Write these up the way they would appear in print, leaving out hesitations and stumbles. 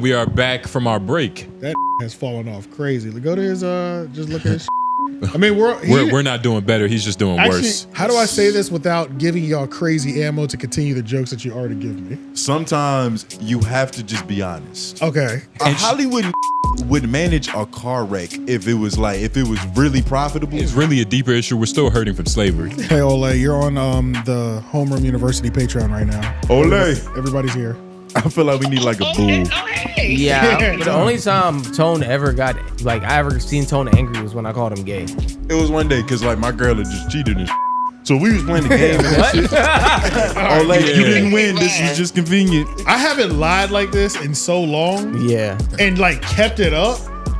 We are back from our break. That has fallen off crazy. Go to his, just look at his I mean, we're not doing better. He's just doing worse. How do I say this without giving y'all crazy ammo to continue the jokes that you already give me? Sometimes you have to just be honest. Okay. A Hollywood would manage a car wreck if it was really profitable. It's really a deeper issue. We're still hurting from slavery. Hey, Ole, you're on the Homeroom University Patreon right now. Ole. Everybody's here. I feel like we need like a boo. Yeah, the only time Tone ever got, like, I ever seen Tone angry was when I called him gay. It was one day because like my girl had just cheated and so we was playing the game and that shit. Oh, like, you didn't win. This is just convenient. I haven't lied like this in so long. Yeah. And like kept it up.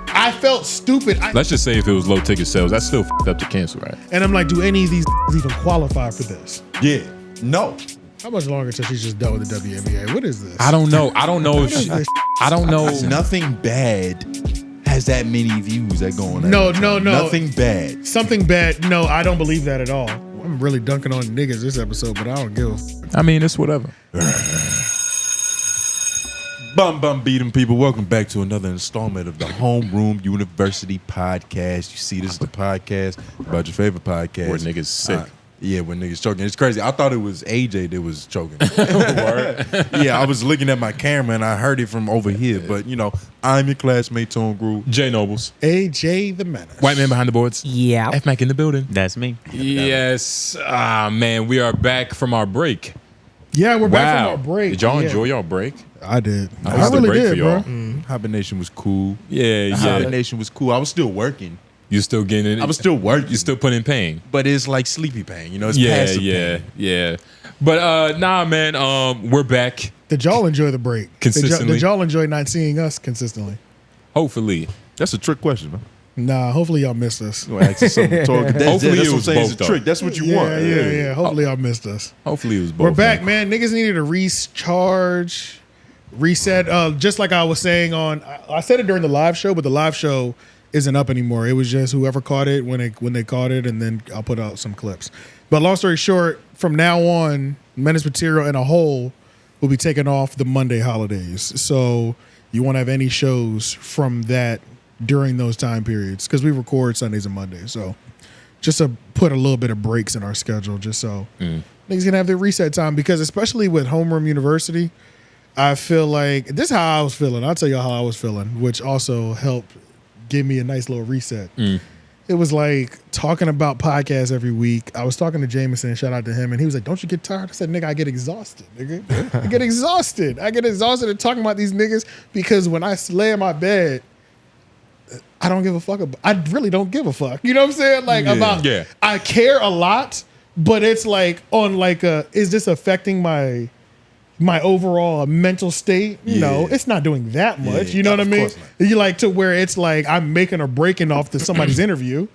I felt stupid. Let's just say if it was low ticket sales, that's still up to cancel, right? And I'm like, do any of these even qualify for this? Yeah. No. How much longer until she's just done with the WNBA? What is this? I don't know. I don't know if she, I don't know. Nothing bad has that many views that go on. No. Nothing bad. Something bad. No, I don't believe that at all. I'm really dunking on niggas this episode, but I don't give a I mean, it's whatever. Bum beat 'em, people. Welcome back to another installment of the Homeroom University podcast. You see, this is the podcast about your favorite podcast. Where niggas sick. Yeah, when niggas choking. It's crazy. I thought it was AJ that was choking. Yeah, I was looking at my camera and I heard it from over here. But, you know, I'm your classmate, Tone Groove. J Nobles. AJ the Menace. White man behind the boards. Yeah. F Mac in the building. That's me. Yes. Man, we are back from our break. Yeah, we're back from our break. Did y'all enjoy y'all break? I did. How was I the really break did, for y'all? bro. Hibernation was cool. Yeah. Hibernation was cool. I was still working. You still getting it? I was still working. You still putting in pain? But it's like sleepy pain. You know, it's passive pain. Yeah. But nah, man, we're back. Did y'all enjoy the break? Consistently. Did y'all enjoy not seeing us consistently? Hopefully. That's a trick question, man. Nah, hopefully y'all missed us. You wanna ask us something to talk. Hopefully that's it what I'm was saying. both, It's a trick. That's what you want. Yeah. Hopefully y'all missed us. Hopefully it was both. We're back, man. Niggas needed a Reese charge, reset. Just like I was saying I said it during the live show, but the live show isn't up anymore. It was just whoever caught it when they caught it, and then I'll put out some clips. But long story short, from now on, Menace Material in a whole will be taking off the Monday holidays. So you won't have any shows from that during those time periods because we record Sundays and Mondays. So just to put a little bit of breaks in our schedule, just so niggas can have their reset time, because especially with Homeroom University, I feel like this is how I was feeling. I'll tell you how I was feeling, which also helped give me a nice little reset. It was like talking about podcasts every week. I was talking to Jameson, shout out to him, and he was like, don't you get tired? I said, nigga, I get exhausted, nigga. I get exhausted. I get exhausted at talking about these niggas because when I lay in my bed, I don't give a fuck about, I really don't give a fuck. You know what I'm saying? Like I care a lot, but it's like on like is this affecting my overall mental state? No, it's not doing that much. You know what I mean? You like to where it's like I'm making or breaking off to somebody's interview.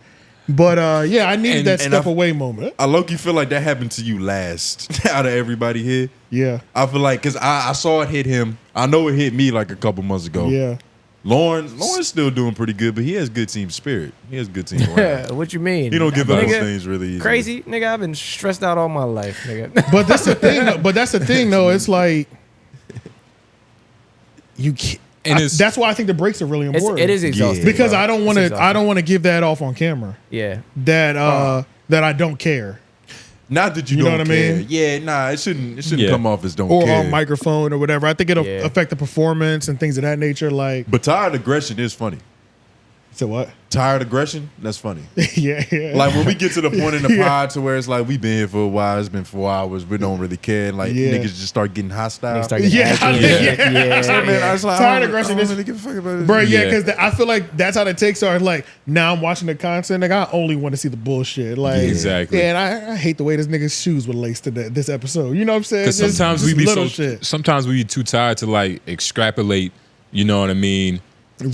But I needed that step away moment. I low-key feel like that happened to you last out of everybody here. Yeah. I feel like, because I saw it hit him. I know it hit me like a couple months ago. Yeah. Lauren's still doing pretty good, but he has good team spirit. He has good team morale. What you mean? He don't give up those things really easy. Crazy, nigga. I've been stressed out all my life, nigga. But that's the thing. But that's the thing, though. It's like you can't. That's why I think the breaks are really important. It is exhausting because bro. I don't want to give that off on camera. Yeah. That I don't care. Not that you know don't what care. I mean? Yeah, nah, it shouldn't come off as don't or care. on microphone or whatever. I think it'll affect the performance and things of that nature. Like, but tired aggression is funny. So what? Tired aggression? That's funny. yeah. Like when we get to the point in the pod to where it's like we been here for a while, it's been 4 hours, we don't really care. Like niggas just start getting hostile. So, man, I was like, tired aggression is really give a fuck about this. Bro, because I feel like that's how the takes are. Like now I'm watching the content, like I only want to see the bullshit. Like exactly. And I hate the way this nigga's shoes were laced to this episode. You know what I'm saying? Because sometimes we be shit. Sometimes we be too tired to like extrapolate. You know what I mean?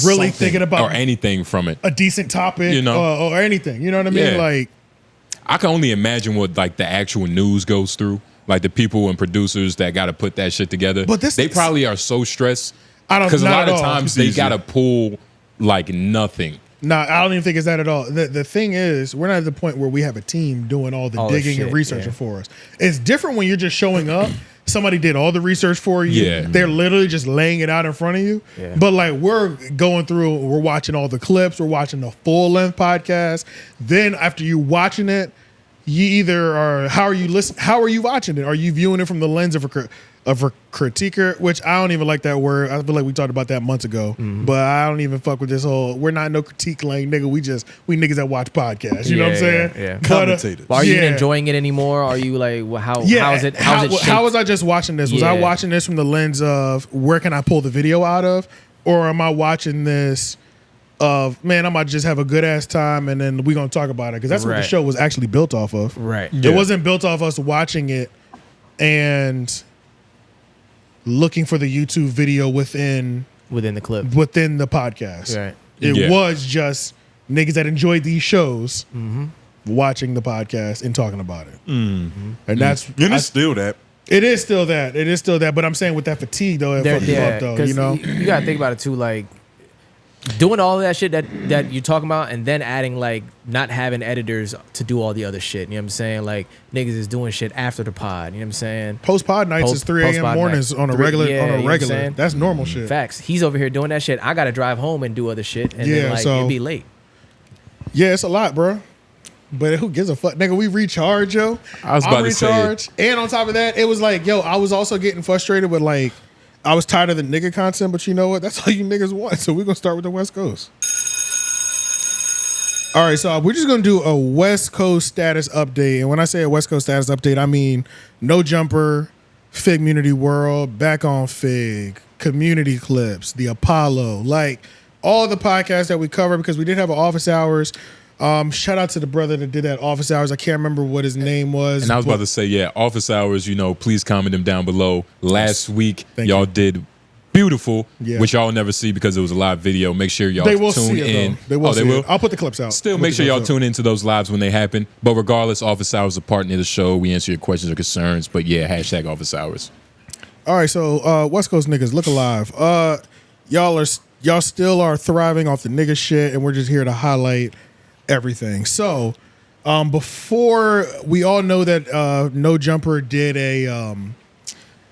Really thinking about or anything from it, a decent topic, you know, or anything. You know what I mean? Like, I can only imagine what like the actual news goes through, like the people and producers that got to put that shit together. But they probably are so stressed because a lot of times they got to pull like nothing. Nah, I don't even think it's that at all. The thing is, we're not at the point where we have a team doing all the digging and researching for us. It's different when you're just showing up. somebody did all the research for you. Yeah. They're literally just laying it out in front of you. Yeah. But like we're going through, we're watching all the clips, we're watching the full length podcast. Then after you watching it, you either are how are you watching it? Are you viewing it from the lens of a critiquer, which I don't even like that word. I feel like we talked about that months ago, but I don't even fuck with this whole. We're not no critique lane, nigga. We niggas that watch podcasts. You know what I'm saying? Yeah. Commentators. Are you enjoying it anymore? Are you like, well, how is it? How was I just watching this? Was I watching this from the lens of where can I pull the video out of, or am I watching this? Of man, I might just have a good ass time and then we're gonna talk about it because that's what the show was actually built off of. Right. It wasn't built off us watching it and looking for the YouTube video within the clip, within the podcast. Right. It was just niggas that enjoyed these shows watching the podcast and talking about it. And that's it's still that. It is still that. It is still that. But I'm saying with that fatigue though, it fucking up though. You know, you gotta think about it too, like. Doing all of that shit that you're talking about and then adding like not having editors to do all the other shit. You know what I'm saying? Like niggas is doing shit after the pod. You know what I'm saying? Post pod nights is 3 a.m. mornings on a regular. That's normal shit. Facts. He's over here doing that shit. I gotta drive home and do other shit and then like it'd be late. Yeah, it's a lot, bro. But who gives a fuck? Nigga, we recharge, yo. I was about to say it. And on top of that, it was like, yo, I was also getting frustrated with like I was tired of the nigga content, but you know what? That's all you niggas want. So we're going to start with the West Coast. All right, so we're just going to do a West Coast status update. And when I say a West Coast status update, I mean No Jumper, Figg Community World, Back on Figg, Community Clips, The Apollo, like all the podcasts that we cover because we did have an office hours. Shout out to the brother that did that office hours. I can't remember what his name was. And I was about to say, office hours, please comment them down below. Last week, y'all did beautiful, which y'all never see because it was a live video. Make sure y'all tune in. They will. I'll put the clips out. Still, make sure y'all tune into those lives when they happen. But regardless, office hours are part of the show. We answer your questions or concerns. But hashtag office hours. All right, so West Coast niggas, look alive. Y'all still are thriving off the nigga shit, and we're just here to highlight everything. So before we all know that No Jumper did a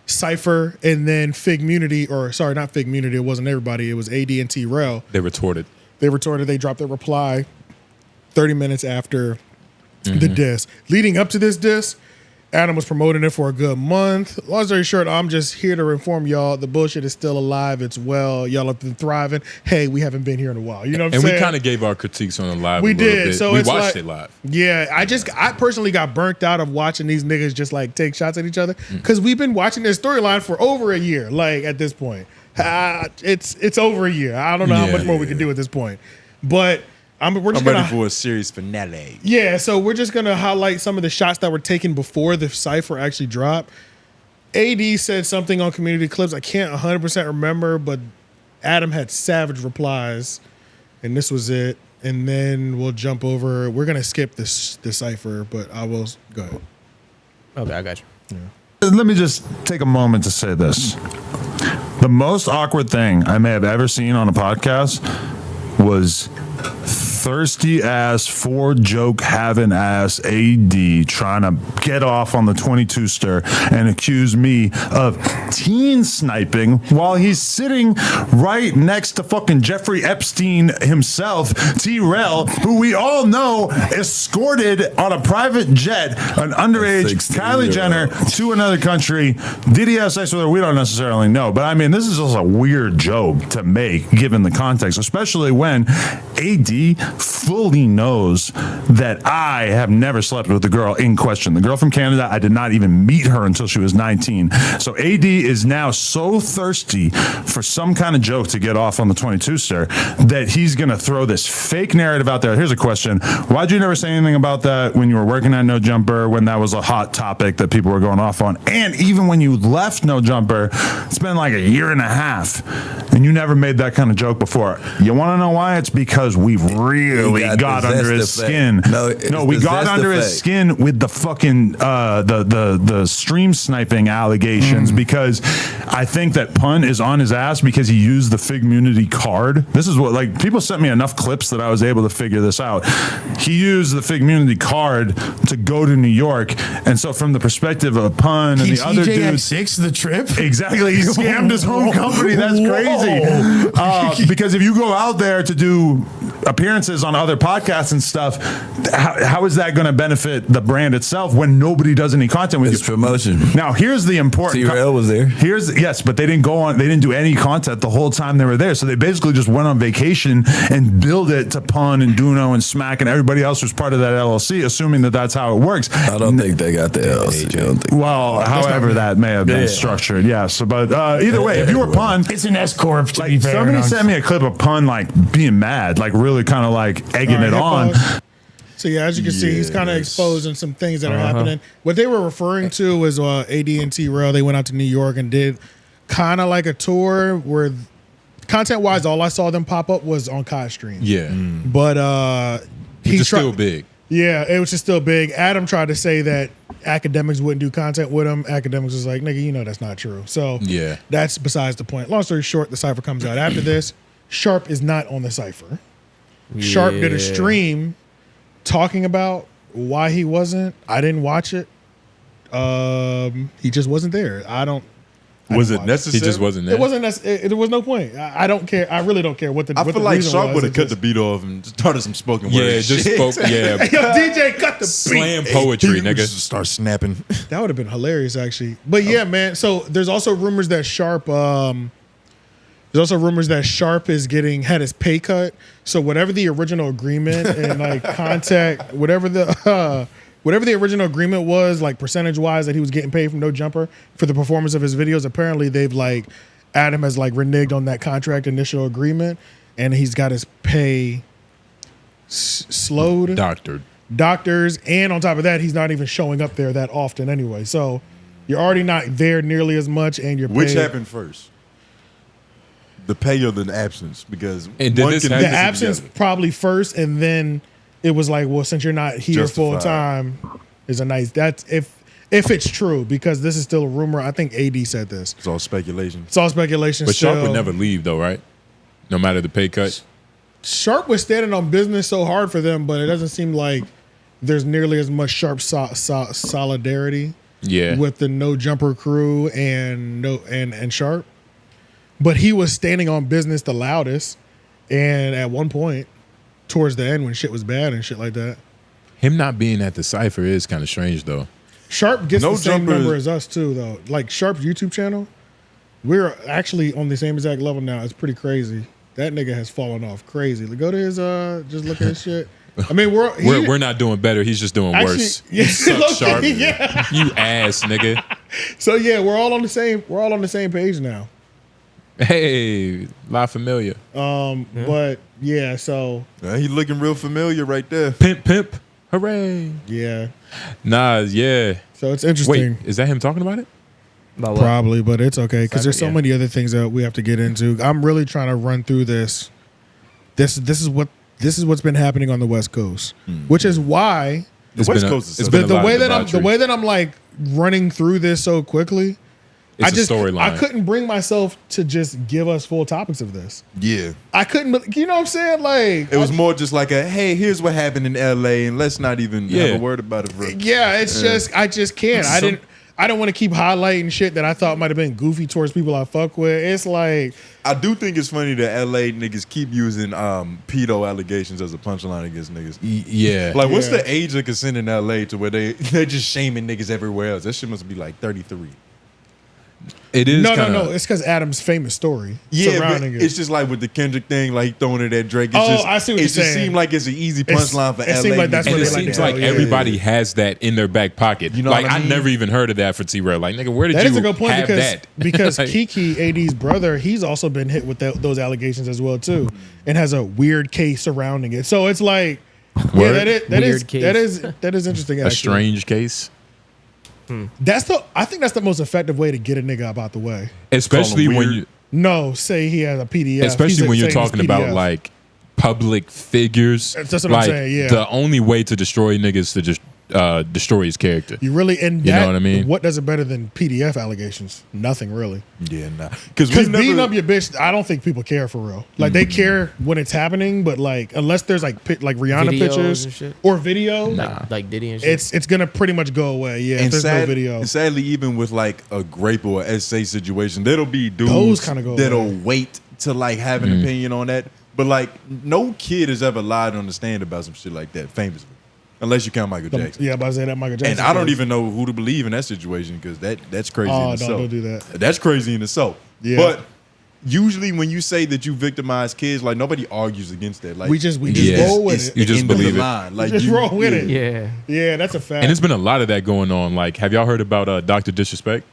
cipher and then Figg Community, or sorry, not Figg Community, it wasn't everybody, it was AD and T-Rel. They retorted. They dropped their reply 30 minutes after the diss. Leading up to this diss, Adam was promoting it for a good month. Long story short, I'm just here to inform y'all the bullshit is still alive. It's well. Y'all have been thriving. Hey, we haven't been here in a while. You know what I'm saying? And we kind of gave our critiques on the live. We a little did. bit. So we it's watched like, it live. Yeah, I personally got burnt out of watching these niggas just like take shots at each other because we've been watching this storyline for over a year. Like at this point, it's over a year. I don't know how much more we can do at this point, but. I'm ready for a series finale. Yeah, so we're just gonna highlight some of the shots that were taken before the cipher actually dropped. AD said something on community clips. I can't 100% remember, but Adam had savage replies, and this was it. And then we'll jump over. We're gonna skip the cipher, but I will go ahead. Okay, I got you. Yeah. Let me just take a moment to say this: the most awkward thing I may have ever seen on a podcast was thirsty ass 4-joke having ass AD trying to get off on the 22 stir and accuse me of teen sniping while he's sitting right next to fucking Jeffrey Epstein himself, T-Rel, who we all know escorted on a private jet an underage Kylie Jenner to another country. Did he have sex with her? We don't necessarily know, but I mean, this is just a weird joke to make given the context, especially when AD fully knows that I have never slept with the girl in question. The girl from Canada, I did not even meet her until she was 19. So AD is now so thirsty for some kind of joke to get off on the 22 stir that he's going to throw this fake narrative out there. Here's a question. Why'd you never say anything about that when you were working at No Jumper, when that was a hot topic that people were going off on? And even when you left No Jumper, it's been like a year and a half and you never made that kind of joke before. You want to know why? It's because we've really got under his skin. No, we got under his skin with the fucking the stream sniping allegations because I think that Pun is on his ass because he used the Figg card. This is what, like, people sent me enough clips that I was able to figure this out. He used the Figg card to go to New York, and so from the perspective of Pun and the other dudes, the trip exactly, he scammed his home company. That's crazy. Because if you go out there to do appearances on other podcasts and stuff, how is that going to benefit the brand itself when nobody does any content with you? Promotion. Now, here's the important. T-Rail was there. Yes, but they didn't go on. They didn't do any content the whole time they were there. So they basically just went on vacation and billed it to Pun and Duno and Smack and everybody else who's part of that LLC, assuming that that's how it works. I don't think they got the LLC. I don't think. Well, however that may have been structured, yes. But either way, if you were Pun, it's an S corp. To like, be fair, somebody sent me a clip of Pun like being mad, like really kind of like egging it on. So yeah, as you can see, he's kind of exposing some things that are happening. What they were referring to was AD and T-Rail. They went out to New York and did kind of like a tour where, content-wise, all I saw them pop up was on Kai's stream. Yeah, but he's still big. Yeah, it was just still big. Adam tried to say that academics wouldn't do content with him. Academics was like, nigga, you know that's not true. So yeah, that's besides the point. Long story short, the cipher comes out after this. Sharpe is not on the cipher. Sharpe did a stream talking about why he wasn't. I didn't watch it. He just wasn't there. Was it necessary? He just wasn't there. It wasn't necessary. There was no point. I don't care. I really don't care what the. I feel like Sharpe would have cut the beat off and started some spoken word. Yeah, just spoke. Yeah, hey, yo, DJ, cut the beat. Slam poetry, nigga. Just start snapping. That would have been hilarious, actually. But yeah, man. So there's also rumors that Sharpe. There's also rumors that Sharpe is had his pay cut. So whatever the original agreement and like contact, whatever the original agreement was, like percentage wise that he was getting paid from No Jumper for the performance of his videos, apparently they've like Adam has like reneged on that contract initial agreement, and he's got his pay slowed, doctors, and on top of that, he's not even showing up there that often anyway. So you're already not there nearly as much, and you're which happened first. The pay or the absence, because the absence probably first, and then it was like, well, since you're not here full time, is a nice. That's if it's true, because this is still a rumor. I think AD said this. It's all speculation. But Sharpe would never leave though, right? No matter the pay cut. Sharpe was standing on business so hard for them, but it doesn't seem like there's nearly as much Sharpe solidarity. Yeah. With the No Jumper crew and Sharpe. But he was standing on business the loudest, and at one point, towards the end when shit was bad and shit like that. Him not being at the cipher is kind of strange, though. Sharpe gets the same number as us, too, though. Like, Sharpe's YouTube channel, we're actually on the same exact level now. It's pretty crazy. That nigga has fallen off crazy. Go to his, just look at his shit. I mean, we're not doing better. He's just doing worse. Yeah, you suck, Sharpe. Yeah. You ass, nigga. So, yeah, we're all on the same page now. Hey, La Familia. But yeah, so he looking real familiar right there. Pimp, hooray! Yeah, nah, yeah. So it's interesting. Wait, is that him talking about it? Probably, but it's okay because there's so many other things that we have to get into. I'm really trying to run through this. This is what's been happening on the West Coast, which is why the West Coast is the way that I'm like running through this so quickly. It's a storyline. I couldn't bring myself to just give us full topics of this. Yeah. I couldn't, you know what I'm saying? Like, it was more just like hey, here's what happened in LA, and let's not even have a word about it, bro. Yeah, it's just, I just can't. I don't want to keep highlighting shit that I thought might have been goofy towards people I fuck with. It's like, I do think it's funny that LA niggas keep using pedo allegations as a punchline against niggas. Yeah. Like, what's the age of consent in LA to where they're just shaming niggas everywhere else? That shit must be like 33. It is. No. It's because Adam's famous story surrounding it. It's just like with the Kendrick thing, like throwing it at Drake. I see what you're saying. It just seemed like it's an easy punchline for LA. It seemed like that's what it seems like everybody has that in their back pocket. You know, like I never even heard of that for T-Rail. Like, nigga, where did you have that? That is a good point because Kiki, AD's brother, he's also been hit with those allegations as well too, and has a weird case surrounding it. So it's like, that is interesting. Actually. A strange case. I think that's the most effective way to get a nigga up out the way. Especially when you say he has a PDF. Especially when you're talking about like public figures. That's what I'm saying, yeah. The only way to destroy niggas is to just destroy his character. You really, and you know what I mean? What does it better than PDF allegations? Nothing really. Yeah, nah. Because beating up your bitch, I don't think people care for real. Like they care when it's happening, but like unless there's like Rihanna Videos pictures and shit? or video, like Diddy and shit. it's gonna pretty much go away. Yeah, if there's no video. And sadly, even with like a grape or essay situation, there'll be Those dudes kinda go that'll away. wait to like have an opinion on that. But like, no kid has ever lied on the stand about some shit like that, famously. Unless you count Michael Jackson. Yeah, but I say that Michael Jackson. And I don't even know who to believe in that situation because that's crazy in itself. Don't do that. That's crazy in itself. Yeah. But usually when you say that you victimize kids, like nobody argues against that. Like we just roll with it. You just believe it. Like just roll with it. Yeah. Yeah, that's a fact. And there's been a lot of that going on. Like, have y'all heard about Dr. Disrespect?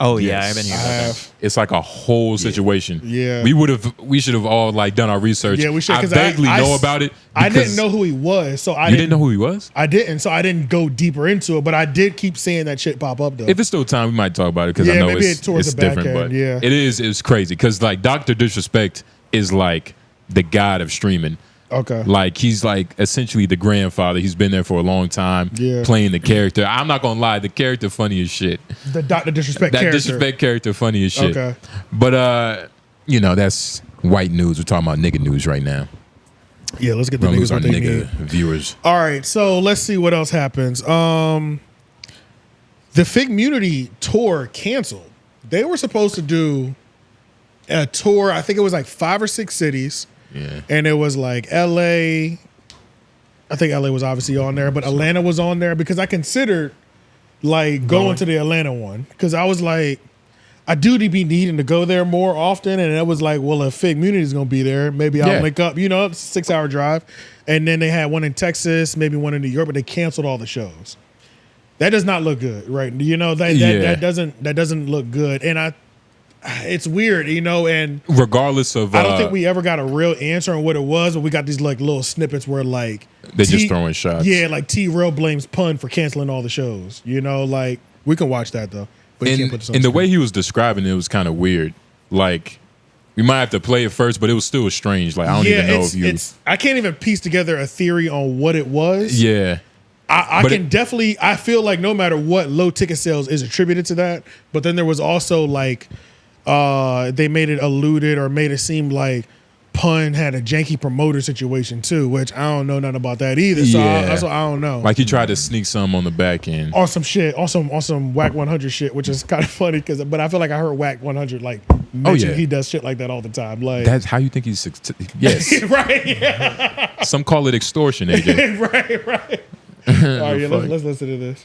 Oh yeah, I've been hearing I about that. have. It's like a whole situation. Yeah. We should have all like done our research. Yeah, we should. I vaguely know about it. I didn't know who he was, so You didn't know who he was? I didn't, so I didn't go deeper into it. But I did keep seeing that shit pop up though. If it's still time, we might talk about it because I Yeah, know maybe it's towards the back different. end, But yeah. it's crazy because like Dr. Disrespect is like the god of streaming. Okay. Like he's like essentially the grandfather. He's been there for a long time, Yeah. playing the character. I'm not gonna lie, the character funny as shit. The Dr. Disrespect That character. disrespect character funny as shit. Okay. But you know, that's white news. We're talking about nigga news right now. Yeah, let's get the We're gonna lose niggas our what they nigga need. viewers. All right, so let's see what else happens. The Figg tour canceled. They were supposed to do a tour. I think it was like 5 or 6 cities. Yeah. And it was like LA. I think LA was obviously on there, but Atlanta was on there because I considered like going to the Atlanta one because I was like, I do be needing to go there more often, and it was like, well, if Figg is gonna be there, maybe I'll link up. You know, it's a 6-hour drive, and then they had one in Texas, maybe one in New York, but they canceled all the shows. That does not look good, right? You know that doesn't look good, and it's weird, you know, and regardless of I don't think we ever got a real answer on what it was, but we got these like little snippets where like they just throwing shots. Yeah, like T-Real blames Pun for canceling all the shows. You know, like we can watch that though. But you can't put this on and the screen. way he was describing it was kind of weird. Like we might have to play it first, but it was still strange. Like I don't even know if you. I can't even piece together a theory on what it was. Yeah. I can definitely. I feel like no matter what, low ticket sales is attributed to that. But then there was also like. They made it alluded or made it seem like Pun had a janky promoter situation too, which I don't know nothing about that either. So that's what I don't know. Like he tried to sneak some on the back end. On some shit, on some Whack 100 shit, which is kind of funny but I feel like I heard Whack 100 like mention he does shit like that all the time. Like that's how you think he's yes, right? Yeah. Some call it extortion, AJ. right. All right, let's listen to this.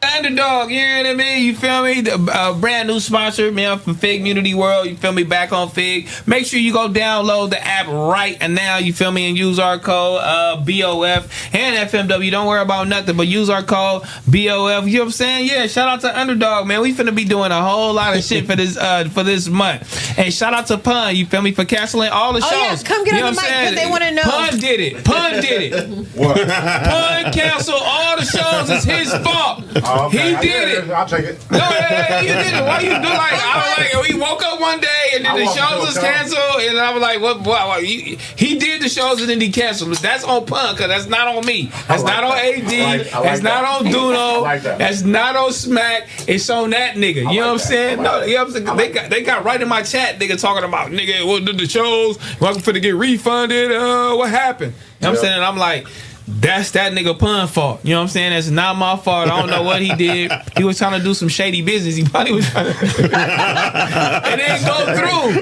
Underdog, you know what I mean? You feel me? The brand new sponsor, man, from Figg Community World. You feel me? Back on Figg. Make sure you go download the app right now. You feel me? And use our code BOF and FMW. Don't worry about nothing, but use our code BOF. You know what I'm saying? Yeah. Shout out to Underdog, man. We finna be doing a whole lot of shit for this month. And shout out to Pun. You feel me? For canceling all the shows. Oh yeah, come get on the mic because they want to know. Pun did it. Pun did it. What? Pun canceled all the shows. It's his fault. Oh, okay. He did it. I'll take it. No, he did it. Why you do like? I was like, we woke up one day and then the shows was canceled, and I was like, what? He did the shows and then he canceled. That's on Pun, because that's not on me. That's not on AD. That's not on Duno. That's not on Smack. It's on that nigga. You know what I'm saying? No, you know what I'm saying? They got right in my chat, nigga, talking about nigga, what did the shows? Welcome for to get refunded. What happened? You know what I'm saying? And I'm like, that's that nigga Pun fault. You know what I'm saying? That's not my fault. I don't know what he did. He was trying to do some shady business. He probably was trying to. It didn't go through.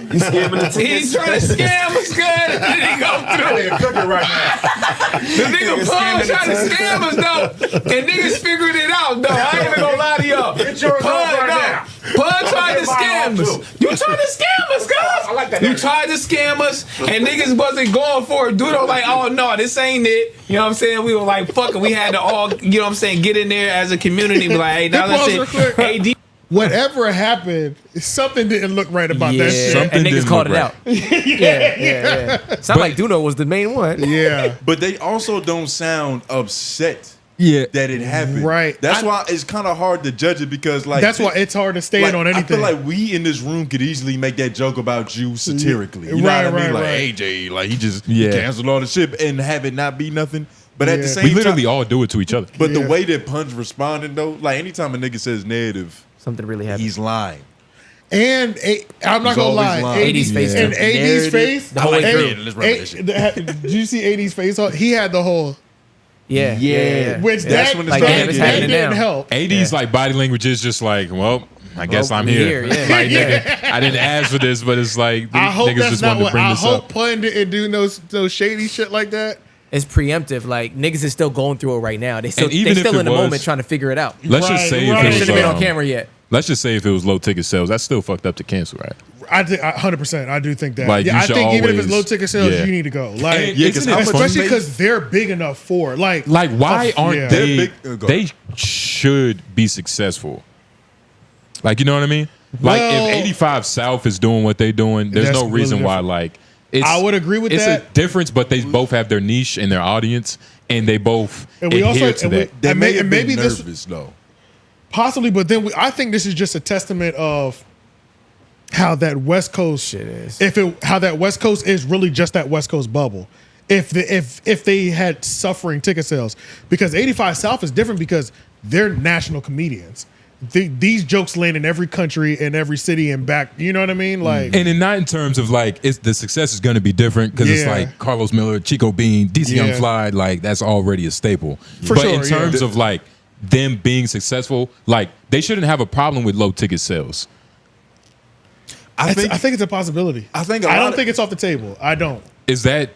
He's trying to scam us good. It didn't go through. The nigga Pun trying to scam us though. And niggas figured it out though. I ain't even gonna lie to y'all. Pun tried to scam us. You tried to scam us, guys. I like that. You tried to scam us, and niggas wasn't going for it. Dude, I was like, oh no, this ain't it. You know what I'm saying? We were like, fuck it. We had to all, you know what I'm saying, get in there as a community. Be like, hey, now that's it. AD. Whatever happened, something didn't look right about that shit. And niggas called it out. yeah. Sound like Duno was the main one. Yeah. But they also don't sound upset that it happened. Right. That's why it's kind of hard to judge it because like that's why it's hard to stand on anything. I feel like we in this room could easily make that joke about you satirically. You know what I mean? Like AJ, like he just canceled all the shit and have it not be nothing. But at the same time, we literally all do it to each other. But the way that Punch responded though, like anytime a nigga says negative, something really happened. He's lying. And I'm not gonna lie, 80's face, and 80's face. I like let's run that shit. Did you see 80's face? He had the whole. Which that's that, when like, that didn't help. 80's like body language is just like, well, I guess I'm here. Like, nigga, I didn't ask for this, but it's like I hope niggas that's just not wanted to what. bring I this hope up. Pun didn't do no shady shit like that. It's preemptive. Like niggas is still going through it right now. They still even in the was, moment trying to figure it out. Let's just say if it shouldn't have been on camera yet. Let's just say if it was low ticket sales, that's still fucked up to cancel, right? I think 100%. I do think that. Like, I think even if it's always- low ticket sales, you need to go. Like, especially because they're big enough for it. Like why aren't they? big- They should be successful. Like, you know what I mean? Like, Well, if 85 South is doing what they're doing, there's That's no reason really why. different. Like, it's, I would agree with it's that. a difference, but they both have their niche and their audience, and they both And we adhere also- to and we- that. They and may may- have and been maybe this- nervous though. possibly, but then I think this is just a testament of how that West Coast shit is. How that West Coast is really just that West Coast bubble. If they had suffering ticket sales, because 85 South is different because they're national comedians. These jokes land in every country and every city and back. You know what I mean? Like, And not in terms of like the success is going to be different because it's like Carlos Miller, Chico Bean, DC Young Fly, like that's already a staple. But in terms of like them being successful, like they shouldn't have a problem with low ticket sales. I think it's a possibility. I don't think it's off the table. I don't. Is that?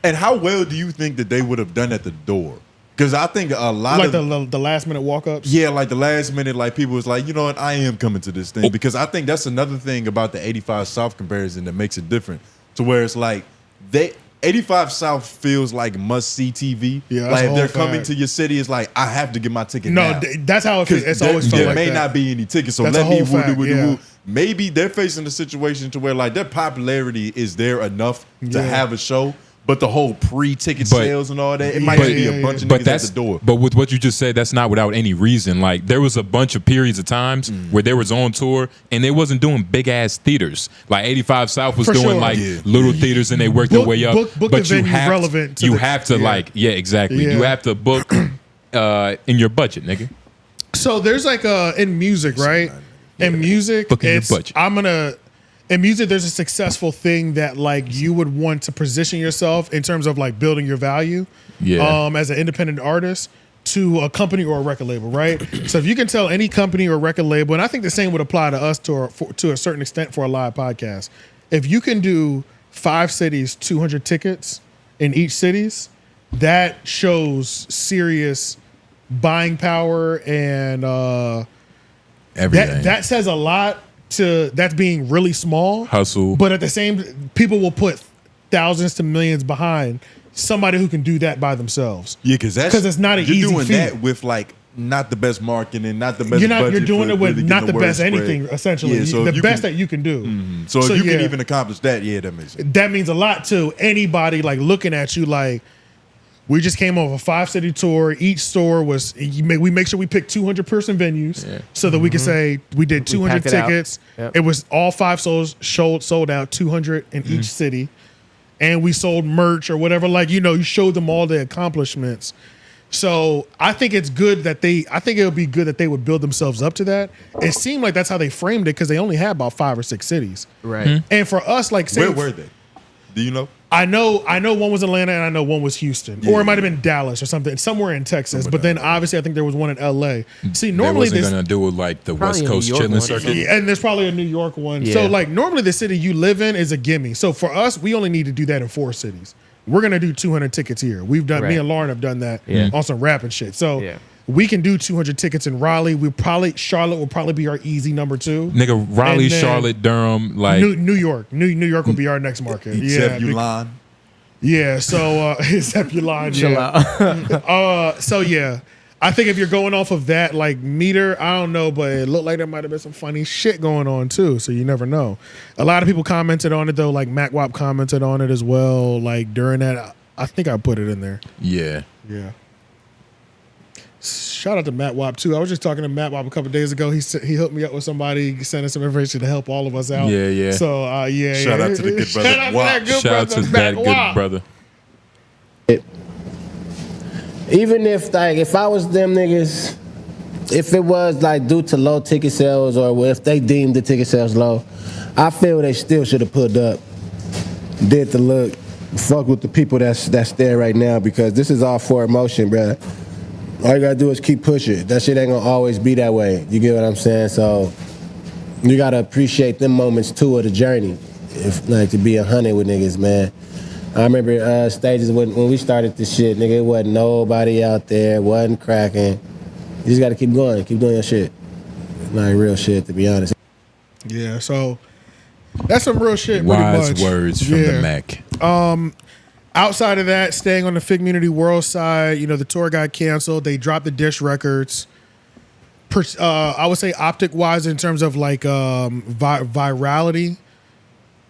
And how well do you think that they would have done at the door? Because I think a lot Like of the last minute walk ups. yeah, like the last minute, like people was like, you know what, I am coming to this thing because I think that's another thing about the 85 South comparison that makes it different. To where it's like 85 South feels like must see TV. Yeah, like if they're coming to your city, it's like I have to get my ticket. now. That's how it feels. It's always felt there like may that. not be any tickets, so That's let a me whole fact, woo. Maybe they're facing a situation to where like their popularity is there enough to have a show, but the whole pre-ticket sales and all that, it might be a bunch of niggas at the door. But with what you just said, that's not without any reason. Like there was a bunch of periods of times where they was on tour and they wasn't doing big ass theaters. Like 85 South was doing like little theaters and they worked their way up. Book but the you venue have relevant to you the- have to like exactly. Yeah. You have to book in your budget, nigga. So there's like in music, right? In music, Book in your budget. In music, there's a successful thing that like you would want to position yourself in terms of like building your value, as an independent artist to a company or a record label, right? So if you can tell any company or record label, and I think the same would apply to us to a certain extent for a live podcast. If you can do 5 cities, 200 tickets in each cities, that shows serious buying power and Everything. that says a lot to that's being really small Hustle. but at the same people will put thousands to millions behind somebody who can do that by themselves. Yeah, because it's not an easy You're doing feat. that with like not the best marketing, not the best. You're doing for it with really not getting the word best spread. anything essentially. Yeah, so the if you best can- that you can do. So if you can even accomplish that, that makes sense. That means a lot to anybody like looking at you like, we just came off a 5-city tour. Each store was we make sure we pick 200-person venues so that we can say we did 200 packed it out. tickets. Yep. It was all 5 sold out, 200 in each city, and we sold merch or whatever. Like you showed them all the accomplishments. So I think it's good that I think it would be good that they would build themselves up to that. It seemed like that's how they framed it because they only had about 5 or 6 cities. Right. And for us, like, say, Where were they? Do you know? I know one was Atlanta and I know one was Houston, or it might have been Dallas or something, somewhere in Texas. But then obviously I think there was one in LA. See, normally they this, wasn't gonna do it like the Probably West a Coast New York chilling one. circuit. and there's probably a New York one. Yeah. So like normally the city you live in is a gimme. So for us, we only need to do that in 4 cities. We're gonna do 200 tickets here. We've done. Me Right. and Lauren have done that Yeah. on some rap and shit. So Yeah. we can do 200 tickets in Raleigh. Charlotte will probably be our easy number 2. Nigga, Raleigh, And then Charlotte, Durham, like New York will be our next market. Except yeah, Ulan. Yeah, so except your line, Chill out. So yeah, I think if you're going off of that like meter, I don't know, but it looked like there might have been some funny shit going on too. So you never know. A lot of people commented on it though, like Mac Wop commented on it as well. Like during that, I think I put it in there. yeah. Yeah. shout out to Matt Wop too. I was just talking to Matt Wop a couple days ago. He hooked me up with somebody, sent us some information to help all of us out. Yeah, yeah. So Shout out to the good brother. Shout out to that good Shout out brother, to Matt that good Wop. brother. Even if I was them niggas, if it was like due to low ticket sales or if they deemed the ticket sales low, I feel they still should have put up, did the look, fuck with the people that's there right now, because this is all for emotion, bruh. All you gotta do is keep pushing. That shit ain't gonna always be that way. You get what I'm saying? So you gotta appreciate them moments too of the journey. If like to be 100 with niggas, man. I remember stages when we started this shit, nigga, it wasn't nobody out there, wasn't cracking. You just gotta keep going, keep doing your shit. Like real shit, to be honest. Yeah, so that's some real shit. Wise pretty much. words from the Mac. Outside of that, staying on the Figg Community World side, the tour got canceled. They dropped the dish records. I would say optic-wise, in terms of like virality,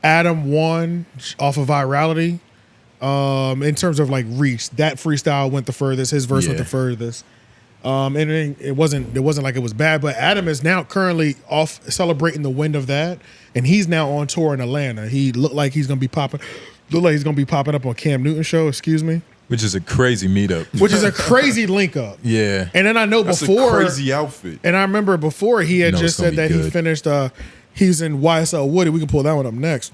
Adam won off of virality. In terms of like reach, that freestyle went the furthest. His verse went the furthest. And it wasn't like it was bad, but Adam is now currently off celebrating the win of that, and he's now on tour in Atlanta. He looked like he's gonna be popping up on Cam Newton's show. Excuse me. Which is a crazy meetup. Which is a crazy link up. Yeah. And then I know That's before a crazy outfit. And I remember before he had just said that he finished. He's in YSL Woody. We can pull that one up next.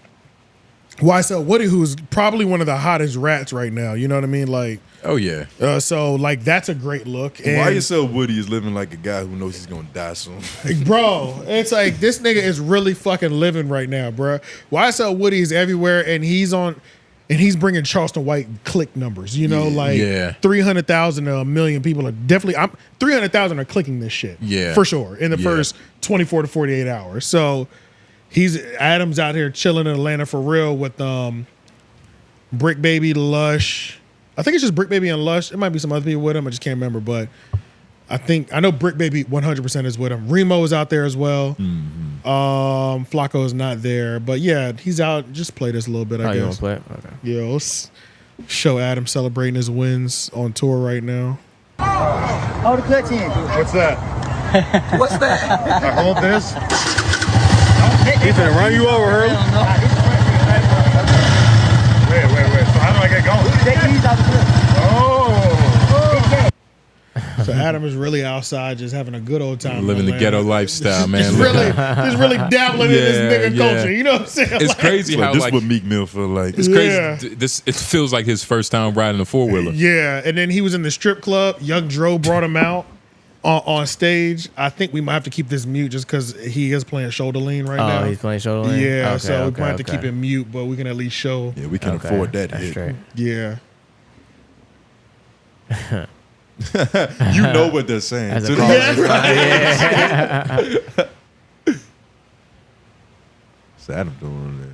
YSL Woody, who's probably one of the hottest rats right now. You know what I mean? Like, oh yeah. So like that's a great look. And YSL Woody is living like a guy who knows he's gonna die soon. Bro, it's like this nigga is really fucking living right now, bro. YSL Woody is everywhere, and he's bringing Charleston White click numbers. 300,000 to 1 million people are definitely. 300,000 are clicking this shit. Yeah, for sure in the first 24 to 48 hours. So. Adam's out here chilling in Atlanta for real with Brick Baby, Lush. I think it's just Brick Baby and Lush. It might be some other people with him. I just can't remember, but I know Brick Baby 100% is with him. Remo is out there as well. Mm-hmm. Flacco is not there, but yeah, he's out. Just play this a little bit. I guess. You want to play it? Okay. Yeah, let's show Adam celebrating his wins on tour right now. Hold the clutch in. What's that? What's that? I hold this. He's gonna run you over, Hurley. Wait. So how do I get going? Take these out the clip. Oh. So Adam is really outside, just having a good old time, living the ghetto lifestyle, man. Just really dabbling in this nigga culture. You know what I'm saying? It's crazy how this is what Meek Mill feel like. It's crazy. It feels like his first time riding a 4-wheeler. Yeah, and then he was in the strip club. Young Dro brought him out. On stage, I think we might have to keep this mute just because he is playing shoulder lean right now. Oh, he's playing shoulder lean? Yeah, so we might have to keep it mute, but we can at least show. Yeah, we can afford that hit. Straight. Yeah. You know what they're saying. As a What's Adam doing there?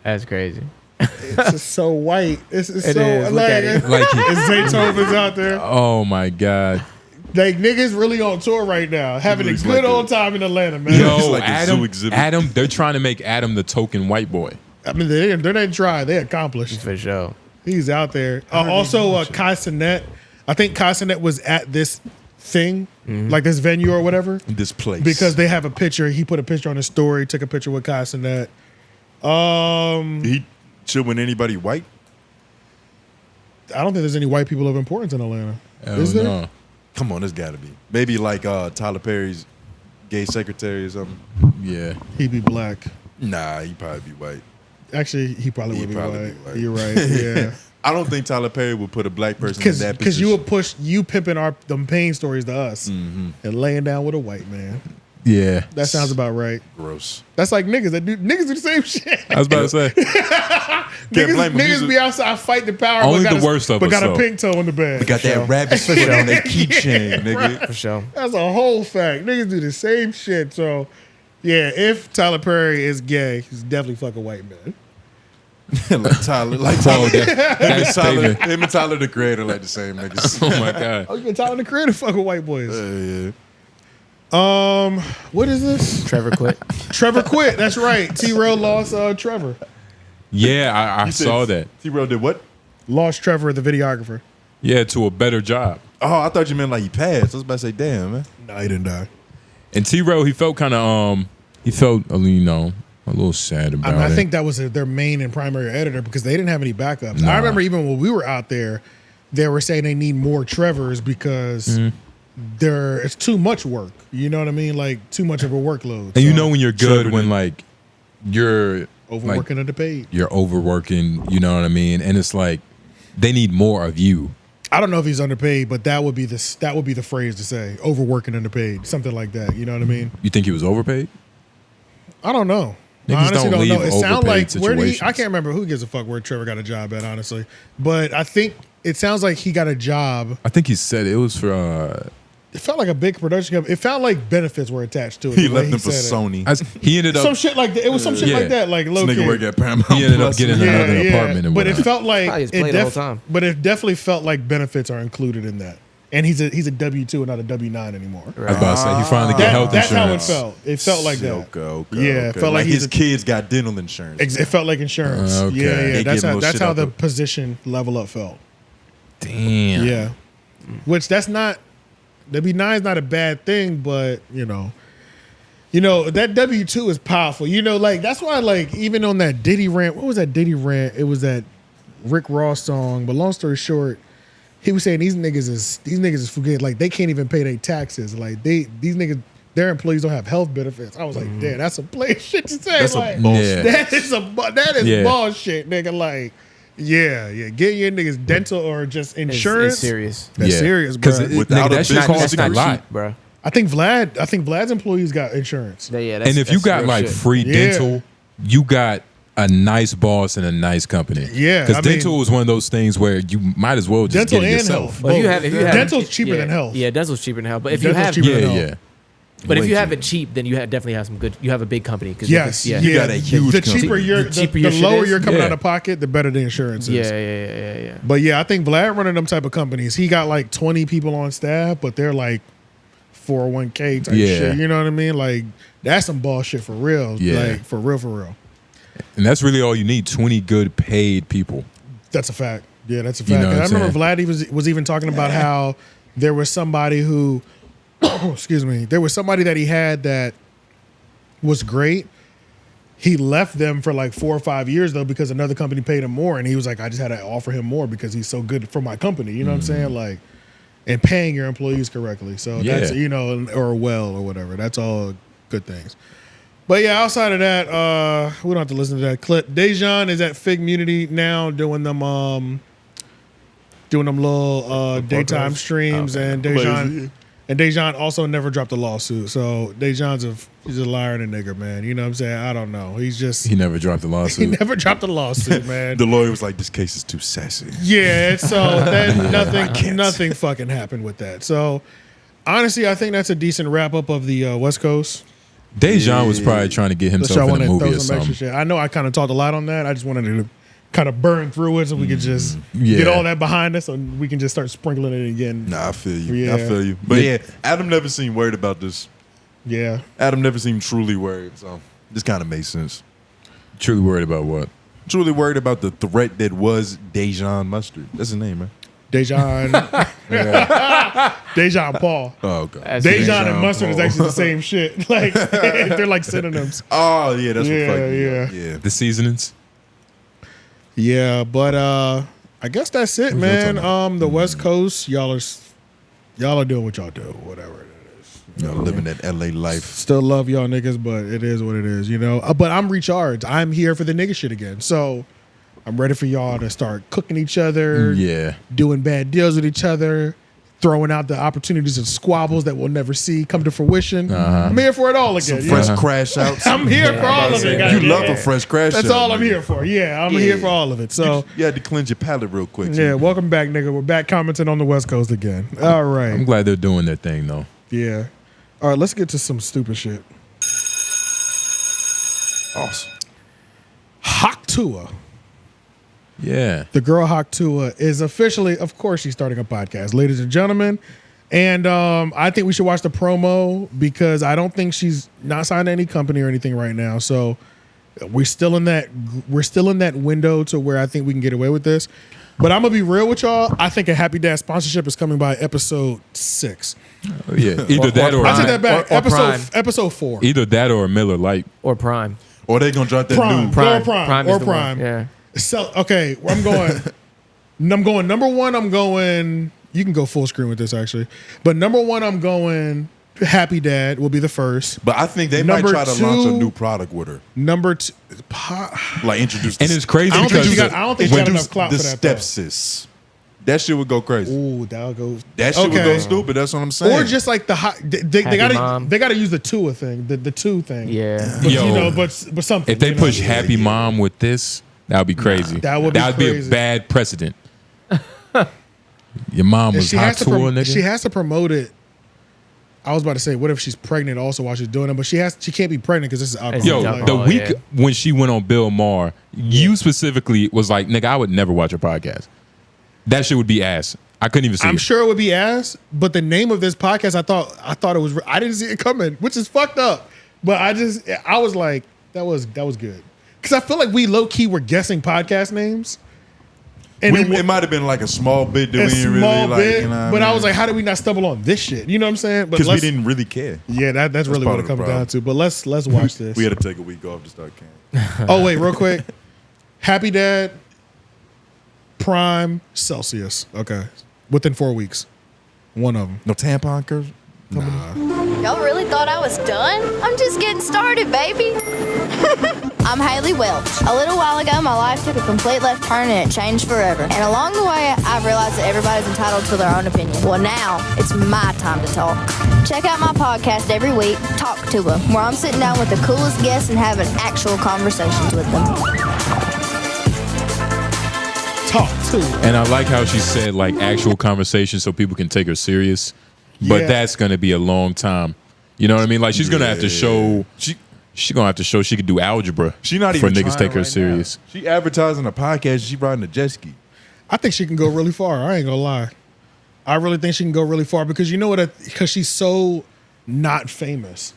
That's crazy. It's just so white. It's so is. Look at it. Like Zaytoven's out there. Oh my God. Like niggas really on tour right now, having a good like old time in Atlanta, man. Yo, like a zoo exhibit. Adam, they're trying to make Adam the token white boy. I mean, they didn't try. They accomplished. For sure. He's out there. Also, Kai Cenat. I think Kai Cenat was at this thing, like this venue or whatever. This place. Because they have a picture. He put a picture on his story, took a picture with Kai Cenat. He chill with anybody white? I don't think there's any white people of importance in Atlanta. Is there? No. Come on, there's got to be. Maybe like Tyler Perry's gay secretary or something. Yeah. He'd be black. Nah, he'd probably be white. Actually, he probably would be probably white. be white. You're right. Yeah. I don't think Tyler Perry would put a black person in that position. Because you would push you pimping them pain stories to us and laying down with a white man. Yeah. That sounds about right. Gross. That's like niggas. Niggas do the same shit. I was about to say. Niggas be outside fighting the power. Only but the worst of but us, got a though. pink toe in the bag. We got that rabbit foot on that keychain, nigga. For sure. That's a whole fact. Niggas do the same shit. So, yeah, if Tyler Perry is gay, he's definitely fuck a white man. like Tyler. Him and Tyler the Creator like the same niggas. Oh my God. Oh, you can Tyler the Creator fuck with white boys. Yeah. What is this? Trevor quit. Trevor quit. That's right. T-Rail lost Trevor. Yeah, I saw that. T-Rail did what? Lost Trevor, the videographer. Yeah, to a better job. Oh, I thought you meant like he passed. I was about to say, damn, man. No, he didn't die. And T-Row, he felt kind of he felt a little sad about it. I think that was their main and primary editor because they didn't have any backups. I remember even when we were out there, they were saying they need more Trevors because it's too much work. You know what I mean? Like too much of a workload. And you know when you're good when like you're overworking underpaid. You're overworking. You know what I mean? And it's like they need more of you. I don't know if he's underpaid, but that would be the phrase to say: overworking, underpaid, something like that. You know what I mean? You think he was overpaid? I don't know. Niggas I honestly don't know. leave It sounds like situations. I can't remember who gives a fuck where Trevor got a job at, honestly. But I think it sounds like he got a job. I think he said it was for. It felt like a big production company. It felt like benefits were attached to it. He left them for Sony. He ended up some shit like that. It was some shit like that. Like low this nigga work at Paramount. He ended up getting another apartment. But it felt like the whole time. But it definitely felt like benefits are included in that. And he's a W-2 and not a W-9 anymore. I was about to say he finally get health that's insurance. That's how it felt. It felt like that. Okay. It felt like his kids got dental insurance. It felt like insurance. Okay. Yeah. That's how the position level up felt. Damn. Yeah. Which that's not. W-9 is not a bad thing, but you know that W-2 is powerful. You know, like that's why, like even on that Diddy rant, what was that Diddy rant? It was that Rick Ross song. But long story short, he was saying these niggas is forget like they can't even pay their taxes. Like these niggas, their employees don't have health benefits. I was like, damn, that's some plain shit to say. That's like, some bullshit. That is bullshit, nigga. Like. Yeah. Get your niggas dental or just insurance. It's serious. That's serious, bro. Without that shit costs a lot, cheap, bro. I think Vlad's employees got insurance. Yeah, and if you got like free dental, you got a nice boss and a nice company. Yeah, because dental is one of those things where you might as well just dental get it and yourself. health. Well, if you have dental's cheaper than health. Yeah, dental's cheaper than health. But if Dental's you have cheaper than health. But if you have it cheap, then you definitely have some good. You have a big company. Yes, you got a huge. The cheaper the lower you're coming out of pocket, the better the insurance is. Yeah. But yeah, I think Vlad running them type of companies. He got like 20 people on staff, but they're like 401k type shit. You know what I mean? Like that's some bullshit for real. Yeah. Like for real. And that's really all you need: 20 good paid people. That's a fact. Yeah, that's a fact. You know And I what I'm remember Vlad was even talking about how there was somebody who. Excuse me. There was somebody that he had that was great. He left them for like 4 or 5 years though because another company paid him more, and he was like, I just had to offer him more because he's so good for my company. You know what I'm saying? Like, and paying your employees correctly. So that's or well or whatever. That's all good things. But yeah, outside of that, we don't have to listen to that clip. 𝙿𝙾𝚃 is at Figg Community now doing them little daytime streams, and 𝙿𝙾𝚃 also never dropped a lawsuit. So 𝙿𝙾𝚃's he's a liar and a nigger, man. You know what I'm saying? I don't know. He never dropped a lawsuit. He never dropped a lawsuit, man. The lawyer was like, "This case is too sassy." Yeah, so then nothing fucking happened with that. So honestly, I think that's a decent wrap up of the West Coast. 𝙿𝙾𝚃 was probably trying to get himself in a movie or something. Shit. I know I kind of talked a lot on that. I just wanted to kind of burn through it so we could just get all that behind us, so we can just start sprinkling it again. Nah, I feel you. I feel you. But yeah, Adam never seemed worried about this. Yeah. Adam never seemed truly worried, so this kind of makes sense. Truly worried about what? Truly worried about the threat that was 𝙿𝙾𝚃 Mustard. That's his name, man. 𝙿𝙾𝚃. 𝙿𝙾𝚃 Paul. Oh, okay. 𝙿𝙾𝚃 and Mustard is actually the same shit. Like they're like synonyms. Oh yeah, that's what fucked me up. Yeah. The seasonings. Yeah, but I guess that's it, man. The West Coast, y'all are doing what y'all do, whatever it is. Y'all living that LA life. Still love y'all niggas, but it is what it is, you know. But I'm recharged. I'm here for the nigga shit again. So I'm ready for y'all to start cooking each other, doing bad deals with each other, throwing out the opportunities and squabbles that we'll never see come to fruition. I'm here for it all again. Some fresh crash outs. I'm here for all of it. You love a fresh crash out. That's all I'm here for. Yeah, I'm here for all of it. So you had to cleanse your palate real quick. Yeah, welcome back, nigga. We're back commenting on the West Coast again. All right. I'm glad they're doing their thing, though. Yeah. All right, let's get to some stupid shit. Awesome. Tuah. Yeah. The girl Tuah is officially, of course, she's starting a podcast, ladies and gentlemen. And I think we should watch the promo because I don't think she's not signed to any company or anything right now. So we're still in that window to where I think we can get away with this. But I'm gonna be real with y'all. I think a Happy Dad sponsorship is coming by episode 6. Oh, yeah, either that or I take that back. or Prime. Episode 4. Either that or a Miller Lite Or Prime. Or they gonna drop that Prime. new Prime. Prime Or is the Prime. one. Yeah. So okay, where I'm going. I'm going number 1. I'm going. You can go full screen with this actually, but number 1, I'm going. Happy Dad will be the first. But I think they Number might try to 2, launch a new product with her. Number 2, Like introduce. and it's crazy I don't think because she got. I don't think she got enough clout the for that. though. stepsis. That shit would go crazy. Ooh, that'll go. That shit would go stupid. That's what I'm saying. Or just like the hot. They Happy gotta Mom. they gotta use the Tuah thing, the 2 thing. Yeah. But, Yo. you know, but something. if they you know? push Happy Mom with this, that would be crazy. that would be be a crazy. bad precedent. Your mom And was she hot has to tour, nigga. she has to promote it. I was about to say, what if she's pregnant also while she's doing it? But she can't be pregnant because this is alcohol. Yo, Like, the oh, week yeah. when she went on Bill Maher, you specifically was like, nigga, I would never watch her podcast. That shit would be ass. I couldn't even see I'm it. sure it would be ass, but the name of this podcast, I thought it was. I didn't see it coming, which is fucked up. But I was like, that was good because I feel like we low key were guessing podcast names, and it might have been like a small bit that a we didn't small really bit. like. You know what But I mean? was like, how did we not stumble on this shit? You know what I'm saying? But Because we let's- didn't really care. Yeah, that's really part what it of the comes problem. down to. But let's watch this. We had to take a week off to start camping. Oh wait, real quick. Happy Dad, Prime, Celsius. Okay, within 4 weeks, one of them. No tampon curse. Y'all really thought I was done? I'm just getting started, baby. I'm Haley Welch. A little while ago, my life took a complete left turn and it changed forever. And along the way, I've realized that everybody's entitled to their own opinion. Well, now it's my time to talk. Check out my podcast every week, Talk Tuah, where I'm sitting down with the coolest guests and having actual conversations with them. Talk to. And I like how she said like actual conversation so people can take her serious. But Yeah. that's gonna be a long time. You know what I mean? Like she's gonna have to show she's gonna have to show she could do algebra. She not for even niggas trying take her right serious. now. She advertising a podcast. She riding a jet ski. I think she can go really far. I ain't gonna lie. I really think she can go really far because you know what? Because she's so not famous.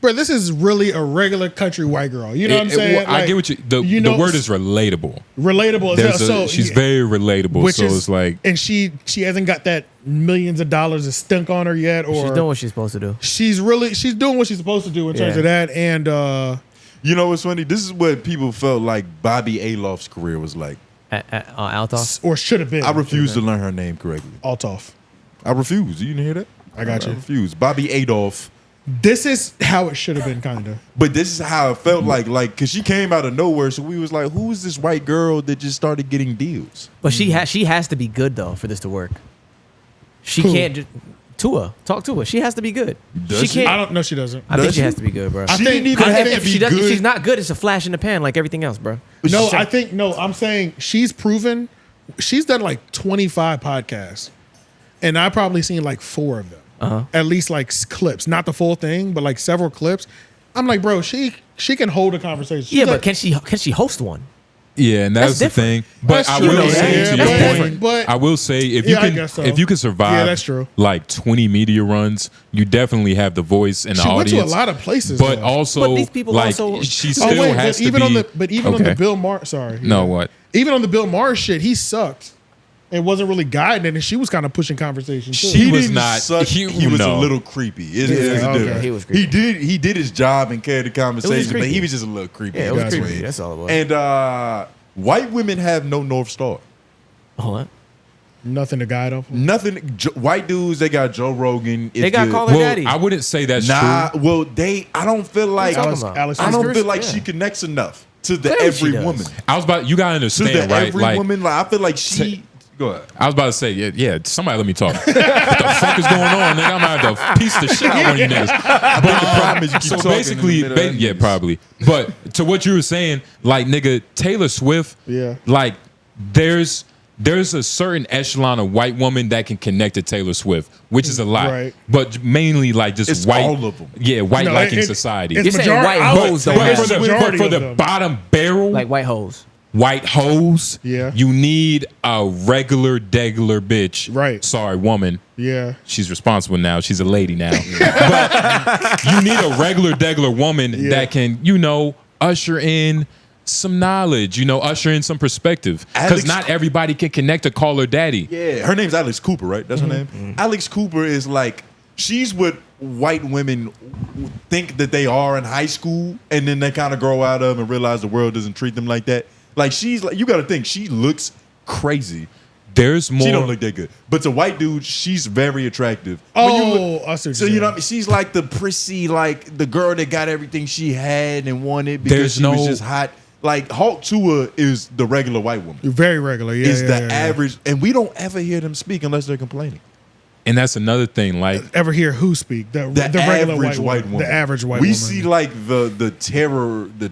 Bro, this is really a regular country white girl. You know what I'm saying? I get what you. The word is relatable. relatable. She's very relatable. Which So is it's like, and she hasn't got that millions of dollars of stink on her yet. Or She's doing what she's supposed to do. she's doing what she's supposed to do in terms Yeah. of that. And You know what's funny? This is what people felt like Bobby Aloff's career was like. Altolph. or should have been. I refuse to learn her name correctly. Altolph. I refuse. You didn't hear that? I got you. I refuse. Bobby Adolph. This is how it should have been, kind of. But this is how it felt like because she came out of nowhere. So we was like, who is this white girl that just started getting deals? But she has to be good though for this to work. She Who? can't just Tuah. Talk to her. She has to be good. Does she she? can't. I don't know. She doesn't. I think Does she she? has to be good, bro. I She think- didn't even I have think to if be she doesn't, good. if she's not good, it's a flash in the pan like everything else, bro. No, I think no. I'm saying she's proven. She's done like 25 podcasts, and I've probably seen like 4 of them. At least like clips, not the full thing, but like several clips. I'm like, bro, she can hold a conversation. She's Yeah, like, but can she host one? yeah, and that's the That's thing. But That's I true, will though. say Yeah, to that's your different. point, But- I will say if Yeah, I you guess so. can survive, Yeah, that's true. like 20 media runs, you definitely have the voice and the She went audience. to a lot of places, but though. also But these people like also- she oh still wait, has but even to on be. on the Okay. Bill Maher, sorry, No, what? Even on the Bill Maher shit, he sucked. It wasn't really guiding it, and she was kind of pushing conversation too. She was didn't not- suck. he- He was no. a little creepy. It's Yeah, a okay. difference. He was creepy. He did his job and carried the conversation, but creepy. he was just a little creepy. Yeah, it was That's creepy. what- That's all it was. And white women have no North Star. What? Nothing to guide off. Nothing. White dudes, they got Joe Rogan. It's They got good. Call Her Well, Daddy. I wouldn't say that's Nah, true. well, I don't feel like What are you talking about? Alex I don't Christmas? feel like Yeah. she connects enough to the Clearly she every does. woman. I was about you gotta To understand, the right? every Like woman, like I feel like she. Go ahead. I was about to say, yeah, somebody let me talk. What the fuck is going on, nigga? I'm gonna have to piece the shit out of one of you niggas. But the problem is you keep so talking in basically, the middle of yeah, niggas. probably. But to what you were saying, like nigga, Taylor Swift, Yeah. like there's a certain echelon of white woman that can connect to Taylor Swift, which is a lot, Right. but mainly like just It's white, all of them. yeah, white No, liking it- society. it's You're saying majority- white I would hoes say don't it's have- But majority for of the them. bottom barrel, Like white hoes. white hoes, Yeah. you need a regular degular bitch. Right. Sorry, woman. Yeah. She's responsible now. She's a lady now. But you need a regular degular woman Yeah. that can, usher in some knowledge, you know, usher in some perspective. Because not everybody can connect to call her daddy. Yeah, her name's Alex Cooper, right? That's her name? Alex Cooper is like, she's what white women think that they are in high school, and then they kind of grow out of and realize the world doesn't treat them like that. Like, she's like, you got to think, she looks crazy. There's more. She don't look that good. But to white dude, she's very attractive. I see. So you know what I mean? She's like the prissy, like the girl that got everything she had and wanted because she was just hot. Like Tuah is the regular white woman. Very regular, yeah. Is the average, and we don't ever hear them speak unless they're complaining. And that's another thing. Like, ever hear who speak? The regular average white woman. The average white we woman. see like the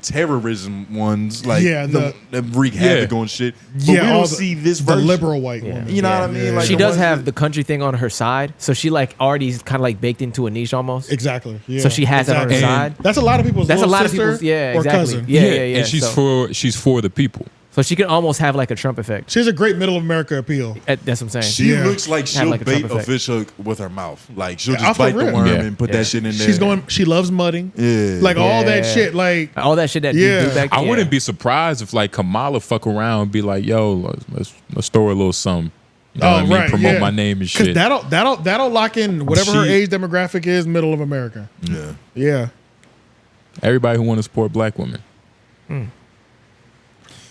terrorism ones, like the wreak havoc on shit. But we don't see this version. The liberal white woman. You know what I mean? Like she does have the country thing on her side, so she like already kind of like baked into a niche almost. Exactly. Yeah. So she has that on her side. That's a lot of people's. That's a lot of people's. Yeah, or exactly. cousin. Yeah. And she's for the people. So she can almost have like a Trump effect. She has a great middle of America appeal. That's what I'm saying. She looks like she'll like bait a fish hook with her mouth. Like she'll just bite the worm and put that shit in there. She loves mudding. Yeah. Like all that shit. Like all that shit that you do back then. I wouldn't be surprised if like Kamala fuck around and be like, yo, let's throw a little something. You know what I mean? Promote my name and shit. Because that'll lock in whatever her age demographic is, middle of America. Yeah. Yeah. Everybody who want to support black women.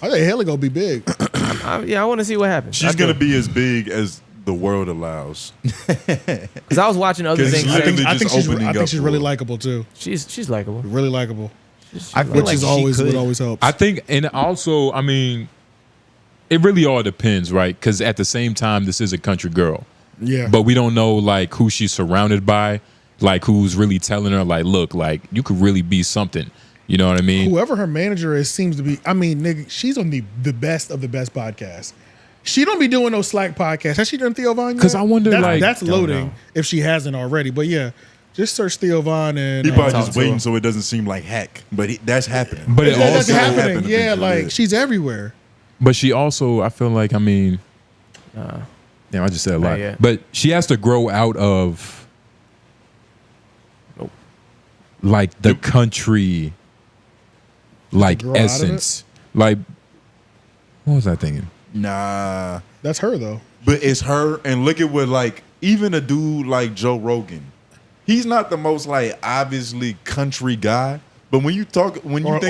I think Haley gonna be big. I want to see what happens. She's gonna be as big as the world allows. Because I was watching other things. I think she's really likable too. She's likable. Really likable. Which is always what always helps. I think, and also, I mean, it really all depends, right? Because at the same time, this is a country girl. Yeah. But we don't know like who she's surrounded by, like who's really telling her, like, look, like you could really be something. You know what I mean? Whoever her manager is seems to be. I mean, nigga, she's on the best of the best podcasts. She don't be doing no Slack podcasts. Has she done Theo Von yet? Because I wonder, that's loading if she hasn't already. But yeah, just search Theo Von and he probably just waiting so it doesn't seem like hack. But that's happening. But it that's also happening. Yeah, like she's everywhere. But she also, I feel like, I mean, damn, I just said a lot. Yeah. But she has to grow out of like the country. Like essence, like what was I thinking? Nah, that's her though. But it's her, and look at what like even a dude like Joe Rogan, he's not the most like obviously country guy. But when you think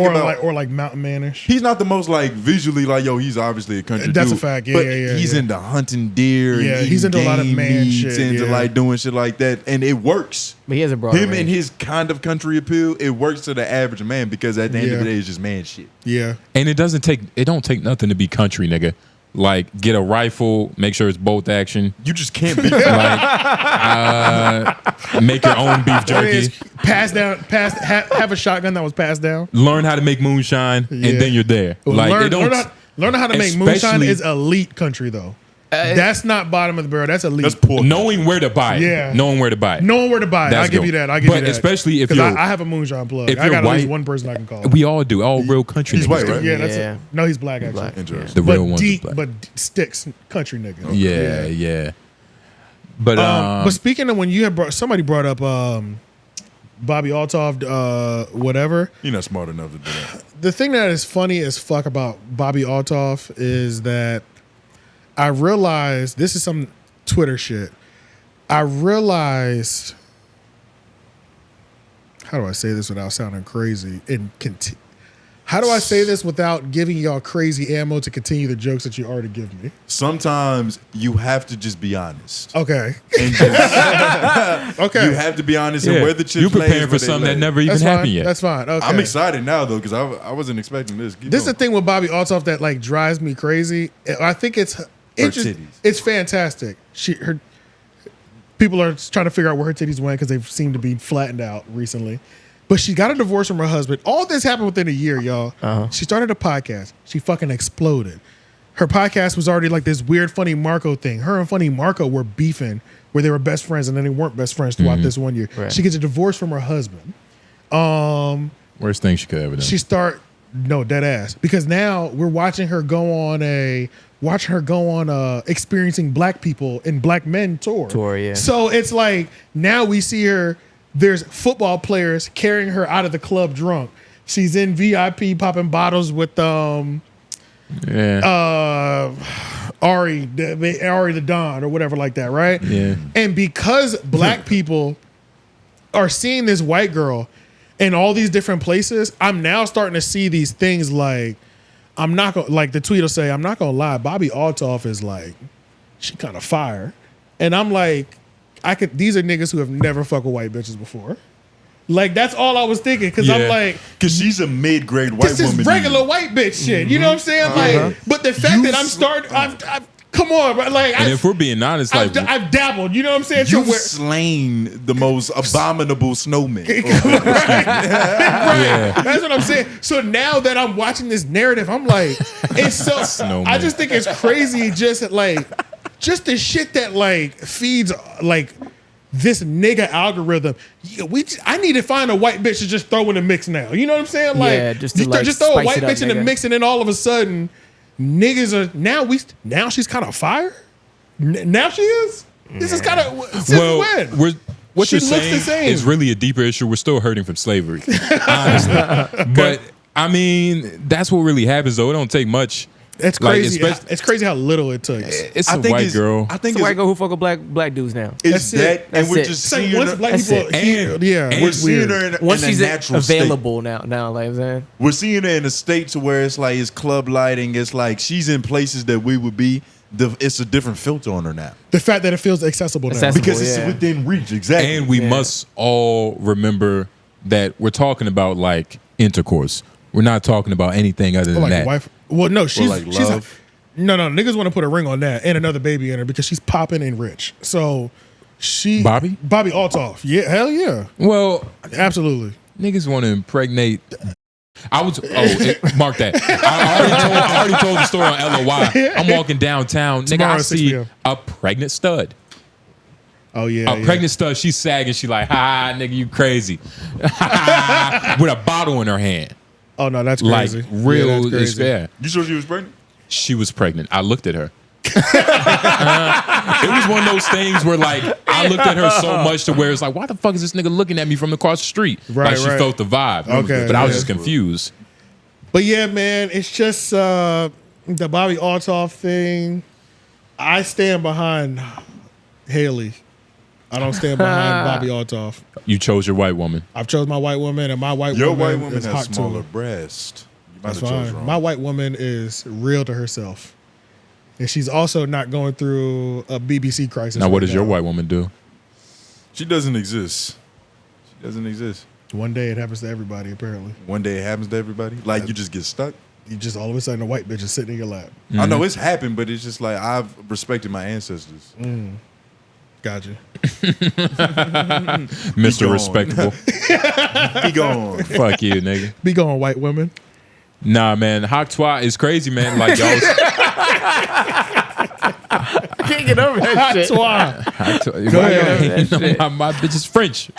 about Mountain Man-ish, he's not the most like visually like he's obviously a country. That's dude. a fact. But Yeah. He's into hunting deer. Yeah, and he's into a lot of man shit. Into like doing shit like that, and it works. But he has a broad Him range. and his kind of country appeal, it works to the average man because at the end of the day, it's just man shit. Yeah, and it don't take nothing to be country, nigga. Like get a rifle, make sure it's bolt action. You just can't be like make your own beef jerky. Have a shotgun that was passed down. Learn how to make moonshine, and then you're there. Well, Like learn how to make moonshine is elite country though. That's not bottom of the barrel. That's elite. That's poor. Knowing where to buy it. Yeah. Knowing where to buy it. Knowing where to buy it. I'll give you that. But especially if you're, I have a moonshine plug. If I you're got at least white, one person I can call. We all do. All real country. He's niggas. white, right? Yeah, no, he's black actually. Interesting. The real ones. Black. But sticks country nigga. Yeah. But speaking of when you had somebody brought up Bobby Altolph, whatever. You're not smart enough to do that. The thing that is funny as fuck about Bobby Altolph is that I realized this is some Twitter shit. I realized, how do I say this without sounding crazy? How do I say this without giving y'all crazy ammo to continue the jokes that you already give me? Sometimes you have to just be honest. Okay. And just, okay. You have to be honest and where the chips you preparing for something that never even happened yet. That's fine. Okay. I'm excited now though because I wasn't expecting this. This is the thing with Bobby Altolph that like drives me crazy. I think it's fantastic. People are trying to figure out where her titties went because they seem to be flattened out recently. But she got a divorce from her husband. All this happened within a year, y'all. She started a podcast. She fucking exploded. Her podcast was already like this weird Funny Marco thing. Her and Funny Marco were beefing where they were best friends and then they weren't best friends throughout this 1 year. Right. She gets a divorce from her husband. Worst thing she could ever do. No, dead ass. Because now we're watching her go on Experiencing Black People and Black Men tour. Yeah. So it's like now we see her, there's football players carrying her out of the club drunk. She's in VIP popping bottles with Ari the Don or whatever like that, right? Yeah. And because black people are seeing this white girl in all these different places, I'm now starting to see these things like, I'm not gonna, like the tweet will say, I'm not gonna lie, Bobbi Altolph is like, she kind of fire. And I'm like, these are niggas who have never fucked with white bitches before. Like, that's all I was thinking. Cause I'm like, cause she's a mid-grade white woman. This is regular white bitch shit. You know what I'm saying? Like, but the fact that I'm starting, come on, bro. Like, and if we're being honest, like I've dabbled. You know what I'm saying? You've slain the most abominable snowman. Right. That's what I'm saying. So now that I'm watching this narrative, I'm like, it's so. Snowman. I just think it's crazy. Just the shit that like feeds like this nigga algorithm. I need to find a white bitch to just throw in the mix now. You know what I'm saying? Like, just throw a white bitch in the mix, and then all of a sudden, niggas are now she's kind of fire. Now she is. This is kind of when. What you're She looks the saying same. is really a deeper issue. We're still hurting from slavery, honestly. But I mean, that's what really happens, though. It don't take much. It's crazy. It's crazy how little it took. It's a white girl. I think it's a white girl who fuck with black dudes now. It's that, and we're just seeing her. Black people, And we're seeing her in once a she's natural available state. now, like I'm saying. We're seeing her in a state to where it's like it's club lighting. It's like she's in places that we would be. It's a different filter on her now. The fact that it feels accessible now. Because it's within reach, exactly. And we must all remember that we're talking about like intercourse. We're not talking about anything other than like that. a wife. Well, no, she's like she's love. no, niggas want to put a ring on that and another baby in her because she's popping and rich. So Bobbi Altolph. Yeah, hell yeah. Well, absolutely. Niggas want to impregnate. Mark that. I already told the story on LOY. I'm walking downtown, nigga. Tomorrow I at 6 see p.m. a pregnant stud. Oh yeah, A pregnant stud. She's sagging. She like, nigga, you crazy. With a bottle in her hand. Oh no, that's crazy. Like real. Yeah, that's crazy. Yeah. You sure she was pregnant? She was pregnant. I looked at her. It was one of those things where like I looked at her so much to where it's like, why the fuck is this nigga looking at me from across the street? Right, like she felt the vibe. Okay, but I was just confused. But yeah, man, it's just the Bobbi Altolph thing. I stand behind Haley. I don't stand behind Bobbi Altolph. You chose your white woman. I've chose my white woman, and my white Your woman white woman is has hot smaller too. breasts. You might That's have chose fine. wrong. My white woman is real to herself, and she's also not going through a BBC crisis. Now, what right does your now. white woman do? She doesn't exist. She doesn't exist. One day it happens to everybody. Apparently, One day it happens to everybody. Like you just get stuck. you just all of a sudden a white bitch is sitting in your lap. I know it's happened, but it's just like I've respected my ancestors. Gotcha. Mr. gone. Respectable. Be gone. Fuck you, nigga. Be going, white women. Nah, man. 𝙾𝚃 is crazy, man. Like y'all. I can't get over that shit. Go ahead. My bitch is French.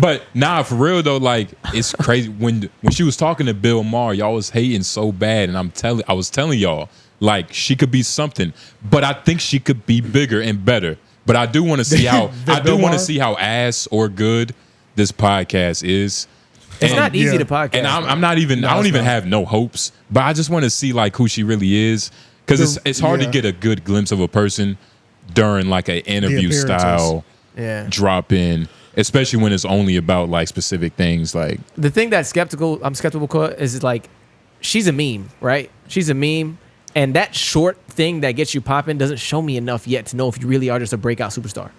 But nah, for real though, like it's crazy. When she was talking to Bill Maher, y'all was hating so bad, and I was telling y'all like she could be something, but I think she could be bigger and better. But I do want to see how how ass or good this podcast is. It's not easy to podcast. And I'm not even. I don't even have no hopes. But I just want to see like who she really is, because it's hard to get a good glimpse of a person during like an interview style drop in, especially when it's only about like specific things. Like the thing that I'm skeptical is like she's a meme, right? She's a meme. And that short thing that gets you popping doesn't show me enough yet to know if you really are just a breakout superstar.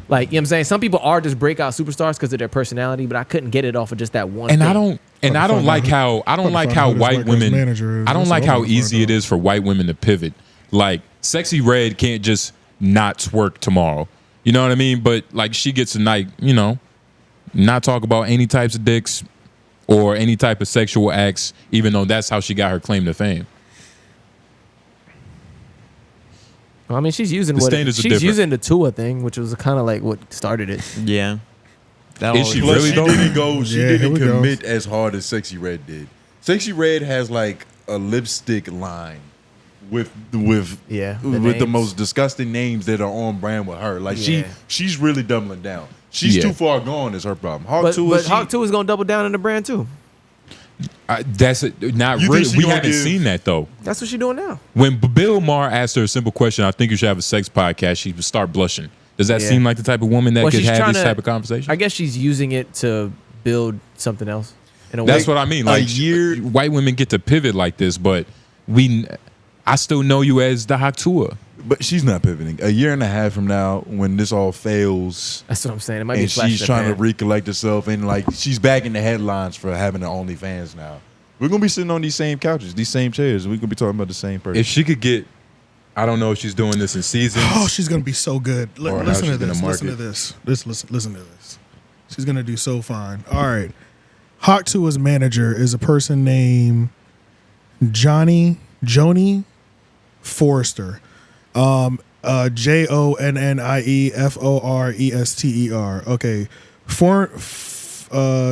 Like, you know what I'm saying? Some people are just breakout superstars because of their personality, but I couldn't get it off of just that one thing. I don't like how white women, I don't like how easy it is for white women to pivot. Like Sexy Red can't just not twerk tomorrow. You know what I mean? But like she gets to night, not talk about any types of dicks or any type of sexual acts, even though that's how she got her claim to fame. Well, I mean, she's using she's using the Tuah thing, which was kind of like what started it. Yeah. Is she Plus, really though? She didn't commit as hard as Sexy Red did. Sexy Red has like a lipstick line with the most disgusting names that are on brand with her. Like she's really doubling down. She's too far gone is her problem. But 𝙾𝚃 is gonna double down in the brand too. That's not You really. think she We gonna haven't give- seen that though. That's what she's doing now. When Bill Maher asked her a simple question, I think you should have a sex podcast, she would start blushing. Does that Yeah. seem like the type of woman that Well, could she's have trying this to- type of conversation? I guess she's using it to build something else. In a way. That's what I mean. Like white women get to pivot like this, but I still know you as 𝙿𝙾𝚃𝚃. But she's not pivoting. A year and a half from now, when this all fails, That's what I'm saying. It might be a and flash she's in the trying to pan. recollect herself, and like she's back in the headlines for having an OnlyFans now. We're gonna be sitting on these same couches, these same chairs. We're gonna be talking about the same person. If she could get, I don't know if she's doing this in seasons. Oh, she's gonna be so good. Or how Listen to she's gonna this. Listen to market. this. Listen to this. She's gonna do so fine. All right. 𝙿𝙾𝚃𝚃's manager is a person named Joni Forrester. JONNIEFORESTER. Okay.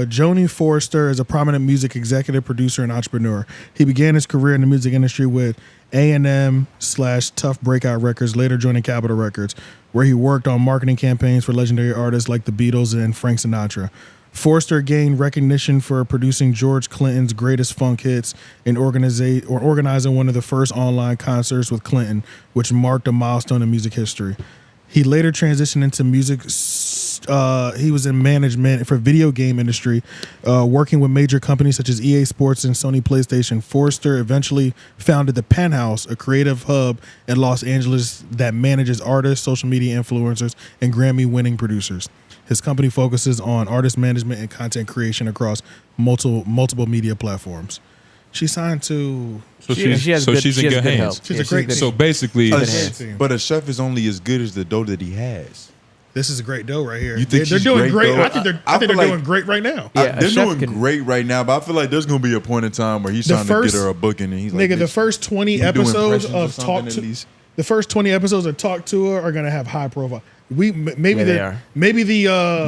Joni Forrester is a prominent music executive, producer, and entrepreneur. He began his career in the music industry with A&M/Tough Breakout Records, later joining Capitol Records, where he worked on marketing campaigns for legendary artists like the Beatles and Frank Sinatra. Forrester gained recognition for producing George Clinton's greatest funk hits and organizing one of the first online concerts with Clinton, which marked a milestone in music history. He later transitioned into music. He was in management for video game industry, working with major companies such as EA Sports and Sony PlayStation. Forrester eventually founded the Penthouse, a creative hub in Los Angeles that manages artists, social media influencers, and Grammy-winning producers. His company focuses on artist management and content creation across multiple media platforms. She signed to. She's in good hands. She's a great. So basically, but a chef is only as good as the dough that he has. This is a great dough right here. You think they're she's doing great, great? though? I think they're I feel doing like- great right now. Yeah, They're a chef doing can- great right now, but I feel like there's gonna be a point in time where he's The trying first- to get her a booking, and he's like, Nigga, the "Bitch, first 20 you do episodes impressions or of something Talk at to least?" the first 20 episodes of Talk to Her are gonna have high profile. Maybe Yeah, they are.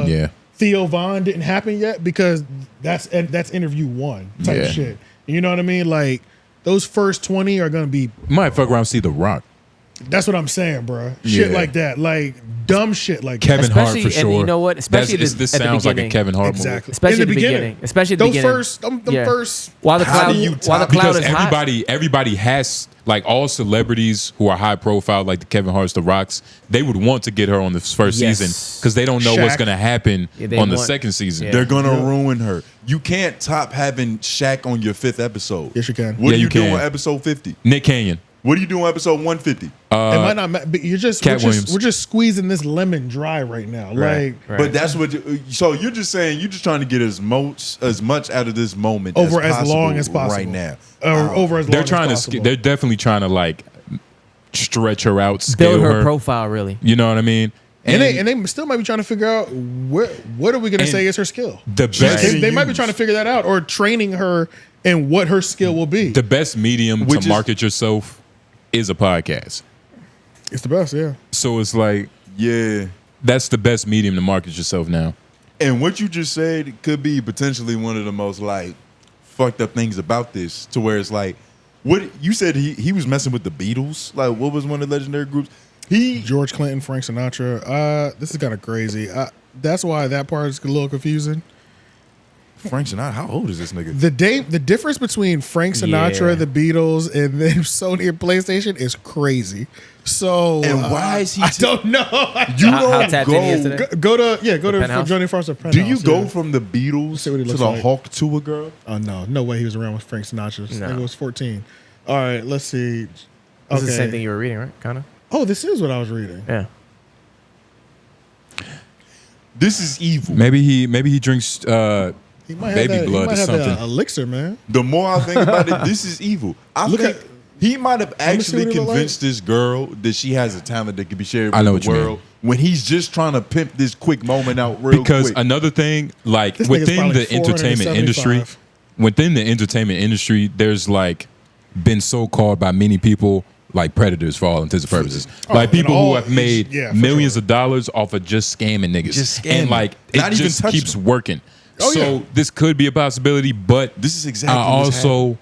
Yeah. Theo Von didn't happen yet because that's interview 1 type Yeah. shit. You know what I mean? Like those first 20 are gonna be. might fuck around and see The Rock. That's what I'm saying, bro. Shit Yeah. like that, like dumb shit like that. Kevin Hart Especially- for and sure. you know what? Especially this at the sounds like a beginning. Kevin Hart Exactly. Especially In at the beginning. Especially at the Those beginning. first, them Yeah. first. While the How cloud, do you while the top- cloud because is hot. everybody has, like, all celebrities who are high profile, like the Kevin Harts, the Rocks, they would want to get her on the first Yes. season because they don't know what's Shaq. going to happen Yeah, they on the want- second season. Yeah. They're gonna ruin her. You can't top having Shaq on your 5th episode. Yes, you can. What Yeah, are you you doing can. on episode 50? Nick Canyon. What are you doing on episode 150? It might not. But we're Cat just Williams. we're just squeezing this lemon dry right now. Right. Like But that's what. So you're just saying you're just trying to get as much out of this moment over as, as long as possible right now. Over as long They're as trying possible. they're definitely trying to, like, stretch her out, scale build her her. profile, really. You know what I mean? And they still might be trying to figure out what are we going to And say is her skill. the best, They might be trying to figure that out or training her in what her skill will be. the best medium Which to market yourself is a podcast. It's the best, yeah. So it's like, Yeah. that's the best medium to market yourself now. And what you just said could be potentially one of the most like fucked up things about this, to where it's like, what you said he was messing with the Beatles. Like, what was one of the legendary groups? George Clinton, Frank Sinatra. This is kind of crazy. That's why that part is a little confusing. Frank Sinatra. How old is this nigga? The difference between Frank Sinatra, Yeah. the Beatles, and then Sony and PlayStation is crazy. So And why is he? I don't know. You How don't tapped in go. yesterday? Go to Penthouse? Johnny Foster. Do you Penthouse, go yeah. from the Beatles See what he to looks the like. 𝙿𝙾𝚃𝚃 girl? Oh no way he was around with Frank Sinatra. This No. nigga was 14. All right, let's see. This is the same thing you were reading, right? Kind of. Oh, this is what I was reading. Yeah. This is evil. Maybe he drinks He might baby have that, blood he or might have something. that elixir, man. The more I think about it, this is evil. I Look think at- he might have me see actually what he look convinced this girl that she has a talent that can be shared I know with what the you mean. world when he's just trying to pimp this quick moment out real because quick. another thing, like, This nigga's within probably the entertainment industry, 475. there's, like, been so called by many people like predators for all intents and purposes. Like, and people all- who have made yeah, for millions sure. of dollars off of just scamming niggas. Just And, scamming. like, it Not even just touching keeps them. working. Oh, so yeah. this could be a possibility, but This is exactly I what's also,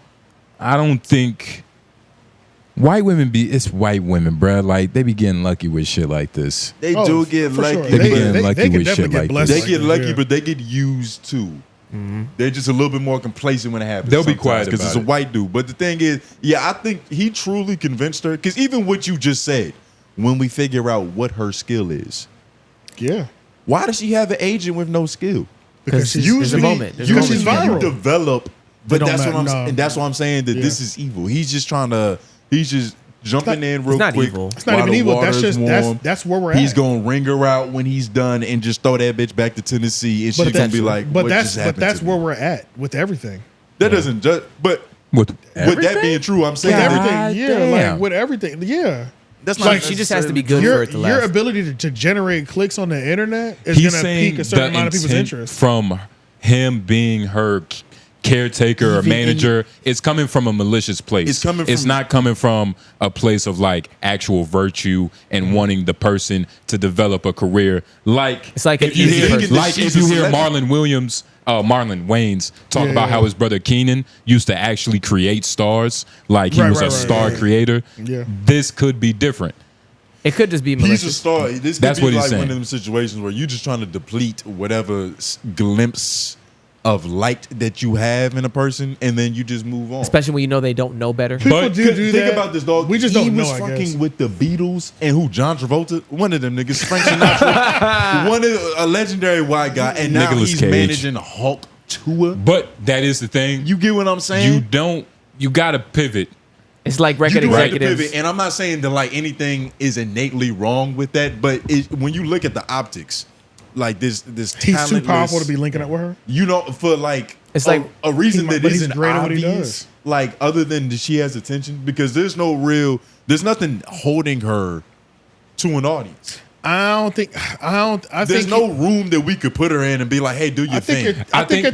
I don't think it's white women, bruh. Like, they be getting lucky with shit like this. they Oh, do get for lucky. sure. They be getting lucky can with definitely shit get like blessed this. They get this, lucky, yeah. but they get used too. They're just a little bit more complacent when it happens. They'll be quiet because it's a white dude. But the thing is, I think he truly convinced her. Because even what you just said, when we figure out what her skill is, why does she have an agent with no skill? Because usually, she's viral. You develop, but that's what I'm saying. That this is evil. He's just jumping in real quick. Evil. It's not even evil. That's where we're at. He's gonna ring her out when he's done and just throw that bitch back to Tennessee, and she's gonna be like, "What just happened?" But that's where we're at with everything. That doesn't just. But with that being true, I'm saying everything. Like with everything, That's like she just has to be good for it to last. Your ability to generate clicks on the internet is going to pique a certain amount of people's interest. From him being her caretaker or manager, it's coming from a malicious place. It's not coming from a place of like actual virtue and wanting the person to develop a career. Like it's like an easy person. Like if you hear Marlon Wayans talk about how his brother Keenan used to actually create stars, like he was a star creator. This could be different. It could just be malicious. He's a star. This could be like one of them situations where you're just trying to deplete whatever glimpse of light that you have in a person, and then you just move on. Especially when you know they don't know better. People do think about this, dog. We just don't know. He was fucking with the Beatles and who? John Travolta, one of them niggas. Frank Sinatra, one of a legendary white guy, and now he's managing Hulk Tuah. But that is the thing. You get what I'm saying? You gotta pivot. It's like record executives. Pivot, and I'm not saying that like anything is innately wrong with that, but when you look at the optics. Like this he's too powerful to be linking up with her. You know, for like it's like a reason that isn't great at what he obvious. does. Like other than that she has attention, because there's nothing holding her to an audience. I think there's no room that we could put her in and be like, hey, do your thing. I think you're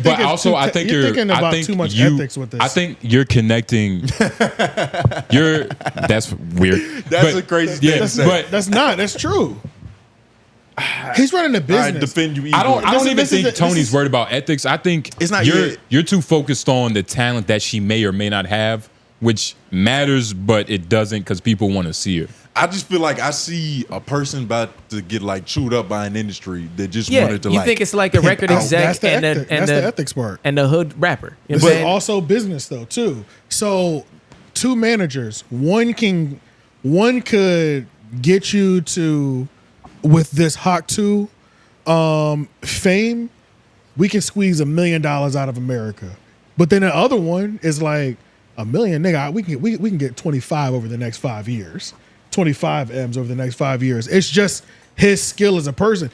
thinking about too much ethics with this. I think you're connecting. That's weird. That's a crazy thing to say. But that's true. He's running a business. Defend you. I don't even think Tony's worried about ethics. I think it's not you're too focused on the talent that she may or may not have, which matters, but it doesn't because people want to see her. I just feel like I see a person about to get like chewed up by an industry that just wanted to. You think it's like a record exec that's the ethics part and the hood rapper, but also business though too. So two managers, one could get you to. With this Hawk 2 fame, we can squeeze $1 million out of America. But then the other one is like $1 million, nigga. We can get 25 over the next 5 years, 25 M's over the next 5 years. It's just his skill as a person.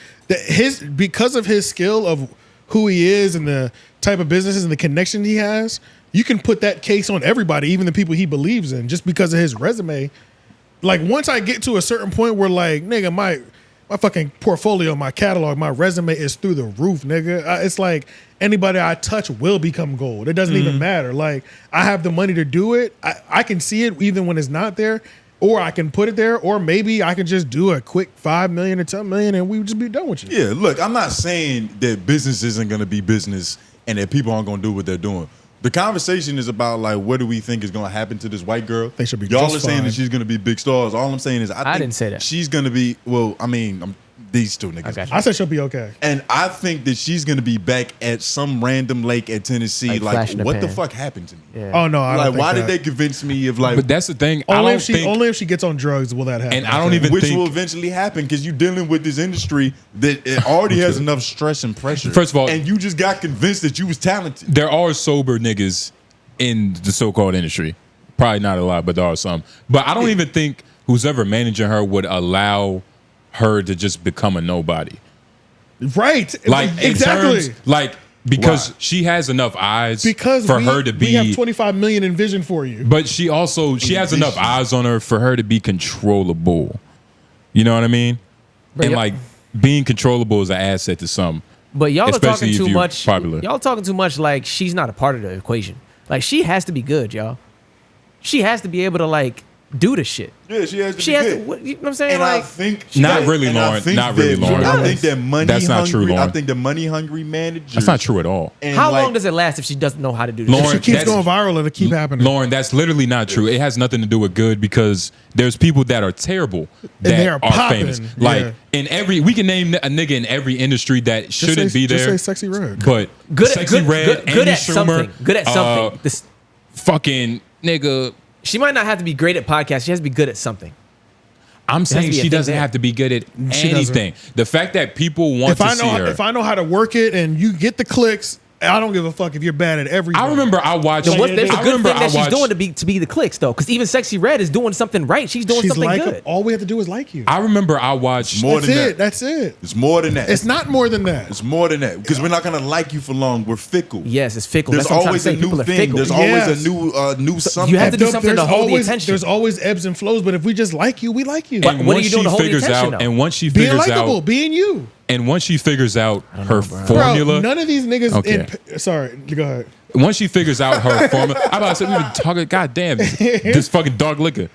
Because of his skill of who he is and the type of businesses and the connection he has, you can put that case on everybody, even the people he believes in, just because of his resume. Like once I get to a certain point where like, nigga, my fucking portfolio, my catalog, my resume is through the roof, nigga. It's like anybody I touch will become gold. It doesn't even matter. Like I have the money to do it. I can see it even when it's not there, or I can put it there, or maybe I can just do a quick 5 million or 10 million and we would just be done with you. Yeah, look, I'm not saying that business isn't going to be business and that people aren't going to do what they're doing. The conversation is about like, what do we think is going to happen to this white girl? They should be. Y'all are saying that she's going to be big stars. All I'm saying is, I think didn't say that. She's going to be. Well, I mean, these two niggas. I said she'll be okay, and I think that she's going to be back at some random lake at Tennessee. Like what the fuck happened to me? Yeah. Oh no, I don't think why that. did they convince me of like? But that's the thing. Only if she gets on drugs will that happen. And I don't even which think will eventually happen because you're dealing with this industry that it already has enough stress and pressure. First of all, and you just got convinced that you was talented. There are sober niggas in the so-called industry. Probably not a lot, but there are some. But I don't even think who's ever managing her would allow her to just become a nobody. Right. Like exactly. In terms, like because she has enough eyes for her to be. We have 25 million in vision for you. But she has enough eyes on her for her to be controllable. You know what I mean? And like being controllable is an asset to some. But y'all are talking too much. Popular. Y'all talking too much like she's not a part of the equation. Like she has to be good, y'all. She has to be able to like do the shit. Yeah, she has to She be has good. to, you know what I'm saying? And Like, I think Not really, Lauren. Not really, Lauren. I think that money That's not true, hungry. I Lauren. think the money hungry manager. That's not true at all. how long does it last if she doesn't know how to do this? Lauren, She keeps that's- going viral. It'll keep happening. Lauren, that's literally not true. It has nothing to do with good because there's people that are terrible that they are popping. famous. Like Yeah. in every, we can name a nigga in every industry that shouldn't be there. Just say Sexy Red. But Good at- Sexy good- Red, good- Amy good at Schumer, something. Good at something. This- fucking nigga. She might not have to be great at podcasts. She has to be good at something. I'm has to saying be a she thing doesn't there. have to be good at She anything. The fact that people want If to I see know her. if I know how to work it and you get the clicks, I don't give a fuck if you're bad at everything. I remember I watched. There's a good I remember thing that I she's watched. doing to be the clicks though, because even Sexy Red is doing something right. She's doing She's something like good. all we have to do is like you. I remember I watched. More That's than it. that. That's it. It's more than that. It's not more than that. It's more than that because we're not gonna like you for long. We're fickle. Yes, it's fickle. There's That's what I'm always a trying to say. new People are thing. fickle. There's Yes. always a new something. You have to do something There's to hold the always, attention. There's always ebbs and flows, but if we just like you, we like you. And what are once you doing she to hold the figures attention, out, though? and once she Being figures likable, out, being you. and once she figures out her Bro, formula, none of these niggas Okay. sorry, go ahead. once she figures out her formula, I'm about to say we've been talking. God damn, this fucking dog liquor.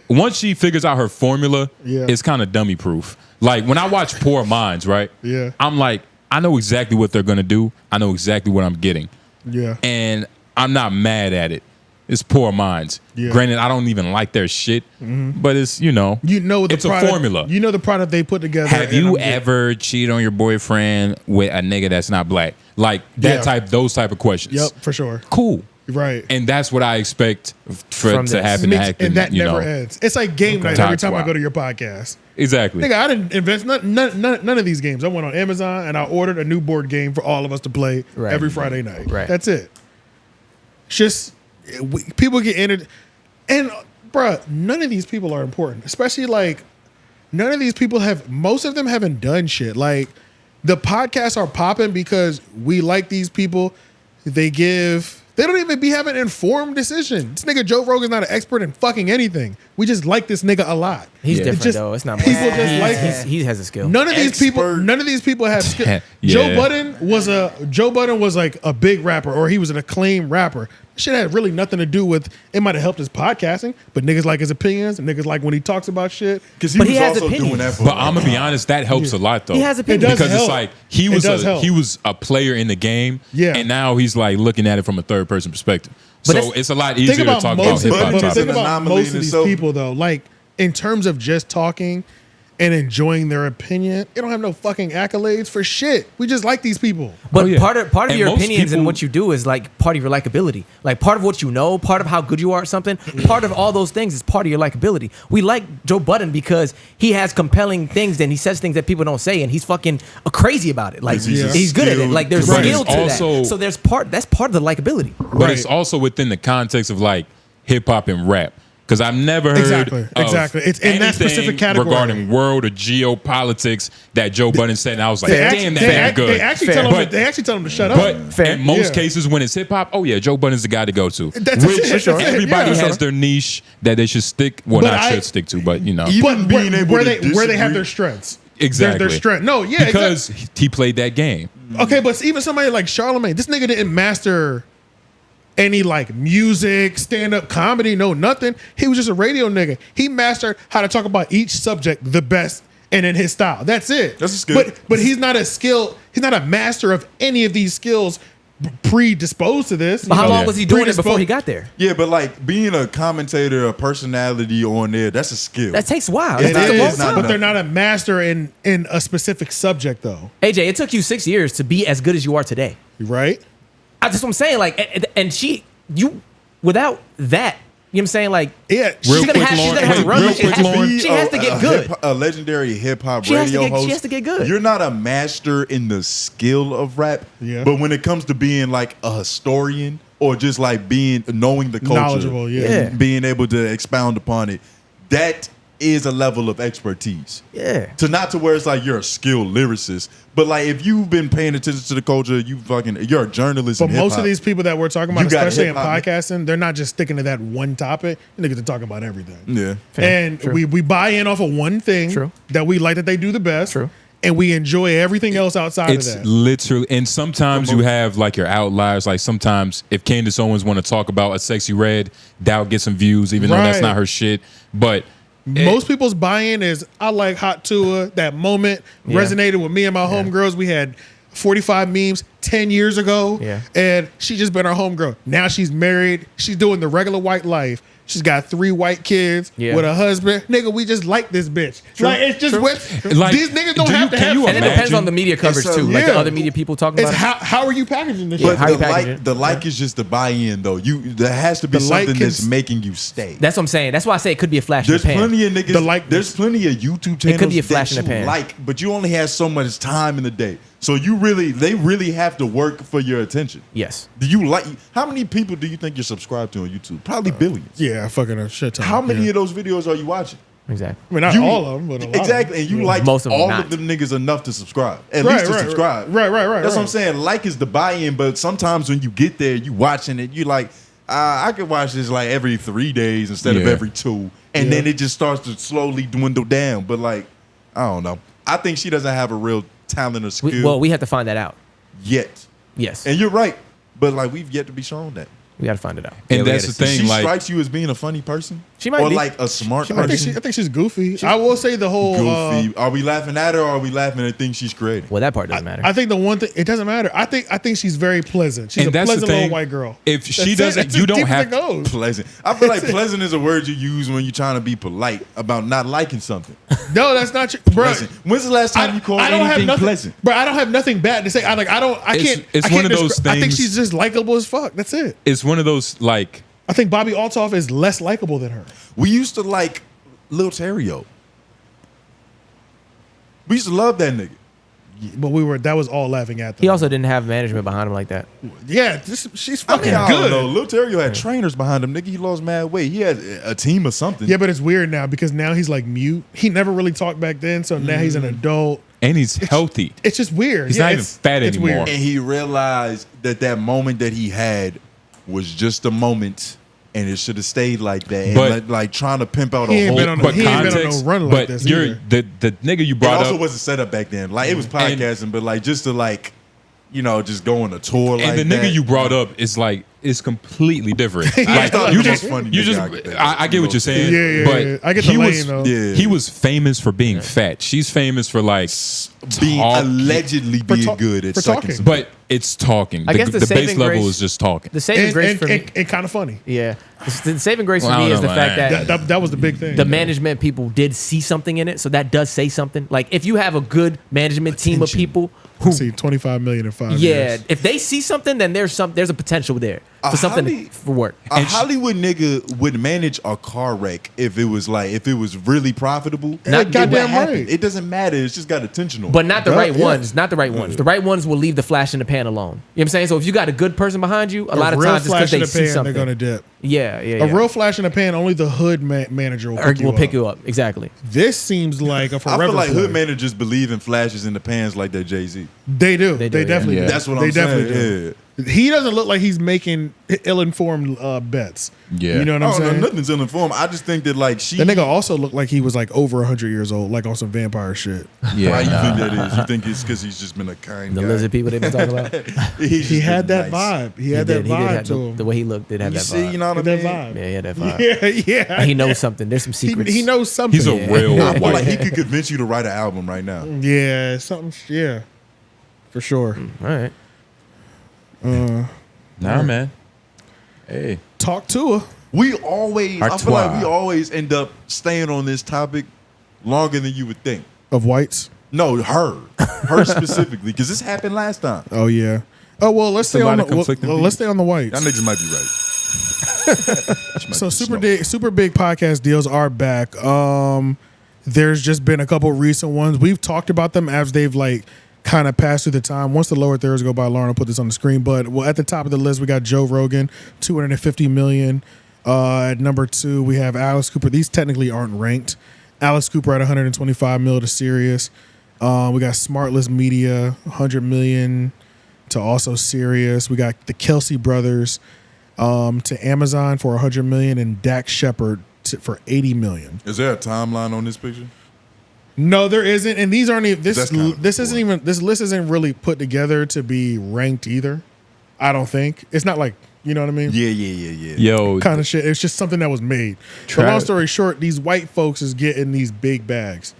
Once she figures out her formula, Yeah. it's kind of dummy proof. Like when I watch Poor Minds, right? Yeah. I'm like, I know exactly what they're gonna do. I know exactly what I'm getting, Yeah. and I'm not mad at it. It's Poor Minds. Yeah. Granted, I don't even like their shit, but it's You know the it's product, a formula. You know the product they put together. Have and you I'm good. ever cheated on your boyfriend with a nigga that's not black? Like that Yeah. those type of questions. Yep, for sure. Cool. Right. And that's what I expect for it From to this. happen. And that you never know. ends. It's like game night Okay. every time I Wow. go to your podcast. Exactly. Nigga, I didn't invest none of these games. I went on Amazon and I ordered a new board game for all of us to play Right. every Friday night. Right. That's it. It's just people get entered, and bruh, none of these people are important. Especially like none of these people most of them haven't done shit. Like the podcasts are popping because we like these people. They don't even be having informed decisions. This nigga Joe Rogan's not an expert in fucking anything. We just like this nigga a lot. He's Yeah. different Just- though. It's not people more. just like him. He has a skill. None of these people have skill. Yeah. Joe Budden was like a big rapper, or he was an acclaimed rapper. Shit had really nothing to do with. It might have helped his podcasting, but niggas like his opinions, and niggas like when he talks about shit. Because But he he was has also opinions. doing that for. But I'm gonna be honest, that helps a lot though. He has It opinions. does because help. it's like It does help. he was a player in the game, Yeah. and now he's like looking at it from a third person perspective. But So that's- it's a lot Think easier to about talk about most, hip hop but topics. think An about anomaly most in of these itself. people though. Like in terms of just talking and enjoying their opinion, they don't have no fucking accolades for shit. We just like these people. But Oh, yeah. part of And your most opinions and people- what you do is like part of your likability. Like part of what you know, part of how good you are at something, part of all those things is part of your likability. We like Joe Budden because he has compelling things and he says things that people don't say, and he's fucking crazy about it. Like he's good at it. Like there's Right. skill to Also- that. So that's part of the likability. But it's also within the context of like hip hop and rap. Because I've never heard Exactly. It's in that anything specific category. regarding world or geopolitics that Joe Budden said, and I was like, They damn, actually, that good. they actually tell him to shut up. But in most cases, when it's hip hop, oh yeah, Joe Budden's the guy to go to. That's Which it, for sure. everybody Yeah. has their niche that they should stick. Well, But not I- should stick to, but you know, Even being able where to they have disagree- their strengths. exactly Their strength. No, yeah, because he played that game. Okay, but even somebody like Charlemagne, this nigga didn't master any like music, stand-up comedy, no nothing. He was just a radio nigga. He mastered how to talk about each subject the best and in his style. That's it. That's a skill. But he's not a master of any of these skills predisposed to this. But how You know? long was he doing it before he got there? Yeah, but like being a commentator, a personality on there, that's a skill. That takes a while. It That takes a long is not time. But they're not a master in a specific subject though. AJ, it took you 6 years to be as good as you are today. Right? That's what I'm saying. Like, and without that, you know what I'm saying? Like, Yeah. she's gonna have to run. real She quick, has- Lauren. She has to get good. A legendary hip hop She has to radio get- she host. has to get good. You're not a master in the skill of rap, Yeah. but when it comes to being like a historian or just like knowing the culture, Knowledgeable, yeah. and being able to expound upon it, that is a level of expertise. Yeah. Not to where it's like you're a skilled lyricist, but like if you've been paying attention to the culture, you're a journalist. But in most hip-hop. of these people that we're talking about, You got especially in hip-hop. podcasting, they're not just sticking to that one topic. Niggas are talking about everything. Yeah. And we buy in off of one thing True. that we like that they do the best. True. and we enjoy everything else outside of that. It's literally, and sometimes you have like your outliers. Like sometimes if Candace Owens want to talk about a sexy red, that'll get some views, even though that's not her shit. But most people's buy-in is I like Hot Tuah. That moment resonated with me and my homegirls. We had 45 memes 10 years ago, and she just been our homegirl. Now she's married. She's doing the regular white life. She's got 3 white kids with a husband. Nigga, we just like this bitch. True. Like it's just like, these niggas don't have to have. And it depends on the media coverage too. Like the other media people talking about. How are you packaging this? But shit? the like is just the buy-in though. There has to be something that's making you stay. That's what I'm saying. That's why I say it could be a flash in the pan. There's plenty of niggas. There's plenty of YouTube channels. It could be a flash in the pan. Like, but you only have so much time in the day. So they really have to work for your attention. Yes. Do you like? How many people do you think you're subscribed to on YouTube? Probably billions. Yeah, fucking a shit ton. How many of those videos are you watching? Exactly. I mean, not all of them, but a lot. Exactly, and you like most of all them of them niggas enough to subscribe. At least to subscribe. Right. That's what I'm saying. Like is the buy-in, but sometimes when you get there, you watching it, you like, I could watch this like every 3 days instead of every 2, and then it just starts to slowly dwindle down. But like, I don't know. I think she doesn't have a real talent or skill. We have to find that out. Yet. Yes. And you're right. But like we've yet to be shown that. We got to find it out. And that's the thing. She like, strikes you as being a funny person? She might or be. like a smart person? I think she's goofy. I will say the whole goofy. Are we laughing at her or are we laughing at things she's creating? Well, that part doesn't matter. I think the one thing, it doesn't matter. I think she's very pleasant. She's and a that's pleasant the thing, little white girl. If she doesn't, you don't have pleasant. I feel like pleasant is a word you use when you're trying to be polite about not liking something. No, that's not true, bro. Pleasant. When's the last time you called anything pleasant? Bro, I don't have nothing bad to say. I can't. It's one of those things. I think she's just likable as fuck. That's it. It's one of those like. I think Bobby Altolph is less likable than her. We used to like '𝙿𝙾𝚃𝚃. We used to love that nigga. But that was all laughing at them. He also didn't have management behind him like that. Yeah, she's fucking I good. don't know. 𝙿𝙾𝚃𝚃 had trainers behind him. Nigga, he lost mad weight. He had a team or something. Yeah, but it's weird now because now he's like mute. He never really talked back then, so now he's an adult. And he's healthy. It's just weird. He's not even fat anymore. Weird. And he realized that moment that he had was just a moment, and it should have stayed like that. But and like trying to pimp out he a ain't whole. been on no run like this. You're the nigga you brought it also up. wasn't set up back then. Like it was podcasting, but like just to like, just go on a tour. And like the nigga that. you brought up is like it's completely different. Like thought you it was just funny, you just nigga. I get what you're saying. Yeah, but I get the he lane was though. he was famous for being fat. She's famous for like allegedly being good at sucking talking. some. But it's talking. I guess the base saving level grace- is just talking. The saving grace for me. And kind of funny. Yeah. The saving grace Well, for I me don't is the know, fact man. that That was the big thing. the management people did see something in it, so that does say something. Like if you have a good management team of people who see 25 million in 5 years. yeah, if they see something, then there's a potential there for something for work. A Hollywood nigga would manage a car wreck if it was really profitable. Not goddamn right. It doesn't matter. It's just got attention on it. But not the right Yeah. ones. Not the right ones. The right ones will leave the flash in the pan alone. You know what I'm saying? So if you got a good person behind you, a lot of real times it's because flash in they the see pan, something. they're gonna dip. Yeah. A real flash in the pan, only the hood manager will pick you up. Exactly. This seems like a forever I feel like play. hood managers believe in flashes in the pans like they're Jay-Z. They do. They definitely do. That's what they I'm saying. definitely do. He doesn't look like he's making ill-informed bets. Yeah. You know what I'm saying? No, nothing's ill-informed. I just think that like she. That nigga also looked like he was like over 100 years old, like on some vampire shit. Yeah. Why you think that is? You think it's because he's just been a kind The guy? lizard people they've been talking about. He had that vibe. He had that vibe to him. The way he looked did have You that see, vibe. you know what I That mean? vibe. Yeah, he had that vibe. Yeah. And he knows something. There's some secrets. He knows something. He's a real I feel like he white. could convince you to write an album right now. Yeah, something. Yeah, for sure. All right. Nah, man. Hey. Talk to her. We always, I feel Tuah. like we always end up staying on this topic longer than you would think. Of whites. No, her specifically, because this happened last time. Oh yeah. Oh well, let's stay a lot on of the conflicting let's stay on the whites. Y'all niggas might be right. So super big podcast deals are back. There's just been a couple recent ones. We've talked about them as they've like kind of passed through the time. Once the lower thirds go by, Lauren will put this on the screen. But at the top of the list, we got Joe Rogan, 250 million. At number 2, we have Alice Cooper. These technically aren't ranked. Alice Cooper at 125 mil to Sirius. We got Smartless Media, 100 million to also Sirius. We got the Kelsey brothers to Amazon for 100 million and Dax Shepard for 80 million. Is there a timeline on this picture? No, there isn't, and these aren't even this list isn't really put together to be ranked either. I don't think it's not like, you know what I mean. Yeah. Yo, kind of shit. It's just something that was made. So long story short, these white folks is getting these big bags.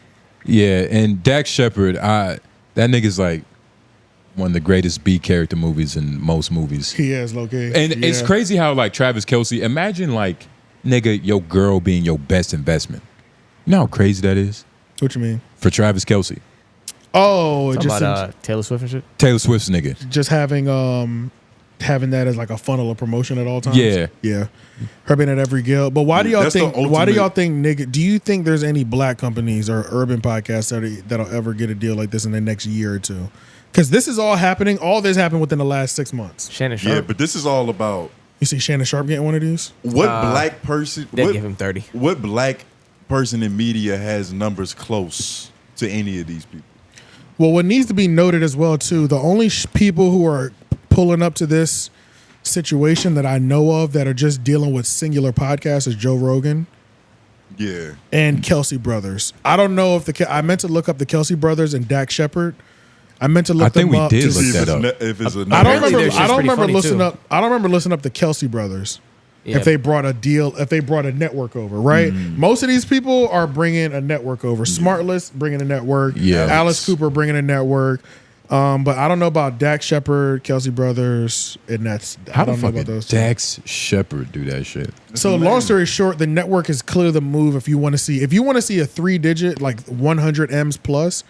Yeah, and 𝙿𝙾𝙳𝙰, that nigga's like one of the greatest B character movies in most movies. He is low-key. And it's crazy how like Travis Kelce, imagine like nigga your girl being your best investment. You know how crazy that is? What you mean? For Travis Kelce. Oh, it Talking just about Taylor Swift and shit. Taylor Swift's nigga. Just having that as like a funnel of promotion at all times. Yeah. Her being at every guild. But why do y'all think? Why do y'all think, nigga? Do you think there's any black companies or urban podcasts that'll ever get a deal like this in the next year or two? Because this is all happening. All this happened within the last 6 months. Shannon Sharpe. Yeah, but this is all about. You see Shannon Sharpe getting one of these? What black person? They give him 30. What black person in media has numbers close to any of these people? Well, what needs to be noted as well too, the only people who are pulling up to this situation that I know of that are just dealing with singular podcasts is Joe Rogan. Yeah. And Kelce Brothers. I don't know if I meant to look up the Kelce Brothers and 𝙿𝙾𝙳𝙃. I meant to look them up. I think we did look that up. If it's a I don't remember listening up the Kelce Brothers. Yeah. If they brought a network over, right? Most of these people are bringing a network over. Smartless bringing a network. Yeah. Alice Cooper bringing a network. But I don't know about 𝙿𝙾𝙳𝙃, Kelce Brothers, and How I don't the know fuck about did those two. 𝙿𝙾𝙳𝙃 do that shit? So long story short, the network is clearly the move if you want to see a 3-digit like 100 M's plus.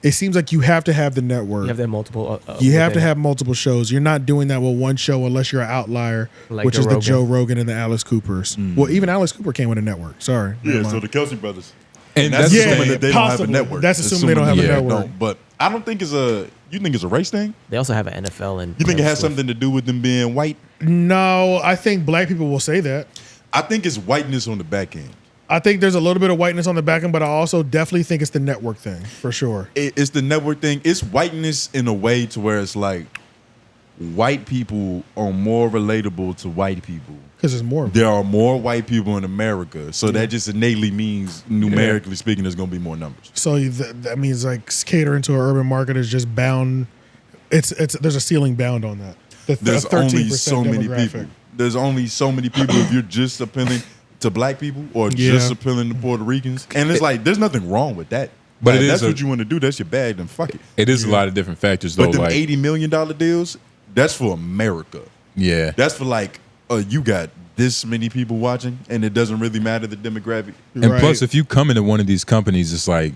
It seems like you have to have the network. You have to have multiple. You have to have multiple shows. You're not doing that with one show unless you're an outlier, Like which Joe is Rogan. the Joe Rogan and the Alice Coopers. Well, even Alice Cooper came with a network. Sorry. Yeah, Never so mind. the Kelce Brothers. And that's that's assuming that they don't have a possibly. network. That's assuming they don't have a yeah, network. don't. But I don't think it's a. You think it's a race thing? They also have an NFL and. You think it has Swift. something to do with them being white? No, I think black people will say that. I think it's whiteness on the back end. I think there's a little bit of whiteness on the back end, but I also definitely think it's the network thing for sure. It's the network thing. It's whiteness in a way to where it's like white people are more relatable to white people. Because there's more. There are more white people in America, so that just innately means, numerically speaking, there's going to be more numbers. So that means like catering to an urban market is just bound. It's there's a ceiling bound on that. There's only so many demographic. people. There's only so many people if you're just appealing to black people or just appealing to Puerto Ricans. And it's like, there's nothing wrong with that. But Like, it is that's a- what you want to do. That's your bag. Then fuck it. It is a lot of different factors though. But them Like, $80 million deals, that's for America. yeah, That's for like, you got this many people watching, and it doesn't really matter the demographic. and Right. plus, if you come into one of these companies, it's like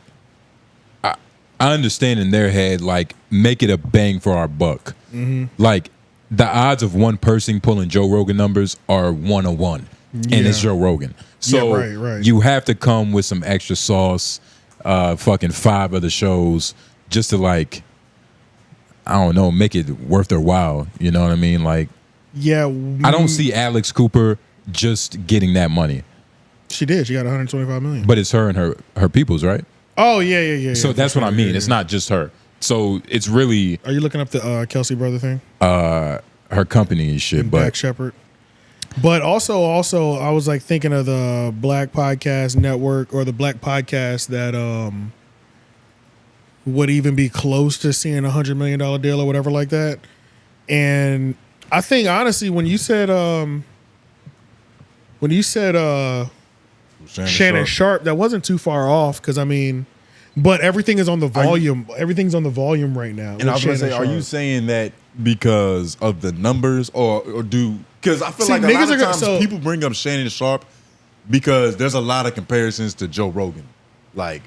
I understand in their head, like make it a bang for our buck. Like the odds of one person pulling Joe Rogan numbers are 1 on 1, and it's Joe Rogan. So right. you have to come with some extra sauce, fucking 5 other shows just to like, I don't know, make it worth their while. You know what I mean? Like, Yeah. I don't see Alex Cooper just getting that money, She did. She got 125 million. but it's her and her peoples, right? Oh yeah. So that's what I mean. It's not just her. So it's really Are you looking up the Kelce brother thing? her company and shit. And But 𝙿𝙾𝙳𝙃. But also, I was like thinking of the Black Podcast Network or the Black Podcast that would even be close to seeing $100 million deal or whatever like that. And I think honestly, when you said Shannon Sharpe, that wasn't too far off because I mean, but everything is on the volume. Everything's on the volume right now. And I was going to say, are you saying that because of the numbers or do... Because I feel like a lot of times people bring up Shannon Sharpe because there's a lot of comparisons to Joe Rogan. Like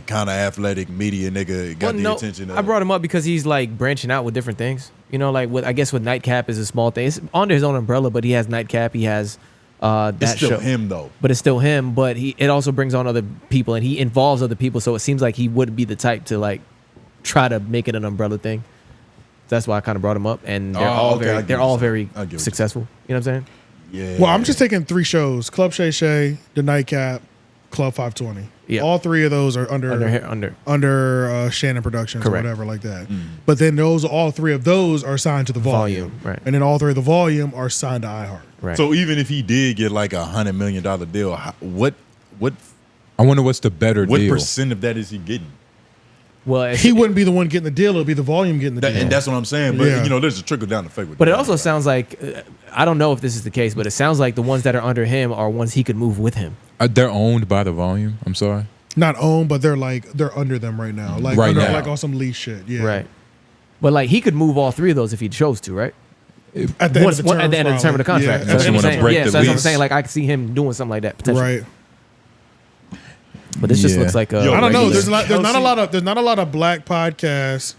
kind of athletic media nigga got the attention of... I brought him up because he's like branching out with different things. You know, like I guess with 𝙿𝙾𝙳𝙃 is a small thing. It's under his own umbrella, but he has 𝙿𝙾𝙃. He has that it's still show. him though. But it's still him. But it also brings on other people and he involves other people. So it seems like he would be the type to like try to make it an umbrella thing. That's why I kind of brought him up, and they're all very successful. You know what I'm saying? Yeah. Well, I'm just taking 3 shows: Club Shay Shay, The Nightcap, Club 520. Yeah. All 3 of those are under Shannon Productions or Correct. whatever like that. But then all 3 of those are signed to the volume, right? And then all 3 of the volume are signed to iHeart. Right. So even if he did get like $100 million deal, what I wonder what's the better What deal. percent of that is he getting? Well, he wouldn't be the one getting the deal. It'll be the volume getting the deal. And that's what I'm saying. But, Yeah. you know, there's a trickle down effect with But that. it also sounds like I don't know if this is the case, but it sounds like the ones that are under him are ones he could move with him. They're owned by the volume. I'm sorry. Not owned, but they're under them right now. Like Right under, now. like on some lease shit. Yeah. Right. But like he could move all three of those if he chose to, right? At the Once- end of the term, at the end of the term of the probably. contract. Yeah. So that's what I'm saying. break Yeah, the so that's what I'm lease. saying. Like I could see him doing something like that potentially. Right. But this just Yeah. looks like a I don't know. regular- There's not a lot of black podcasts.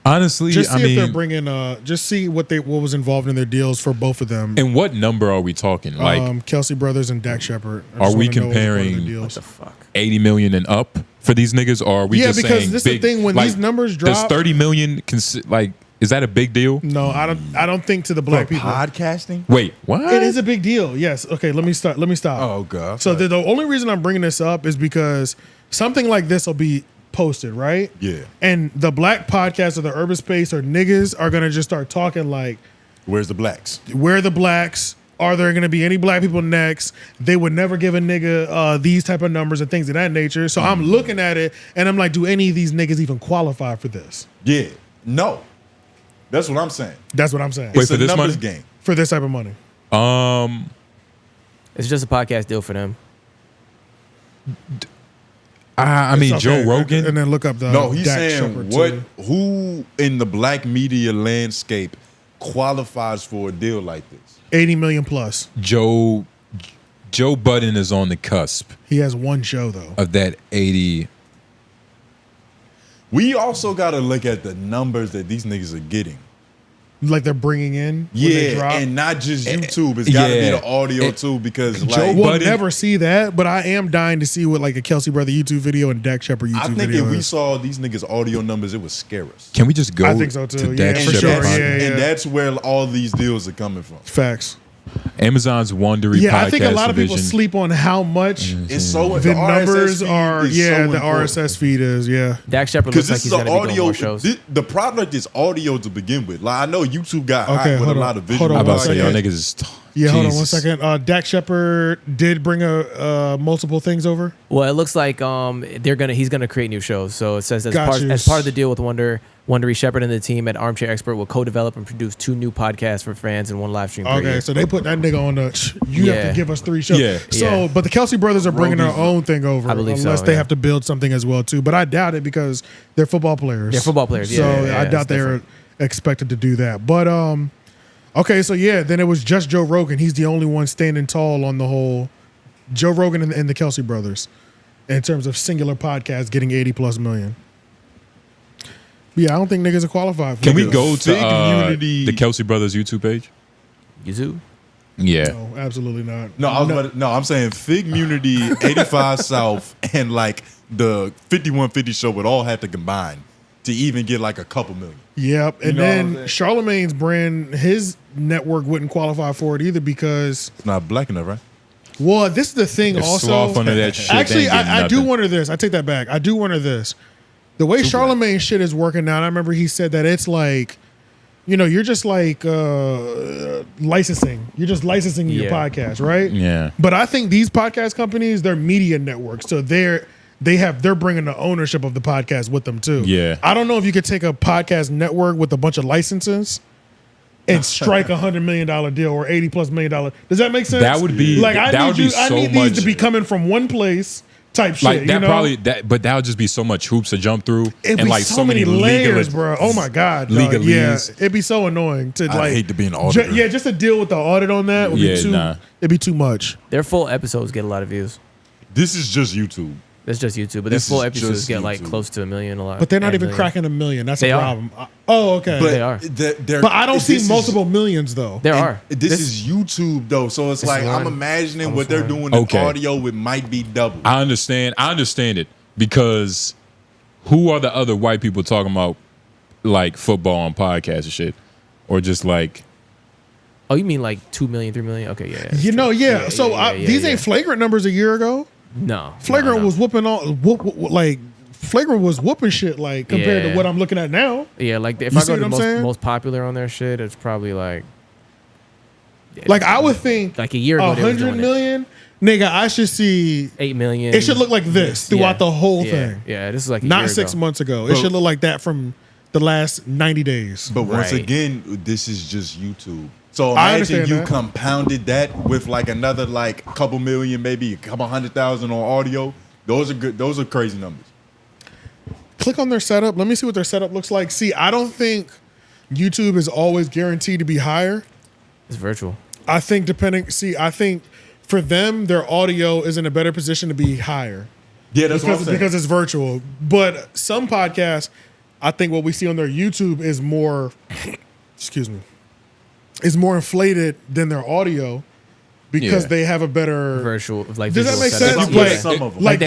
Honestly, Just see I if they're mean, bringing. Just see what was involved in their deals for both of them. and what number are we talking? Like, Kelsey Brothers and Dak Shepard. I are just we wanna know what's part of their comparing deals. the fuck? 80 million and up for these niggas, or are we Yeah, just because saying this is the big, thing, when these numbers does drop- 30 million like is that a big deal? No, I don't think to the black For people. podcasting? Wait, what? It is a big deal. Yes. Okay. Let me stop. Oh, God. So the only reason I'm bringing this up is because something like this will be posted, right? Yeah. And the black podcasts of the urban space or niggas are gonna just start talking like, Where's the blacks? where are the blacks? Are there gonna be any black people next? They would never give a nigga these type of numbers and things of that nature. So I'm looking at it and I'm like, do any of these niggas even qualify for this? Yeah. No. That's what I'm saying. That's what I'm saying. Wait, It's for a this numbers money? game. For this type of money. It's just a podcast deal for them. I mean, It's Joe okay. Rogan. And then look up the No, he's Dak saying Shepard what? too. Who in the black media landscape qualifies for a deal like this? 80 million plus. Joe Budden is on the cusp He has one show though. of that 80. We also got to look at the numbers that these niggas are getting. Like they're bringing in. when they Yeah, drop. and not just YouTube. It's got to be yeah. the audio too, because Joe like We'll Budden- never see that, but I am dying to see what like a Kelsey Brother YouTube video and Dak Shepard YouTube I think video if we is. saw these niggas' audio numbers, it would scare us. Can we just go I think so, too. to Yeah, Dak for Shepard sure. podcast? Yeah, And that's where all these deals are coming from. Facts. Amazon's Wondery Yeah, podcast I think a lot of people division. sleep on how much It's so the RSS numbers feed are. is Yeah, so the important. RSS feed is. Yeah. Dak Shepard Because looks like this he's is going an to be doing audio. more shows. The product is audio to begin with. Like I know YouTube got Okay, hot with a hold on. lot of Hold visual. on I'm about to say, one y'all second. niggas is. Yeah, hold on one Jesus. second. Dak Shepard did bring a multiple things over. Well, it looks like he's gonna create new shows. So it says as Got you. part of the deal with Wondery Shepard and the team at Armchair Expert will co-develop and produce 2 new podcasts for fans and 1 live stream per Okay, year. so they put that nigga on the. You have Yeah. to give us 3 shows. Yeah. So, Yeah. but the Kelsey brothers are bringing their Roadies. own thing over, I believe so, unless they yeah. have to build something as well too. But I doubt it because they're football players. They're football players, yeah, So yeah, yeah, I it's doubt they're different. expected to do that. But okay, so yeah, then it was just Joe Rogan. He's the only one standing tall on the whole. Joe Rogan and the Kelsey brothers, in terms of singular podcast, getting 80+ million. Yeah, I don't think niggas are qualified for Can we this. go to Figg Community- the Kelsey Brothers YouTube page? YouTube? Yeah. No, absolutely not. I'm saying Figg Community, 85 South, and like the 5150 show would all have to combine to even get like a couple million. Yep. And know what I'm then saying? Charlemagne's brand, his network wouldn't qualify for it either because, It's not black enough, right? well, this is the thing If also. sloth under that shit, they Actually, ain't getting I do nothing. wonder this. I take that back. I do wonder this. The way Charlemagne shit is working out, I remember he said that it's like, you're just like licensing. You're just licensing your Yeah. podcast, right? Yeah. But I think these podcast companies, they're media networks. So they're bringing the ownership of the podcast with them too. Yeah. I don't know if you could take a podcast network with a bunch of licenses and strike $100 million deal or $80+ million. Does that make sense? That would be- like I that need would be I so need much- these to be coming from one place type shit. Like that you know? but that would just be so much hoops to jump through, It'd and be like so many legal- layers, bro. Oh my god, dog. Yeah, legalese. it'd be so annoying to I like. hate to be an auditor. Yeah, just to deal with the audit on that would Yeah, be too. nah. It'd be too much. Their full episodes get a lot of views. This is just YouTube. That's just YouTube, but their This full is episodes just get like YouTube. close to 1 million a lot. But they're not and even million. cracking 1 million. That's They a are. problem. Oh, okay. But They are. But I don't see this is- multiple millions though. There are. This is YouTube though, so it's like I'm one. imagining I'm what they're fine. doing in Okay. audio. It might be double. I understand it because who are the other white people talking about like football on podcasts and shit, or just like Oh, you mean like 2 million, 3 million? Okay, yeah. You know, yeah. So these ain't flagrant numbers a year ago. No. Flagrant was whooping on like Flagrant was whooping shit like compared Yeah. to what I'm looking at now. Yeah, like if You I see go what to I'm the saying? most popular on their shit, it's probably like Like I would think like a year ago they was 100 doing it. million Nigga, I should see 8 million. It should look like this throughout the whole thing. Yeah, this is like not 6 months ago. It should look like that from the last 90 days. But once again, this is just YouTube. So imagine you compounded that with like another like couple million, maybe a couple 100,000 on audio. Those are good. Those are crazy numbers. Click on their setup. Let me see what their setup looks like. See, I don't think YouTube is always guaranteed to be higher. It's virtual. I think I think for them, their audio is in a better position to be higher. Yeah, that's what I'm saying. Because it's virtual. But some podcasts, I think what we see on their YouTube is more, is more inflated than their audio because they have a better virtual. Like, does that make sense? Like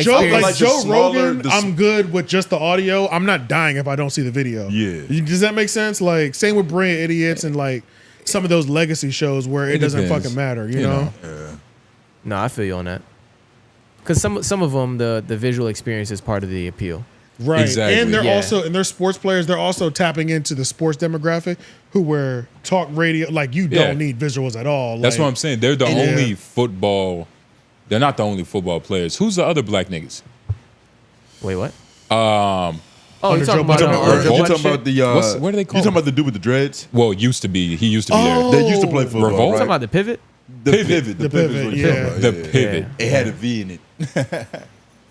Joe Rogan, I'm good with just the audio. I'm not dying if I don't see the video. Yeah. Does that make sense? Like same with Brilliant Idiots and like some of those legacy shows where it doesn't fucking matter. You know? Yeah. No, I feel you on that. Because some of them, the visual experience is part of the appeal. Right. Exactly. And they're also, and they're sports players, they're also tapping into the sports demographic who wear talk radio. Like, you don't need visuals at all. That's like, what I'm saying. They're the only football. They're not the only football players. Who's the other black niggas? Wait, what? Oh, you're talking about the what are they called? You talking about the dude with the dreads? Well, used to be. He used to be there. They used to play football. Revolt? Right? Talking about the pivot? The pivot. The pivot. Yeah. The pivot. It had a V in it.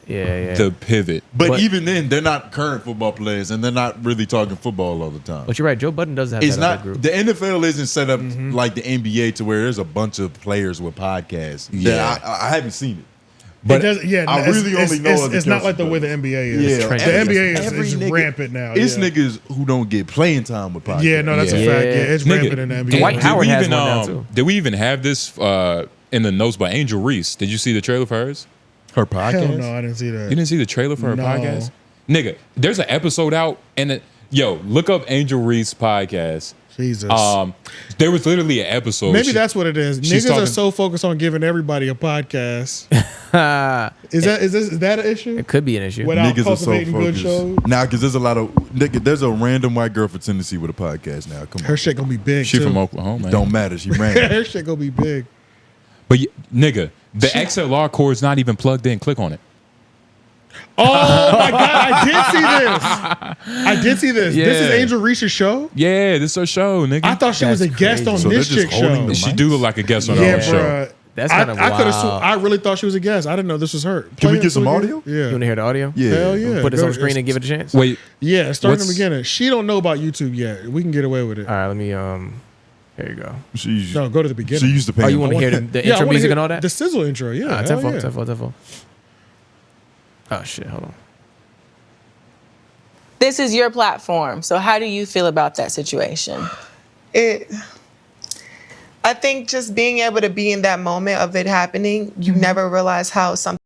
Yeah. The pivot. But even then, they're not current football players, and they're not really talking football all the time. But you're right. Joe Budden does have It's that not other group. the NFL isn't set up like the NBA to where there's a bunch of players with podcasts. Yeah. I haven't seen it. But I really only know of the it's not like the way the NBA is. Yeah, the NBA is rampant now. It's niggas who don't get playing time with podcasts. Yeah, no, that's a fact. Yeah, it's rampant in the NBA. Dwight Howard has one now too. Did we even have this in the notes by Angel Reese? Did you see the trailer for hers? Her podcast? Hell no, I didn't see that. You didn't see the trailer for her podcast? Nigga, there's an episode out, and look up Angel Reese podcast. Jesus. There was literally an episode. Maybe that's what it is. Niggas are so focused on giving everybody a podcast. Is that an issue? It could be an issue. Without Niggas are so cultivating good focused. shows? Nah, because there's a lot of nigga. There's a random white girl from Tennessee with a podcast now. Come on, her shit gonna be big. She too. from Oklahoma. Man. Don't matter. She random. Her shit gonna be big. But nigga, the XLR cord's not even plugged in. Click on it. Oh my god, I did see this. Yeah. This is Angel Reese's show? Yeah, this is her show, nigga. I thought she was a guest on So this they're just chick's holding show. the She do look like a guest on her own show. Bruh. That's kind of wild. I really thought she was a guest. I didn't know this was her. Can we get some audio? Yeah. You want to hear the audio? Yeah. Hell yeah. Put this on screen and give it a chance? Wait, Yeah, start in the beginning. She don't know about YouTube yet. We can get away with it. All right, let me, here you go. No, go to the beginning. She used to pay. Oh, you want to hear the intro music and all that? The Sizzle intro, yeah. hell yeah. Tenfold. Oh, shit, hold on. This is your platform. So how do you feel about that situation? I think just being able to be in that moment of it happening, you never realize how something.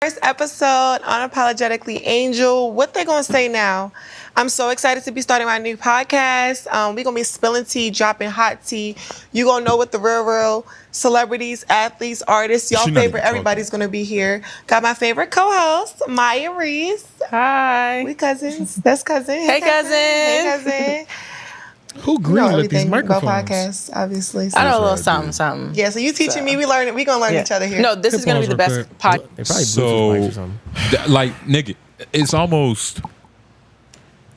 First episode, Unapologetically Angel. What they gonna say now? I'm so excited to be starting my new podcast. We're gonna be spilling tea, dropping hot tea. You gonna know what the real celebrities, athletes, artists, y'all favorite, everybody's gonna be here. Got my favorite co-host, Maya Reese. Hi. We cousins. That's cousin. Hey, cousin. Hey, cousin. Who greenlit these microphones? About podcasts, obviously. So I know a little something. Yeah, so you teaching me, we learning. We gonna learn each other here. No, this is gonna be the best podcast. They probably Bluetooth mics or something. like, nigga, it's almost.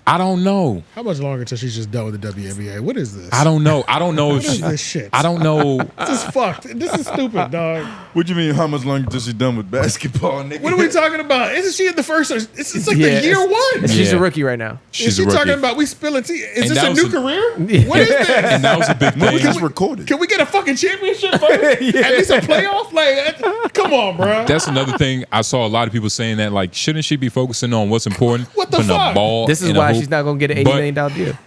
I don't know. How much longer till she's just done with the WNBA? What is this? I don't know. What is this shit? I don't know. This is fucked. This is stupid, dog. What do you mean? How much longer till she's done with basketball, nigga? What are we talking about? Isn't she in the first? It's like the year one. She's a rookie right now. Is she talking about we spilling tea? Is this a new career? What is this? And that was a big thing. We just recorded. Can we get a fucking championship first? At least a playoff? Like, come on, bro. That's another thing. I saw a lot of people saying that, like, shouldn't she be focusing on what's important? What the Putting fuck? a ball This is in a why hoop? she's not going to get an $80 million deal.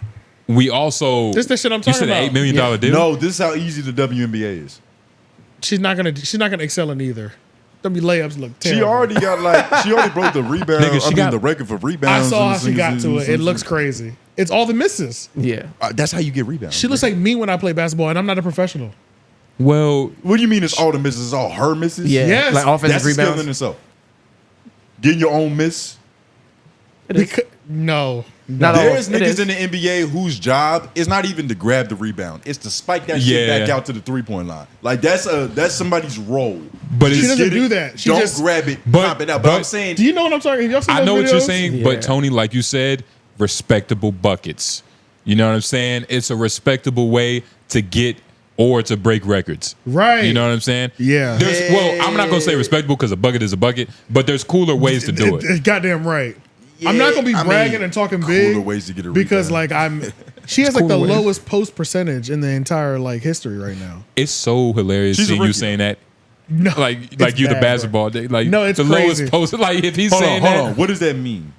We also. This the shit I'm talking You said about. an $8 million deal? No, this is how easy the WNBA is. She's not gonna excel in either. Them layups look terrible. She already got she already broke the rebound. Nigga, the record for I rebounds. saw how she got to it. It looks crazy. It's all the misses. Yeah. That's how you get rebounds. She looks like me when I play basketball, and I'm not a professional. Well, what do you mean? It's all the misses? It's all her misses? Yeah. Yes. Like offensive That's a skill rebounds. in itself. Getting your own miss. No. There's niggas in the NBA whose job is not even to grab the rebound. It's to spike that shit back out to the 3-point line. Like that's somebody's role. But she it's, doesn't do that. She don't just grab it, pop it out. But I'm saying, do you know what I'm talking? Y'all seen I those know what you're videos? saying, but Tony, like you said, respectable buckets. You know what I'm saying? It's a respectable way to get or to break records. Right. You know what I'm saying? Yeah. Well, I'm not gonna say respectable because a bucket is a bucket, but there's cooler ways to do it. Goddamn right. I'm not gonna be bragging and talking big ways to get a because rebound. like she has like the cooler ways. lowest post percentage in the entire like history right now. It's so hilarious She's a seeing you rookie. saying that. No, Like it's you the bad, basketball day. Like No, it's the crazy. lowest post. Like if he's hold saying on, that. hold on. What does that mean?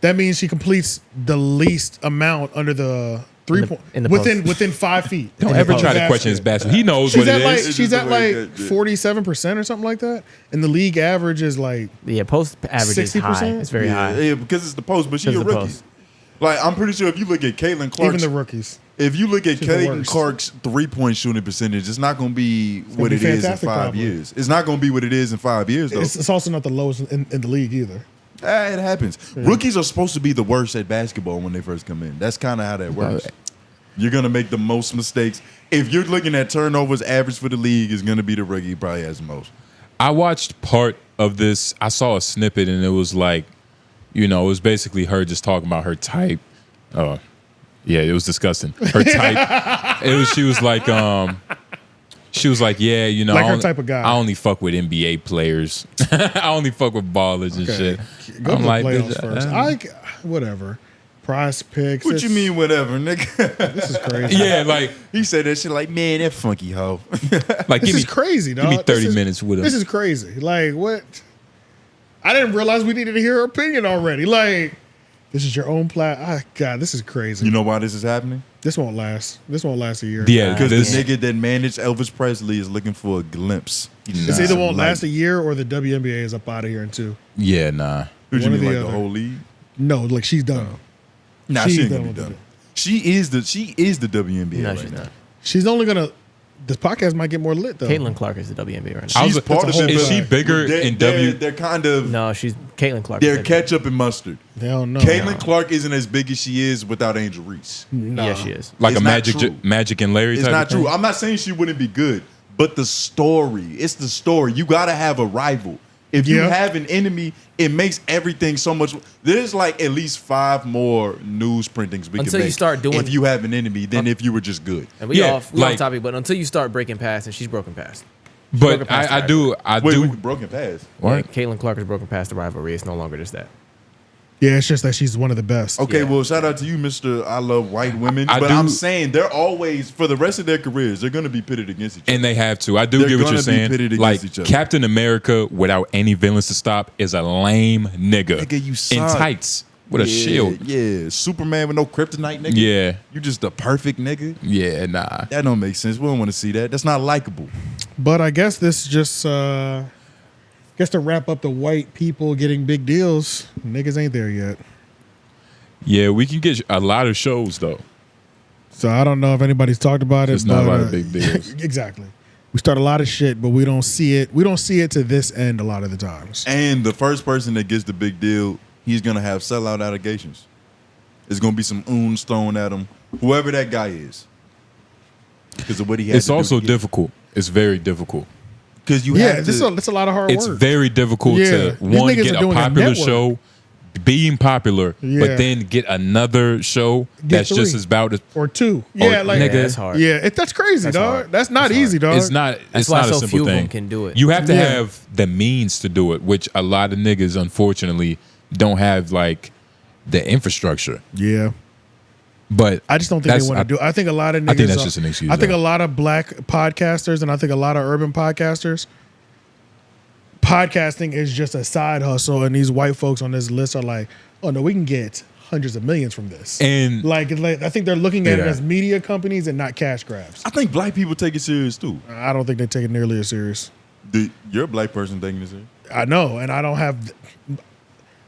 That means she completes the least amount under the 3-point in the within 5 feet. Don't ever try to question his basketball. He knows She's what at it like is. she's at like Yeah. 47% or something like that, and the league average is like Yeah, post average is high. 60%? It's very high. Yeah, because it's the post, but she's a Because the rookie. post. Like I'm pretty sure if you look at Caitlin Clark's, even the rookies. if you look at She's the Caitlin worst. Clark's 3-point shooting percentage, it's not going to be what be it is in fantastic, 5 probably. years. It's not going to be what it is in 5 years, though. It's also not the lowest in the league either. It happens. Rookies are supposed to be the worst at basketball when they first come in. That's kind of how that works. You're going to make the most mistakes. If you're looking at turnovers, average for the league is going to be the rookie who probably has the most. I watched part of this. I saw a snippet and it was like, it was basically her just talking about her type. Yeah, it was disgusting. Her type. She was like, yeah, Like I her only, type of guy. I only fuck with NBA players. I only fuck with ballers and shit. Go I'm to the like, playoffs bitch, first. Whatever. Prize picks. What you mean, whatever, nigga? This is crazy. yeah, like He said that shit like, man, that funky hoe. like This give is me crazy, dog. give me 30 minutes with him. This is crazy. Like what? I didn't realize we needed to hear her opinion already. Like this is your own God, this is crazy. You know why this is happening? This won't last. This won't last a year. Yeah, Because this, the nigga that managed Elvis Presley is looking for a glimpse. It's either won't last a year or the WNBA is up out of here in 2. yeah, nah. Who you one or mean, the like the other. whole league? No, like she's done. Nah, She's she ain't done gonna be with done. it. She is the WNBA No, right she's now. not. She's only gonna. This podcast might get more lit though. Caitlin Clark is the WNBA right now. I was- She's part of that's a it. whole Is she bag. bigger in W? They're kind of No, she's Caitlin Clark. they're ketchup and mustard. Hell no. Caitlin Clark isn't as big as she is without Angel Reese. Yeah, she is. Like It's a not true. Magic and Larry It's type not of thing? true. I'm not saying she wouldn't be good, but the story. It's the story. You gotta have a rival. If you Yeah. have an enemy, it makes everything so much. There's like at least 5 more news printings we Until can make you start doing- if you have an enemy than if you were just good. And we Yeah, off like- topic, but until you start breaking past, and she's broken past. But broken past I the do Wait, broken past. What? Yeah, Caitlin Clark has broken past the rivalry. It's no longer just that. Yeah, it's just that she's one of the best. Okay, Yeah. well, shout out to you, Mr. I love white women. I but do- I'm saying they're always, for the rest of their careers, they're going to be pitted against each other. And they have to. I do They're get what gonna you're be saying. pitted against Like each other. Captain America without any villains to stop is a lame nigga. Nigga, you in suck. tights with a shield. Yeah, Superman with no kryptonite, nigga. Yeah. You just the perfect nigga. Yeah, nah. That don't make sense. We don't want to see that. That's not likable. But I guess this just guess to wrap up the white people getting big deals. Niggas ain't there yet. Yeah, we can get a lot of shows though. So I don't know if anybody's talked about it. There's not a but, lot of big deals. Exactly. We start a lot of shit, but we don't see it. We don't see it to this end a lot of the times. And the first person that gets the big deal, he's going to have sellout allegations. There's going to be some oons thrown at him, whoever that guy is. Because of what he has It's to do also to get- difficult. It's very difficult. Because you Yeah, have this to. is a lot of hard It's work. very difficult Yeah. to These one niggas get are a doing a popular network. show, being popular, Yeah. but then get another show that's just 3. as about as or 2. Yeah, like nigga, that's hard. Yeah, that's crazy, That's dog. hard. That's not That's easy, dog. It's not. That's It's why not a so simple few of them thing. can do it. You have to Yeah. have the means to do it, which a lot of niggas unfortunately don't have, like the infrastructure. Yeah. But I just don't think they want to do it. I think a lot of niggas. I think that's just an excuse, I think though. a lot of black podcasters and I think a lot of urban podcasters. Podcasting is just a side hustle, and these white folks on this list are like, "Oh no, we can get hundreds of millions from this." And like I think they're looking at it Yeah. as media companies and not cash grabs. I think black people take it serious too. I don't think they take it nearly as serious. You're a black person taking it serious. I know, and I don't have.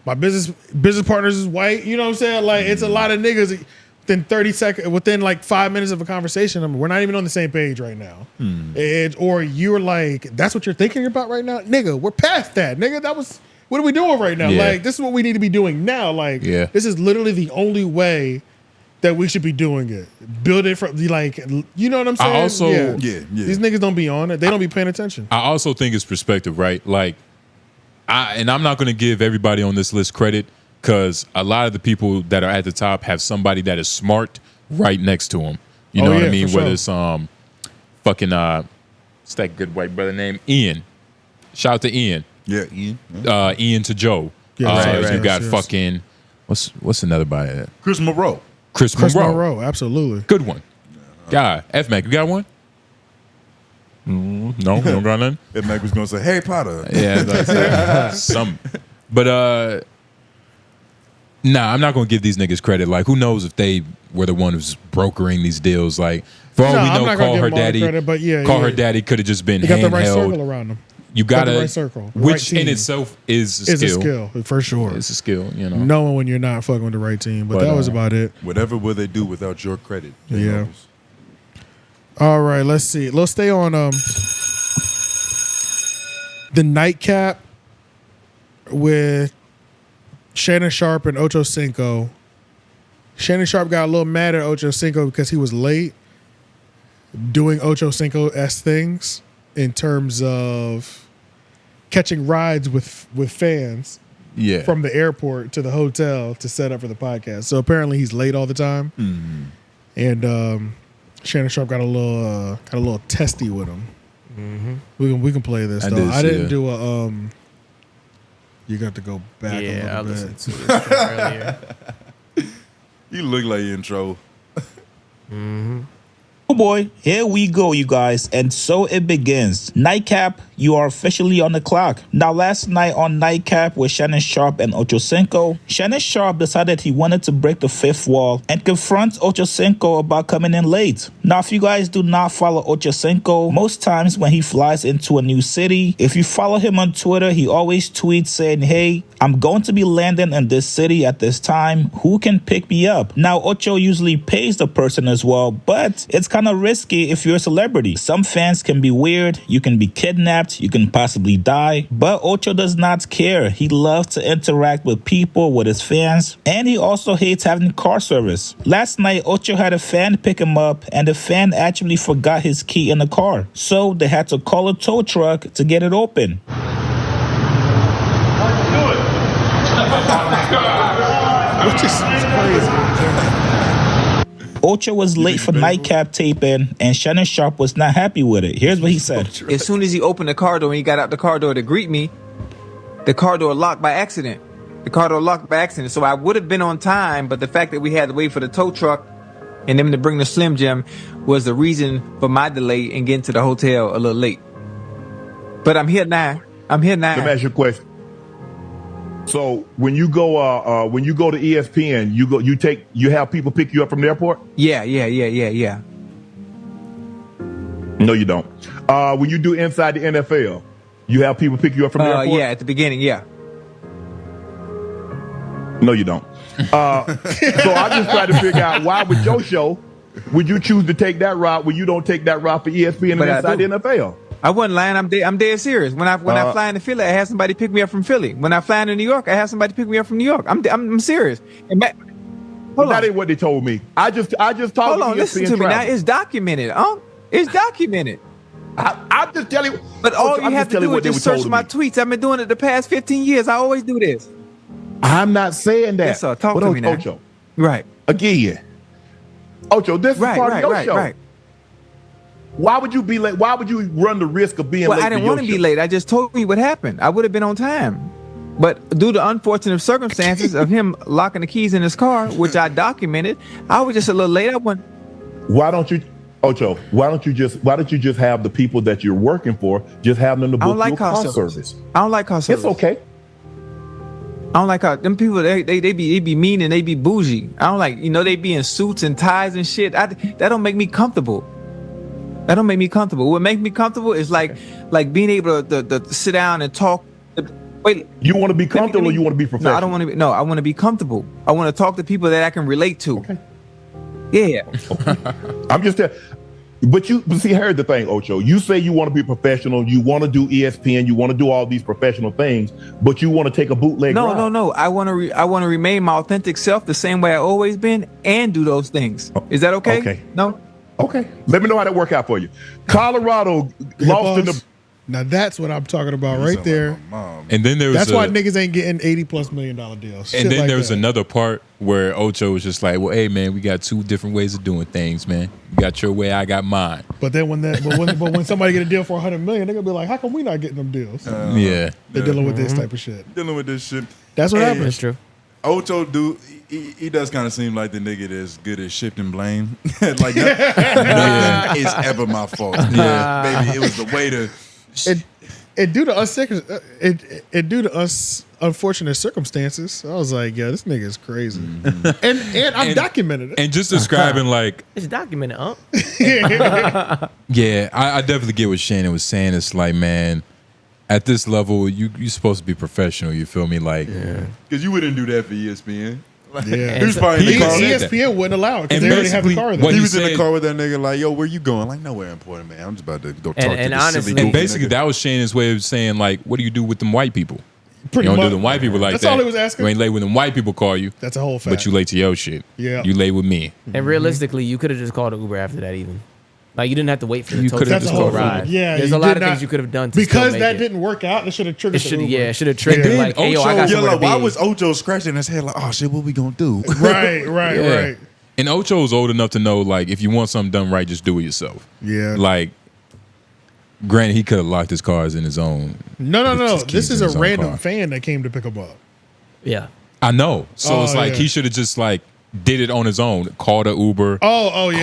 My business partners is white. You know what I'm saying? Like it's a lot of niggas. Within 30 seconds, within like 5 minutes of a conversation, we're not even on the same page right now. Or you're like, that's what you're thinking about right now, nigga. We're past that, nigga. What are we doing right now? Yeah. Like this is what we need to be doing now. Like this is literally the only way that we should be doing it. Build it from like, you know what I'm saying? I also, these niggas don't be on it. They don't be paying attention. I also think it's perspective, right? Like, I'm not going to give everybody on this list credit because a lot of the people that are at the top have somebody that is smart right next to them. You know what I mean? Whether it's fucking what's that good white brother name? Ian. Shout out to Ian. Yeah, Ian. Ian to Joe. You got fucking what's another body? Chris Monroe. Chris Monroe, absolutely. Good one. God, F-Mac, you got one? No, you don't got none? F-Mac was going to say Harry Potter. Yeah, some. But, nah, I'm not going to give these niggas credit. Like, who knows if they were the one who's brokering these deals. Like, for all we know, Call Her Daddy could have just been handheld. You got the right circle around them. You got the to, right circle, which right in itself is a skill. For sure. It's a skill, you know. Knowing when you're not fucking with the right team, but that was about it. Whatever will they do without your credit? Yeah. All right, let's see. Let's stay on the nightcap with Shannon Sharpe and Ocho Cinco. Shannon Sharpe got a little mad at Ocho Cinco because he was late doing Ocho Cinco-esque things in terms of catching rides with fans from the airport to the hotel to set up for the podcast. So apparently he's late all the time. And Shannon Sharpe got a little testy with him. We can play this though. I didn't do a you got to go back a little bit. Listened to it earlier. You look like intro. Oh boy, here we go, you guys, and so it begins. Nightcap, you are officially on the clock. Now, last night on Nightcap with Shannon Sharpe and Ocho Cinco, Shannon Sharpe decided he wanted to break the fifth wall and confront Ocho Cinco about coming in late. Now, if you guys do not follow Ocho Cinco, most times when he flies into a new city, if you follow him on Twitter, he always tweets saying, hey, I'm going to be landing in this city at this time. Who can pick me up? Now, Ocho usually pays the person as well, but it's kind of risky if you're a celebrity. Some fans can be weird. You can be kidnapped. You can possibly die. But Ocho does not care. He loves to interact with people, with his fans, and he also hates having car service. Last night, Ocho had a fan pick him up, and the fan actually forgot his key in the car. So they had to call a tow truck to get it open. Which is crazy. Ocho was late for Nightcap taping, and Shannon Sharpe was not happy with it. Here's what he said. As soon as he opened the car door and he got out the car door to greet me, the car door locked by accident. So I would have been on time, but the fact that we had to wait for the tow truck and them to bring the Slim Jim was the reason for my delay in getting to the hotel a little late. But I'm here now. Let me ask you a question. So when you go to ESPN, you have people pick you up from the airport? Yeah. No, you don't. When you do inside the NFL, you have people pick you up from the airport? Yeah, at the beginning, yeah. No, you don't. So I just try to figure out why with your show would you choose to take that route when you don't take that route for ESPN and inside the NFL? I wasn't lying. I'm dead serious. When I fly into Philly, I have somebody pick me up from Philly. When I fly into New York, I have somebody pick me up from New York. I'm serious. That ain't what they told me. I just talked to ESPN. Hold on, listen to me now. It's documented. It's documented. I'm just telling you. But all you have to do is just search my tweets. I've been doing it the past 15 years. I always do this. I'm not saying that. Yes, sir. Talk to me now. Ocho. Right. Again. Ocho, this is part of your show. Right. Why would you be late? Why would you run the risk of being late? Well, I didn't want to be late. I just told you what happened. I would have been on time. But due to unfortunate circumstances of him locking the keys in his car, which I documented, I was just a little late. Why don't you, Ocho? Why don't you just have the people that you're working for just have them to book your car service? I don't like car service. It's okay. I don't like how them people they be mean and they be bougie. I don't like, they be in suits and ties and shit. That don't make me comfortable. That don't make me comfortable. What makes me comfortable is like being able to sit down and talk Wait, you want to be comfortable or you want to be professional? No, I don't want to be. No, I want to be comfortable. I want to talk to people that I can relate to. Okay. Yeah. I'm just there. But see, here's the thing, Ocho. You say you want to be professional, you want to do ESPN, you want to do all these professional things, but you want to take a bootleg ride. No. I want to remain my authentic self the same way I always been and do those things. Is that okay? Okay. No. Okay. Let me know how that work out for you. Colorado lost in the. Now that's what I'm talking about right there. And then there was that's why niggas ain't getting $80+ million deals. And then there's another part where Ocho was just like, "Well, hey man, we got two different ways of doing things, man. You got your way, I got mine." But then when somebody get a deal for $100 million, they gonna be like, "How come we not getting them deals?" Yeah, they're dealing with this type of shit. Dealing with this shit. That's what happens. That's true. Ocho he does kind of seem like the nigga that's good at shifting blame. Like nothing is ever my fault. Yeah, baby, it was the way to. It due to us unfortunate circumstances. I was like, yeah, this nigga is crazy, and I'm documented it. And just describing like it's documented, huh? Yeah, I definitely get what Shannon was saying. It's like, man, at this level, you're supposed to be professional. You feel me? Like, because you wouldn't do that for ESPN. Like, yeah, he was probably in the car. ESPN wouldn't allow it because they already have the car there. He was in the car with that nigga like, yo, where you going? Like, nowhere important, man. I'm just about to go talk to this silly and basically, that was Shannon's way of saying, like, what do you do with them white people? Pretty you don't much. do them white people like That's that. all he was asking. You ain't late when them white people call you. That's a whole fact. But you late to your shit. Yeah. You late with me. And realistically, you could have just called an Uber after that even. Like, you didn't have to wait for the tow could have truck just to ride. Yeah, there's you a lot did of things not- you could have done to because still that make it. didn't work out. It should have triggered. It should, the Uber. yeah, it should have triggered. then Like, hey, yo, I got Yeah, somewhere like, to why be. was Ocho scratching his head like, oh shit, what we gonna do? Right. And Ocho's old enough to know, like, if you want something done right, just do it yourself. Yeah. Like, granted, he could have locked his cars in his own. No. his keys This is in a his own random car. fan that came to pick him up. Yeah. I know. So it's like yeah. he should have just like did it on his own. Called an Uber. Oh, called,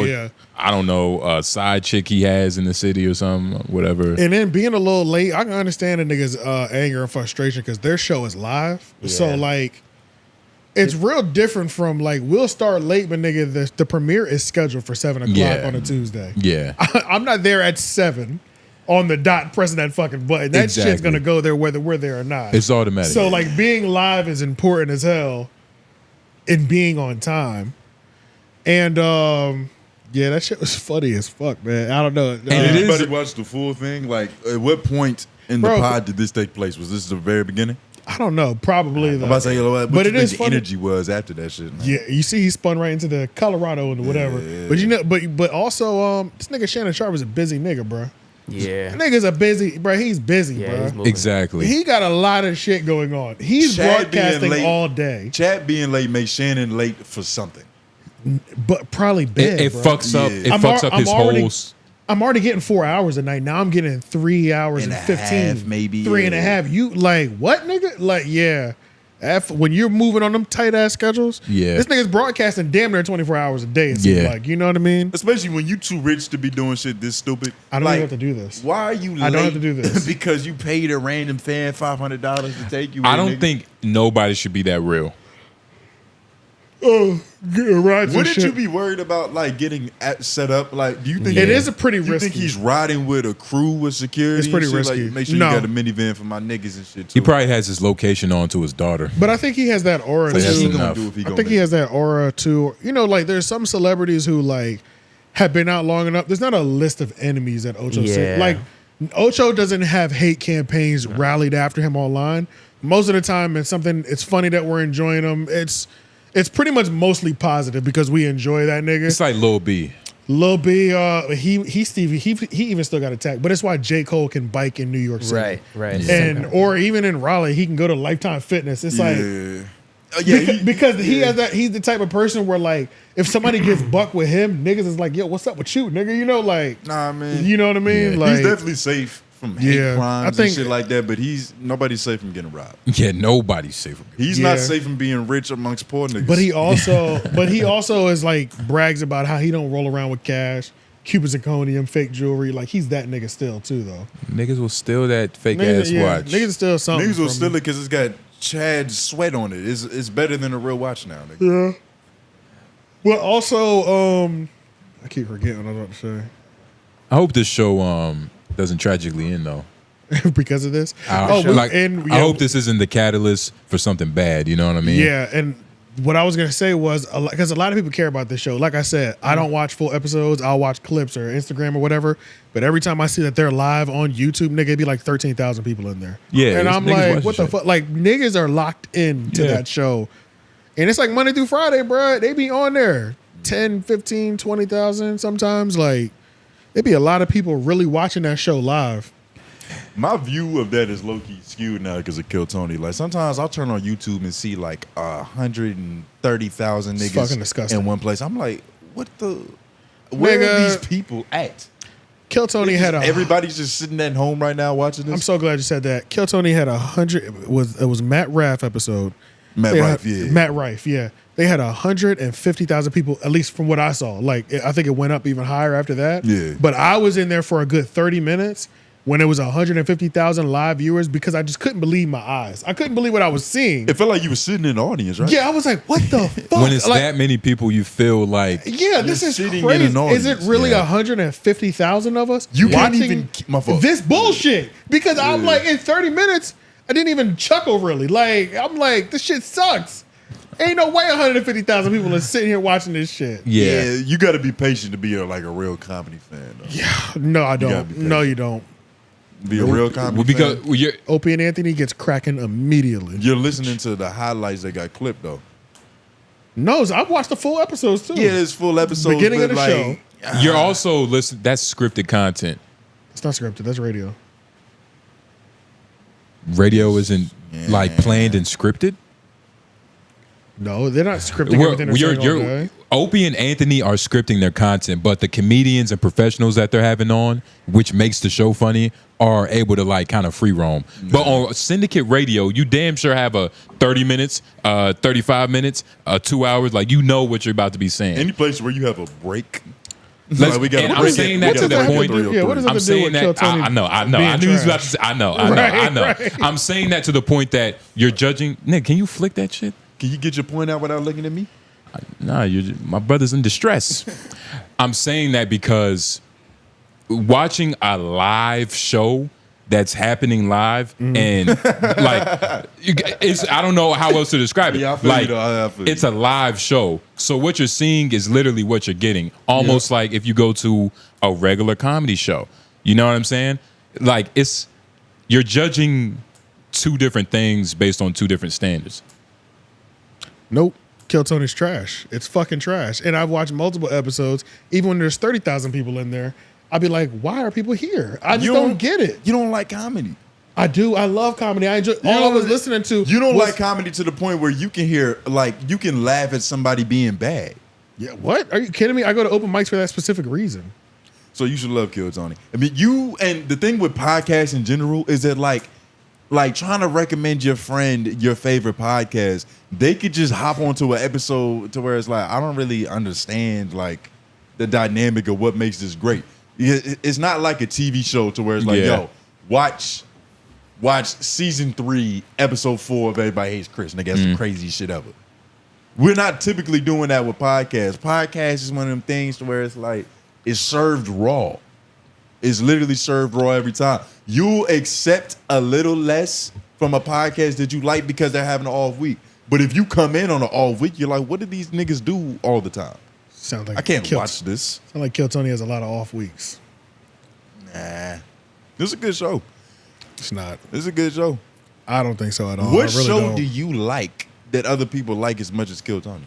yeah. I don't know, a side chick he has in the city or something, whatever. And then being a little late, I can understand a nigga's anger and frustration because their show is live. Yeah. So like, it's real different from like we'll start late, but nigga, the premiere is scheduled for 7 o'clock Yeah. on a Tuesday. Yeah. I'm not there at 7 on the dot pressing that fucking button. That shit's Exactly. gonna go there whether we're there or not. It's automatic. So like being live is important as hell and being on time. And yeah, that shit was funny as fuck, man. I don't know. And anybody watched the full thing? Like, at what point in the pod did this take place? Was this the very beginning? I don't know. Probably. I'm about to say, what but you it think is the funny. energy was after that shit? Man? Yeah, you see, he spun right into the Colorado and whatever. But you know, but also, this nigga Shannon Sharpe is a busy nigga, bro. Yeah, that nigga's a busy, bro. He's busy, bro. Exactly. He got a lot of shit going on. He's Chad being broadcasting late- all day, Chad being late makes Shannon late for something. but probably bad. It bro. fucks up. It I'm fucks up his already- whole. I'm already getting 4 hours a night. Now I'm getting 3 hours and And a 15, half, maybe, 3.5. You like what, nigga? Like, yeah. When you're moving on them tight ass schedules, Yeah. this nigga's broadcasting damn near 24 hours a day. It seems Yeah. like, you know what I mean? Especially when you too rich to be doing shit this stupid. I don't Like, even have to do this. Why are you late? I don't have to do this. because you paid a random fan $500 to take you. I in, don't nigga. think nobody should be that real. Oh, getting rides and Wouldn't shit. you be worried about like getting set up? Like, do you think It is a pretty Do you risky. think he's riding with a crew with security? It's pretty and shit? risky. Like, make sure No. you got a minivan for my niggas and shit too. He probably has his location on to his daughter. But I think he has that aura So that's too. enough. I think he has that aura too. You know, like there's some celebrities who like have been out long enough. There's not a list of enemies that Ocho Yeah. said. Like Ocho doesn't have hate campaigns rallied after him online. Most of the time, it's funny that we're enjoying them. It's pretty much mostly positive because we enjoy that nigga. It's like Lil B. Lil B, he even still got attacked. But it's why J. Cole can bike in New York City. Right. And or even in Raleigh, he can go to Lifetime Fitness. It's like yeah, because he has that. He's the type of person where like if somebody gets buck with him, niggas is like, yo, what's up with you, nigga? You know, like, nah, man. You know what I mean? Yeah. Like, he's definitely safe from hate Yeah, crimes I think- and shit like that. But nobody's safe from getting robbed. Yeah, nobody's safe. He's Yeah. not safe from being rich amongst poor niggas. But he also is like brags about how he don't roll around with cash, Cuban zirconium, fake jewelry. Like he's that nigga still too though. Niggas will steal that fake Niggas, ass yeah, watch. niggas steal something. Niggas will from steal it him. because it's got Chad's sweat on it. It's better than a real watch now, nigga. Yeah. Well, also, I keep forgetting what I was about to say. I hope this show doesn't tragically end though. because of this. I hope this isn't the catalyst for something bad. You know what I mean? Yeah, and what I was gonna say was because a lot of people care about this show. Like I said, I don't watch full episodes. I'll watch clips or Instagram or whatever. But every time I see that they're live on YouTube, nigga, it'd be like 13,000 people in there. Yeah, and I'm like, what the fuck? Like niggas are locked into that show, and it's like Monday through Friday, bro. They be on there 10, 15, 20,000 sometimes. Like it'd be a lot of people really watching that show live. My view of that is low-key skewed now because of Kill Tony. Like sometimes I'll turn on YouTube and see like 130,000 niggas fucking disgusting. in one place. I'm like, where are these people at? Kill Tony had everybody's just sitting at home right now watching this. I'm so glad you said that. Kill Tony had 100. It was Matt Rife episode. Matt Rife, yeah. They had 150,000 people, at least from what I saw. Like I think it went up even higher after that. Yeah. But I was in there for a good 30 minutes. When it was 150,000 live viewers, because I just couldn't believe my eyes. I couldn't believe what I was seeing. It felt like you were sitting in the audience, right? Yeah, I was like, what the fuck? When it's that many people, you feel like this is crazy. Is it really 150,000 of us watching this bullshit? Because I'm like, in 30 minutes, I didn't even chuckle really. Like, I'm like, this shit sucks. Ain't no way 150,000 people are sitting here watching this shit. Yeah, you got to be patient to be like a real comedy fan, though. Yeah, no, I don't. No, you don't. Be a real comedy fan. Opie and Anthony gets cracking immediately. You're listening to the highlights that got clipped, though. No, I've watched the full episodes, too. Yeah, there's full episodes. Beginning of the show. You're also listening. That's scripted content. It's not scripted. That's radio. Radio isn't like planned and scripted? No, they're not scripting everything they're saying all day. Opie and Anthony are scripting their content, but the comedians and professionals that they're having on, which makes the show funny, are able to like kind of free roam. But on syndicate radio, you damn sure have a 30 minutes, 35 minutes, 2 hours. Like you know what you're about to be saying. Any place where you have a break. I'm saying that to the point. I'm saying that I know. I knew he was about to say. I know. I'm saying that to the point that you're judging. Nick, can you flick that shit? Can you get your point out without looking at me? Nah, my brother's in distress. I'm saying that because watching a live show that's happening live and like it's I don't know how else to describe it. Like it's a live show. So what you're seeing is literally what you're getting. Almost like if you go to a regular comedy show. You know what I'm saying? Like you're judging two different things based on two different standards. Nope. Kill Tony's trash. It's fucking trash. And I've watched multiple episodes. Even when there's 30,000 people in there, I'd be like, why are people here? I just don't get it. You don't like comedy. I do. I love comedy. I enjoy all I was listening to. You don't like comedy to the point where you can hear, like, you can laugh at somebody being bad. Yeah, what? Are you kidding me? I go to open mics for that specific reason. So you should love Kill Tony. I mean, and the thing with podcasts in general is that like trying to recommend your friend your favorite podcast, they could just hop onto an episode to where it's like, I don't really understand like the dynamic of what makes this great. It's not like a TV show to where it's like, yo, watch season 3, episode 4 of Everybody Hates Chris. Nigga, that's the craziest shit ever. We're not typically doing that with podcasts. Podcasts is one of them things to where it's like, it's served raw. It's literally served raw every time. You'll accept a little less from a podcast that you like because they're having an off week. But if you come in on an off week, you're like, what do these niggas do all the time? Sounds like I can't watch this. Sounds like Kill Tony has a lot of off weeks. Nah. This is a good show. It's not. It's a good show. I don't think so at all. What show do you like that other people like as much as Kill Tony?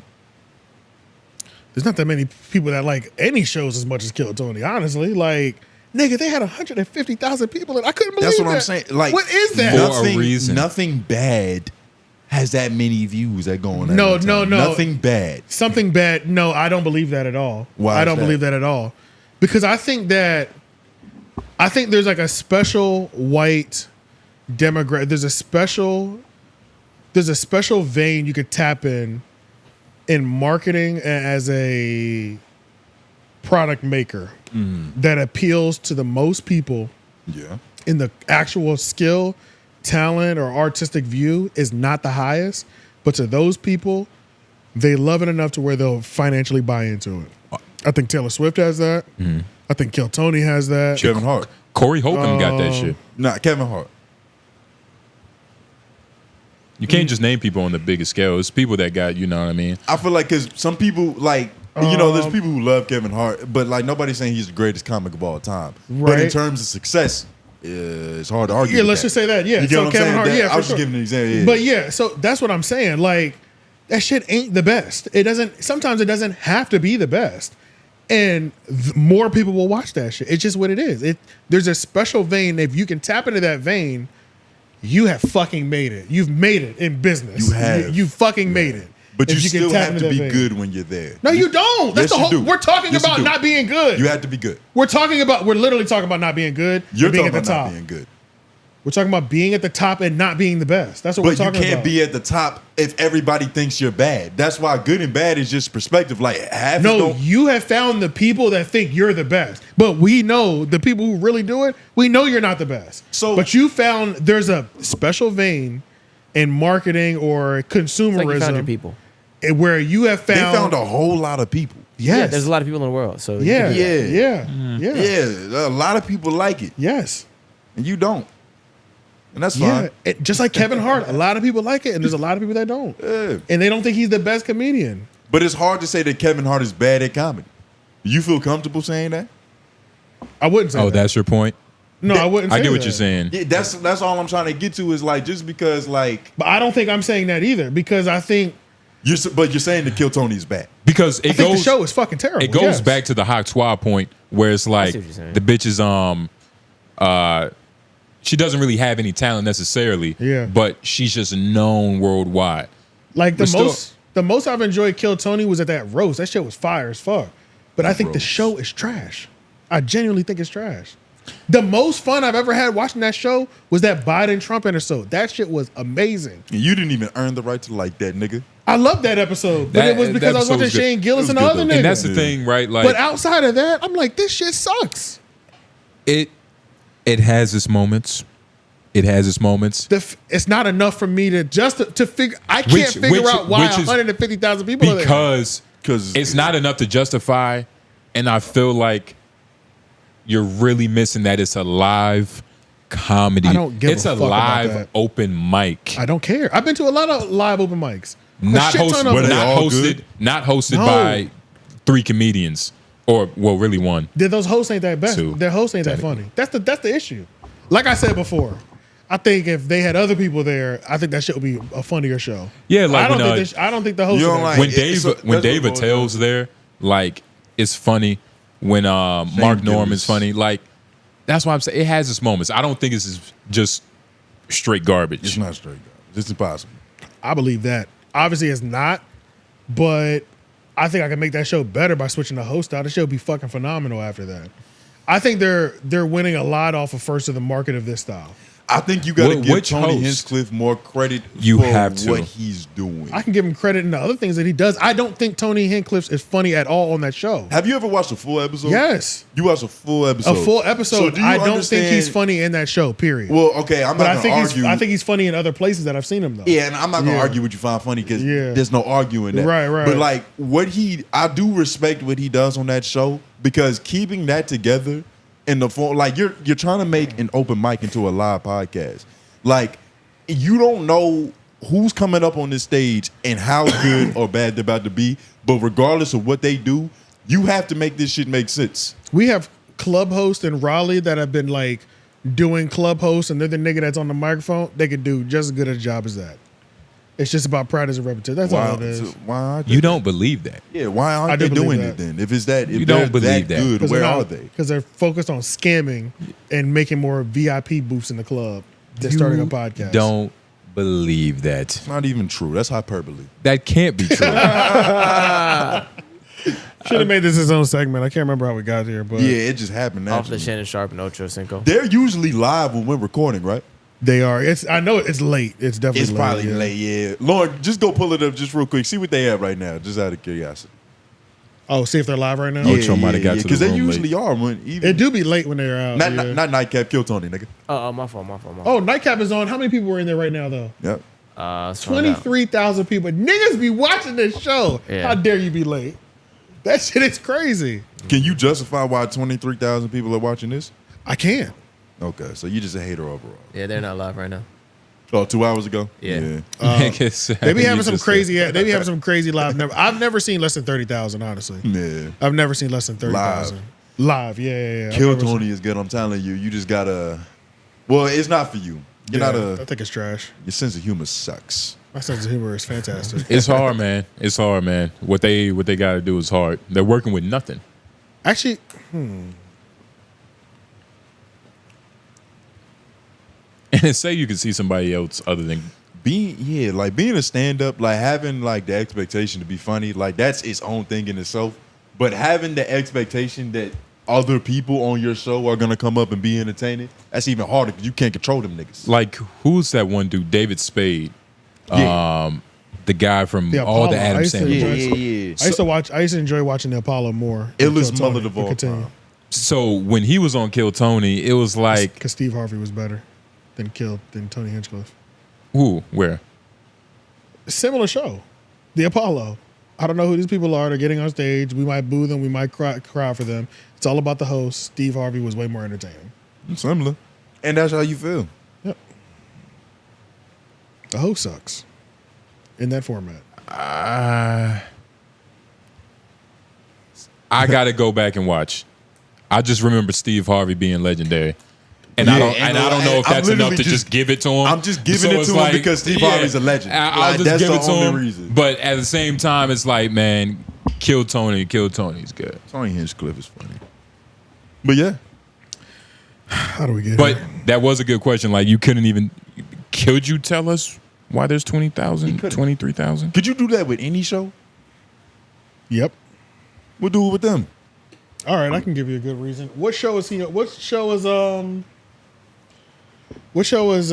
There's not that many people that like any shows as much as Kill Tony, honestly. Like, nigga, they had 150,000 people, and I couldn't believe That's what that. I'm saying. Like, what is that? For a reason. Nothing bad has that many views that go on. No. Nothing bad. Something bad. No, I don't believe that at all. Why? I don't believe that at all. Because I think there's like a special white demographic. There's a special vein you could tap in marketing as a product maker that appeals to the most people. Yeah. In the actual skill, talent, or artistic view is not the highest, but to those people, they love it enough to where they'll financially buy into it. I think Taylor Swift has that. I think Kill Tony has that. Kevin Hart. Corey Holcomb got that shit. Nah, Kevin Hart. You can't just name people on the biggest scale. It's people that got, you know what I mean? I feel like because some people like there's people who love Kevin Hart, but like nobody's saying he's the greatest comic of all time. But in Right. terms of success, it's hard to argue. Yeah, with let's that. just say that. Yeah, You get so what I'm Kevin saying? Hart. That- Yeah, I was for just sure. giving an example. Yeah. But yeah, so that's what I'm saying. Like that shit ain't the best. It doesn't. Sometimes it doesn't have to be the best, and more people will watch that shit. It's just what it is. There's a special vein. If you can tap into that vein, you have fucking made it. You've made it in business. You have. You fucking made it. But you If still can tap have into to that be vein. good when you're there. No, you don't. That's Yes, the you whole. do. We're talking Yes, you about do. not being good. You have to be good. We're literally talking about not being good. You're and being talking at the about top. not being good. We're talking about being at the top and not being the best. That's what we're But you talking can't about. be at the top if everybody thinks you're bad. That's why good and bad is just perspective. Like half No, don't. you have found the people that think you're the best. But we know the people who really do it, we know you're not the best. But you found there's a special vein in marketing or consumerism. It's like you found your people. Where you have found. They found a whole lot of people. Yes. Yeah, there's a lot of people in the world. So you Yeah. can do that. Yeah. A lot of people like it. Yes. And you don't. And that's Yeah. fine. Just like Kevin Hart. A lot of people like it, and there's a lot of people that don't. And they don't think he's the best comedian. But it's hard to say that Kevin Hart is bad at comedy. You feel comfortable saying that? I wouldn't say Oh, that. that's your point? No, I wouldn't say I get what that. you're saying. Yeah, that's all I'm trying to get to is like just because like. But I don't think I'm saying that either because I think. But you're saying that Kill Tony is bad. Because I it think goes the show is fucking terrible. It goes yes. back to the Tuah point where it's like see what you're saying. the bitch is she doesn't really have any talent necessarily. Yeah. But she's just known worldwide. Like the But still- most I've enjoyed Kill Tony was at that roast. That shit was fire as fuck. But I think the show is trash. I genuinely think it's trash. The most fun I've ever had watching that show was that Biden Trump episode. That shit was amazing. You didn't even earn the right to like that, nigga. I loved that episode, but it was because I was watching Shane Gillis and the other niggas. And that's the thing, right? Like, but outside of that, I'm like, this shit sucks. it has its moments. It has its moments. It's not enough for me to figure. I can't figure out why 150,000 people are there. Because it's not enough to justify, and I feel like you're really missing that it's a live comedy. I don't give a it's a fuck about live that. open mic. I don't care. I've been to a lot of live open mics. Not hosted No. by 3 comedians, or really 1. Those hosts ain't that best. 2. Their hosts ain't that funny. That's the issue. Like I said before, I think if they had other people there, I think that shit would be a funnier show. Yeah, like I don't when, think I don't think the host. when Dave Attell's there, like it's funny. When Mark Norman's funny, like that's why I'm saying it has its moments. I don't think this is just straight garbage. It's not straight garbage. It's impossible. I believe that. Obviously, it's not, but I think I can make that show better by switching the host out. The show would be fucking phenomenal after that. I think they're winning a lot off of first of the market of this style. I think you got to give which Tony host? Hinchcliffe more credit You for have to. what he's doing. I can give him credit in the other things that he does. I don't think Tony Hinchcliffe is funny at all on that show. Have you ever watched a full episode? Yes. You watched a full episode? A full episode. So do you I don't understand- think he's funny in that show, period. Well, okay, I'm But not I going think to he's argue. I think he's funny in other places that I've seen him though. Yeah, and I'm not going to Yeah. argue what you find funny because Yeah. there's no arguing that. Right, right. But like I do respect what he does on that show because keeping that together in the form, like you're trying to make an open mic into a live podcast. Like you don't know who's coming up on this stage and how good or bad they're about to be, but regardless of what they do, you have to make this shit make sense. We have club hosts in Raleigh that have been like doing club hosts, and they're the nigga that's on the microphone. They could do just as good a job as that. It's just about practice and repetition. That's all it is. Why? You don't believe that. Yeah, why I aren't do they believe doing that. it then? If it's that, if You they're don't believe that. good, where are they? Because they're focused on scamming and making more VIP booths in the club. They're starting a podcast. Don't believe that. It's not even true. That's hyperbole. That can't be true. Should have made this his own segment. I can't remember how we got here, but Yeah, it just happened Off the naturally. Shannon, Sharpe, and Ocho Cinco. They're usually live when we're recording, right? they are. I know it's late. It's definitely It's late, probably yeah. late, yeah. Lauren, just go pull it up just real quick. See what they have right now, just out of curiosity. Oh, see if they're live right now. Ocho might have got to the because they room usually late. are when even It do be late when they're out. not, yeah. not Nightcap Kill Tony, nigga. Oh, my fault. Oh, Nightcap is on. How many people were in there right now though? Yep. 23,000 people. Niggas be watching this show. Yeah. How dare you be late? That shit is crazy. Can you justify why 23,000 people are watching this? I can't. Okay, so you just a hater overall. Yeah, they're not live right now. Oh, 2 hours ago? Yeah. They be having some crazy. They be having some crazy live. I've never seen less than 30,000. Honestly, Yeah. I've never seen less than 30,000 live. Yeah. Kill Tony is good. I'm telling you. You just gotta. Well, it's not for you. You're not a. I think it's trash. Your sense of humor sucks. My sense of humor is fantastic. It's hard, man. It's hard, man. What they got to do is hard. They're working with nothing. Actually, And say you can see somebody else other than being a stand-up, like having like the expectation to be funny, like that's its own thing in itself. But having the expectation that other people on your show are gonna come up and be entertaining, that's even harder because you can't control them niggas. Like who's that one dude? David Spade. The guy from The all the Apollo. Adam Sandler. I used to enjoy watching the Apollo more. Illest mullet of all time. So when he was on Kill Tony, it was like because Steve Harvey was better than Tony Hinchcliffe. Who? Where? Similar show, the Apollo. I don't know who these people are. They're getting on stage. We might boo them. We might cry for them. It's all about the host. Steve Harvey was way more entertaining. Similar. And that's how you feel. Yep. The host sucks in that format. I got to go back and watch. I just remember Steve Harvey being legendary. And I don't know if that's enough to just give it to him. I'm just giving it to him because Steve Harvey's a legend. I'll just that's give it the to only him. reason. But at the same time, it's like, man, Kill Tony's good. Tony Hinchcliffe is funny. But yeah. How do we get But that was a good question. Like, you couldn't even, could you tell us why there's 20,000, 23,000? Could you do that with any show? Yep. We'll do it with them. All right, I can give you a good reason. What show is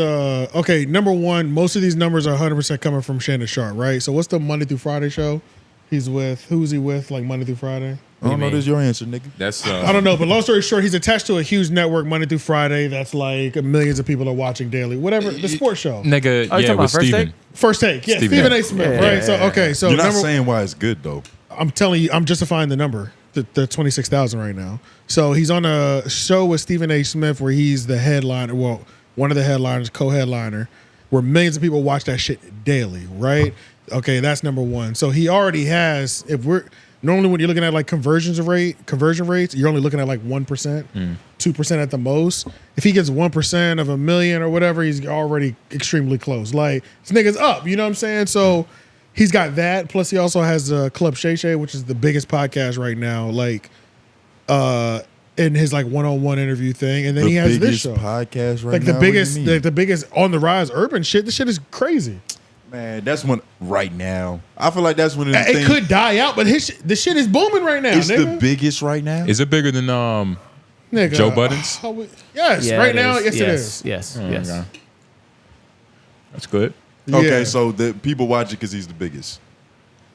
okay, number one, most of these numbers are 100% coming from Shannon Sharpe, right? So what's the Monday through Friday show he's with? Who's he with, like Monday through Friday? I don't know. This is your answer, nigga. That's I don't know, but long story short, he's attached to a huge network Monday through Friday that's like millions of people are watching daily. Whatever, the sports show. Nigga, Oh, you talking with about First Steven. Take? First Take, yeah, Stephen A. Smith, right? So okay, so You're not saying why it's good though. I'm telling you, I'm justifying the number, the 26,000 right now. So he's on a show with Stephen A. Smith where he's the headliner, well, one of the headliners, co-headliner, where millions of people watch that shit daily, right? Okay, that's number one. So he already has, normally when you're looking at like conversion rates, you're only looking at like 1%, 2% at the most. If he gets 1% of a million or whatever, he's already extremely close. Like, this nigga's up, you know what I'm saying? So he's got that. Plus, he also has Club 𝔓𝔦𝔑, which is the biggest podcast right now, like, in his like one-on-one interview thing. And then he has this show. Podcast right like now? the biggest, the biggest on the rise urban shit. This shit is crazy. Man, that's when right now. I feel like that's when it could die out, but the shit is booming right now. It's nigga. the biggest right now. Is it bigger than Nigga, Joe Budden's? Yes, Yeah, right it now, is. yes, it is. Yes. Oh, Yes. okay. That's good. Okay, Yeah. so the people watch it because he's the biggest.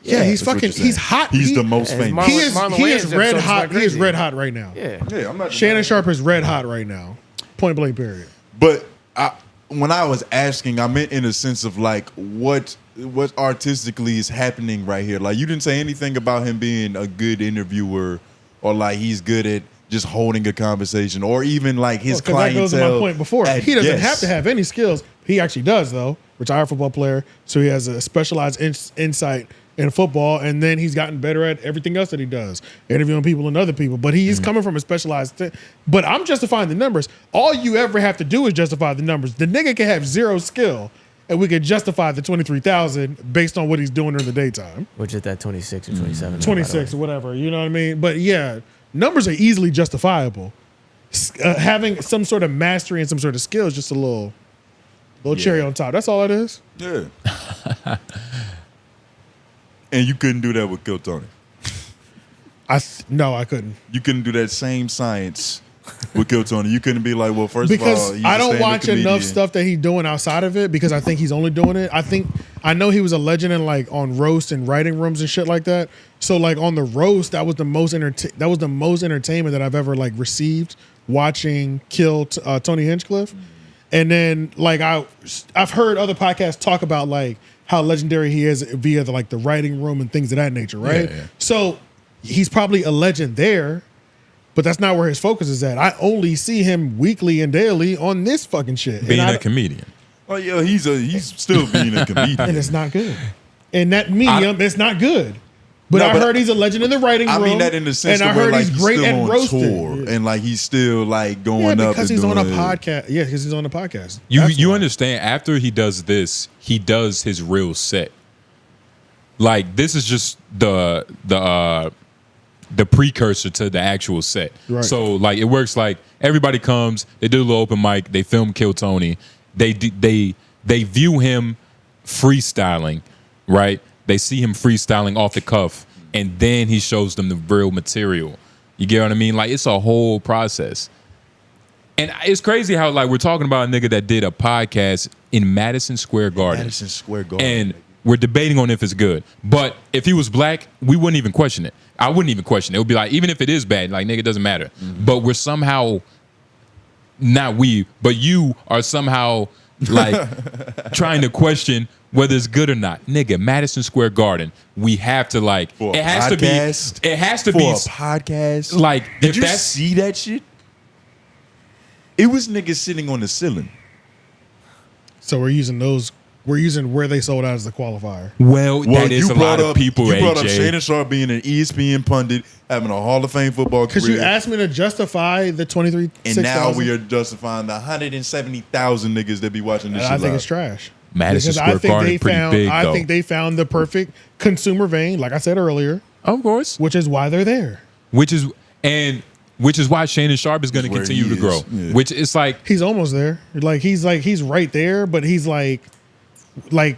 Yeah, he's That's what fucking. you're saying. He's hot. He's the most and famous. Marlon He is Wayans red episodes hot. like He is crazy. red hot right now. Yeah. Yeah, I'm not. Shannon Sharpe is red hot right now. Point blank. Period. But when I was asking, I meant in a sense of like what artistically is happening right here. Like you didn't say anything about him being a good interviewer or like he's good at just holding a conversation or even like his clientele. That goes to my point before. He doesn't yes. have to have any skills. He actually does though. Retired football player, so he has a specialized insight in football, and then he's gotten better at everything else that he does, interviewing people and other people. But he's coming from a specialized thing. But I'm justifying the numbers. All you ever have to do is justify the numbers. The nigga can have zero skill, and we can justify the 23,000 based on what he's doing during the daytime. Which is that 26 or 27? 26 or whatever, you know what I mean? But yeah, numbers are easily justifiable. Having some sort of mastery and some sort of skill is just a little cherry on top. That's all it is. Yeah. And you couldn't do that with Kill Tony. No, I couldn't. You couldn't do that same science with Kill Tony. You couldn't be like, well, first of all, because I don't watch enough stuff that he's doing outside of it because I think he's only doing it. I know he was a legend in like on roast and writing rooms and shit like that. So like on the roast, that was the most entertainment that I've ever like received watching Kill Tony Hinchcliffe. And then like I've heard other podcasts talk about like how legendary he is via the writing room and things of that nature, right? Yeah. So he's probably a legend there. But that's not where his focus is at. I only see him weekly and daily on this fucking shit. Being a comedian. Oh yeah, he's still being a comedian, and it's not good. In that medium, it's not good. But I heard he's a legend in the writing room. I mean that in the sense and I heard like he's great still at on roasting. tour, and like he's still like going up because and he's on a doing podcast. Yeah, because he's on a podcast. You understand? After he does this, he does his real set. Like this is just the precursor to the actual set. Right. So like it works like everybody comes, they do a little open mic, they film Kill Tony, they view him freestyling, right? They see him freestyling off the cuff, and then he shows them the real material. You get what I mean? Like it's a whole process. And it's crazy how like we're talking about a nigga that did a podcast in Madison Square Garden. Madison Square Garden. And we're debating on if it's good. But if he was black, we wouldn't even question it. I wouldn't even question it. It would be like, even if it is bad, like nigga, it doesn't matter. Mm-hmm. But we're somehow, not we, but you are somehow like trying to question whether it's good or not. Nigga, Madison Square Garden, we have to like, For it a has podcast? to be, it has to For be a podcast. Like, Did if you that's, see that shit? It was niggas sitting on the ceiling. So we're using those. We're using where they sold out as the qualifier. Well, that is a lot of people, You brought up AJ. Shannon Sharpe being an ESPN pundit, having a Hall of Fame football career. Because you asked me to justify the 23. And now we are justifying the 170,000 niggas that be watching this And shit I think live. it's trash. Madison Because Square I think Garden they pretty found. big, I though. think they found the perfect consumer vein, like I said earlier. Of course. Which is why they're there. Which is why Shannon Sharpe is going to Where continue he to grow. is. Yeah. Which is like He's almost there. He's right there, but he's like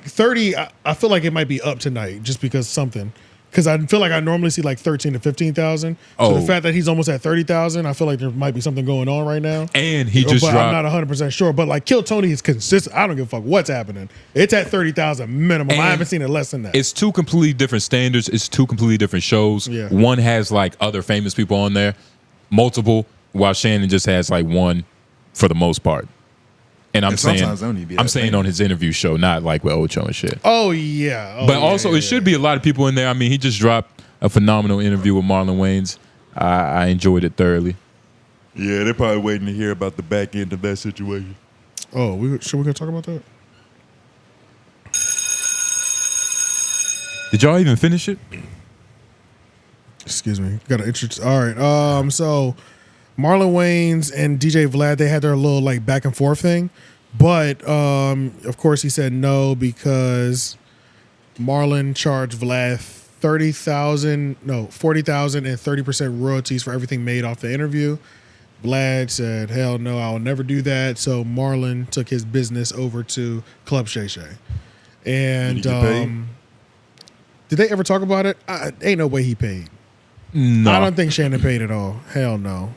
30. I feel like it might be up tonight just because something. Because I feel like I normally see like 13 to 15,000. So the fact that he's almost at 30,000, I feel like there might be something going on right now. And he just but dropped. I'm not 100% sure. But like Kill Tony is consistent. I don't give a fuck what's happening. It's at 30,000 minimum. And I haven't seen it less than that. It's two completely different standards. It's two completely different shows. Yeah. One has like other famous people on there, multiple, while Shannon just has like one for the most part. And I'm And saying, sometimes they don't even be I'm that saying famous. on his interview show, not like with Ocho and shit. Oh yeah. Oh, But yeah, also, yeah, it should be a lot of people in there. I mean, he just dropped a phenomenal interview with Marlon Wayans. I enjoyed it thoroughly. Yeah, they're probably waiting to hear about the back end of that situation. Oh, should we go talk about that? Did y'all even finish it? Excuse me. Got to introduce. All right. So Marlon Wayans and DJ Vlad, they had their little like back and forth thing, but of course he said no because Marlon charged Vlad 40,000 and 30% royalties for everything made off the interview. Vlad said, "Hell no, I will never do that." So Marlon took his business over to Club Shay Shay, and Did he get paid? did they ever talk about it? Ain't no way he paid. No, I don't think Shannon paid at all. Hell no.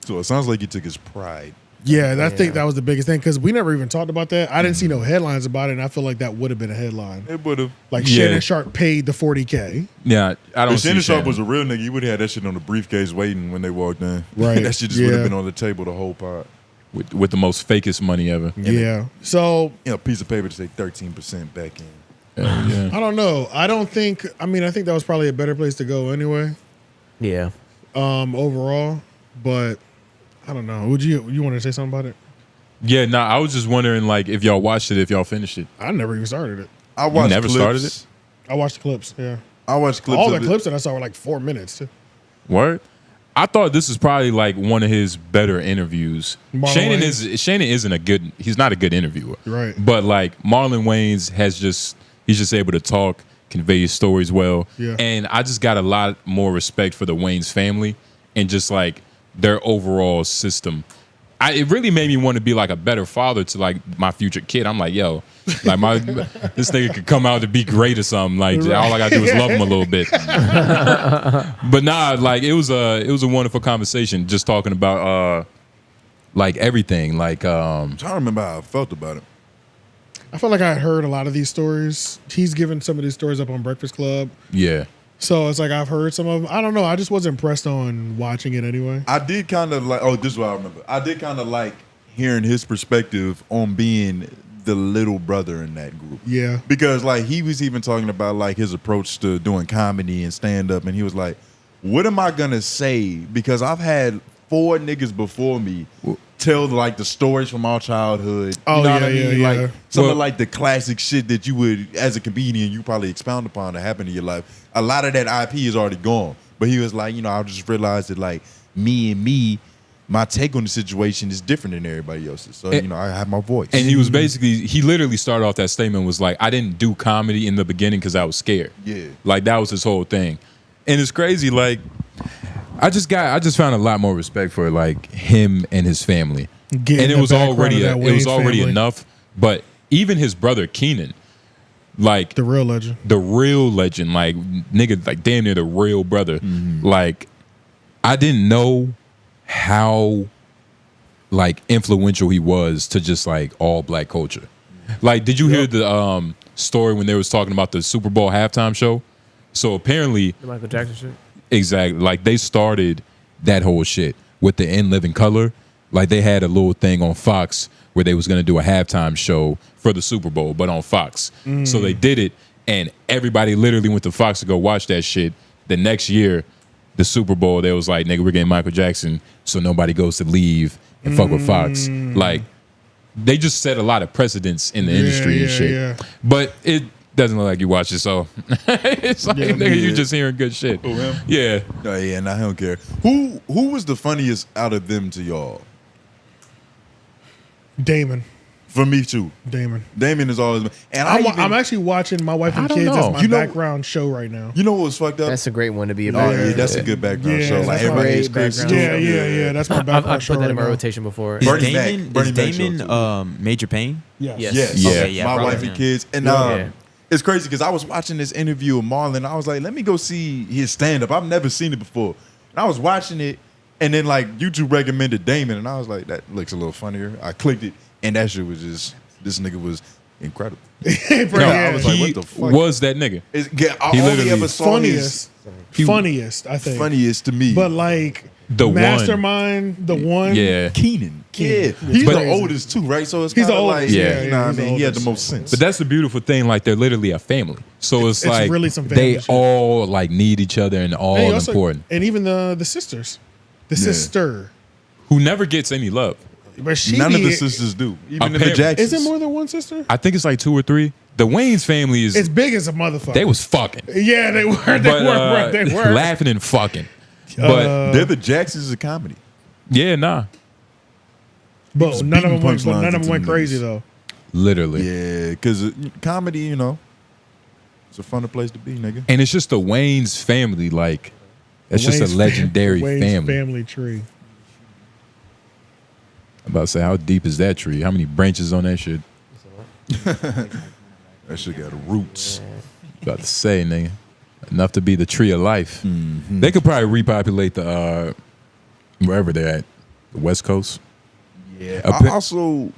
So it sounds like he took his pride. Yeah, I think that was the biggest thing because we never even talked about that. I didn't see no headlines about it, and I feel like that would have been a headline. It would have. Like Shannon Sharpe paid the 40K. Yeah, I don't If see Shannon Sharpe Shannon. was a real nigga, you would have had that shit on the briefcase waiting when they walked in. Right. That shit just would have Yeah. been on the table the whole pod. with the most fakest money ever. Yeah. So A piece of paper to say 13% back in. Yeah. I don't know. I think that was probably a better place to go anyway. Yeah. Overall, but I don't know. Would you want to say something about it? Yeah, nah, I was just wondering, like, if y'all watched it, if y'all finished it. I never even started it. I watched never clips. started it? I watched the clips. Yeah. I watched clips. All of the it. clips that I saw were like 4 minutes. Too. Word? I thought this is probably like one of his better interviews. Marlon Shannon isn't he's not a good interviewer. Right. But like Marlon Wayans he's just able to talk, convey his stories well. Yeah. And I just got a lot more respect for the Wayans family and just like their overall system. It really made me want to be like a better father to like my future kid. I'm like, yo, like this nigga could come out to be great or something. Like all I gotta do is love him a little bit. But nah, like it was a wonderful conversation just talking about like everything. Like I'm trying to remember how I felt about it. I felt like I had heard a lot of these stories. He's given some of these stories up on Breakfast Club. Yeah. So it's like I've heard some of them. I don't know. I just wasn't impressed on watching it anyway. I did kind of like. Oh, this is what I remember. I did kind of like hearing his perspective on being the little brother in that group. Yeah. Because like he was even talking about like his approach to doing comedy and stand up, and he was like, what am I gonna say? Because I've had 4 niggas before me tell like the stories from our childhood. Oh, you know yeah, what I mean? yeah, Like yeah. some of like the classic shit that you would, as a comedian, you probably expound upon that happened in your life. A lot of that IP is already gone. But he was like, you know, I just realized that like me, my take on the situation is different than everybody else's. So, you know, I have my voice. And he was basically, he literally started off that statement was like, I didn't do comedy in the beginning because I was scared. Yeah. Like that was his whole thing. And it's crazy, like, I just found a lot more respect for like him and his family. Getting and it the was already background of that Wayans family. enough. But even his brother Keenan, like the real legend, like nigga, like damn near the real brother. Like I didn't know how like influential he was to just like all black culture. Like, did you hear the story when they was talking about the Super Bowl halftime show? So apparently, The Michael Jackson shit. exactly, like they started that whole shit with the In Living Color. Like they had a little thing on Fox where they was gonna do a halftime show for the Super Bowl, but on Fox. So they did it, and everybody literally went to Fox to go watch that shit. The next year, the Super Bowl, they was like, nigga, we're getting Michael Jackson, so nobody goes to leave and fuck with Fox. Like, they just set a lot of precedents in the industry and shit. Yeah. But it doesn't look like you watch it, so it's like, nigga, you just hearing good shit. Who, him? Yeah. No, yeah, nah, I don't care. Who was the funniest out of them to y'all? Damon. For me too. Damon. Damon is always. And I'm actually watching My Wife and I don't Kids know. as my You know- background show right now. You know what was fucked up? That's a great one to be Oh about. yeah, that's a good background Yeah, show. Like that's everybody great is crazy. background. Yeah. That's my background I've show put that right in my now. rotation before. Is Is Bernie Mac show, Damon Major Pain? Yes. Yes. Yeah. Okay, yeah, My probably Wife and him. Kids. And Yeah. it's crazy because I was watching this interview with Marlon. I was like, let me go see his stand up. I've never seen it before. And I was watching it, and then like YouTube recommended Damon, and I was like, that looks a little funnier. I clicked it, and that shit was just, this nigga was incredible. No, I was like, he what the fuck? was that nigga. I He only literally- ever saw his Funniest, I think. funniest to me. But like The one. Mastermind, the one. Yeah. Keenan. Yeah. Keenan. He's But- the oldest too, right? So it's He's the kinda oldest, like, yeah, you know what I he's the mean? He had the oldest. most sense. But that's the beautiful thing. Like they're literally a family. So it's like really some family they shit. all like need each other and all And he also- important. And even the sisters. The sister. Who never gets any love. But she None of the be- sisters do. Even in the Apparently. Jacksons. Is it more than one sister? I think it's like 2 or 3. The Wayans family is It's big as a motherfucker. they was fucking. Yeah, they were. They But, were. They were. laughing and fucking. But They're the Jacksons of comedy. yeah, nah. But none of them went. punchlines None of them into went the crazy niggas. though. Literally. Yeah, because comedy, you know, it's a funner place to be, nigga. And it's just the Wayans family, like that's just Wayne's a legendary Wayne's family. family tree. I'm about to say, how deep is that tree? How many branches on that shit? That shit got roots. About to say, nigga. Enough to be the tree of life. Mm-hmm. They could probably repopulate the wherever they're at. The West Coast. Yeah. A I pe- also,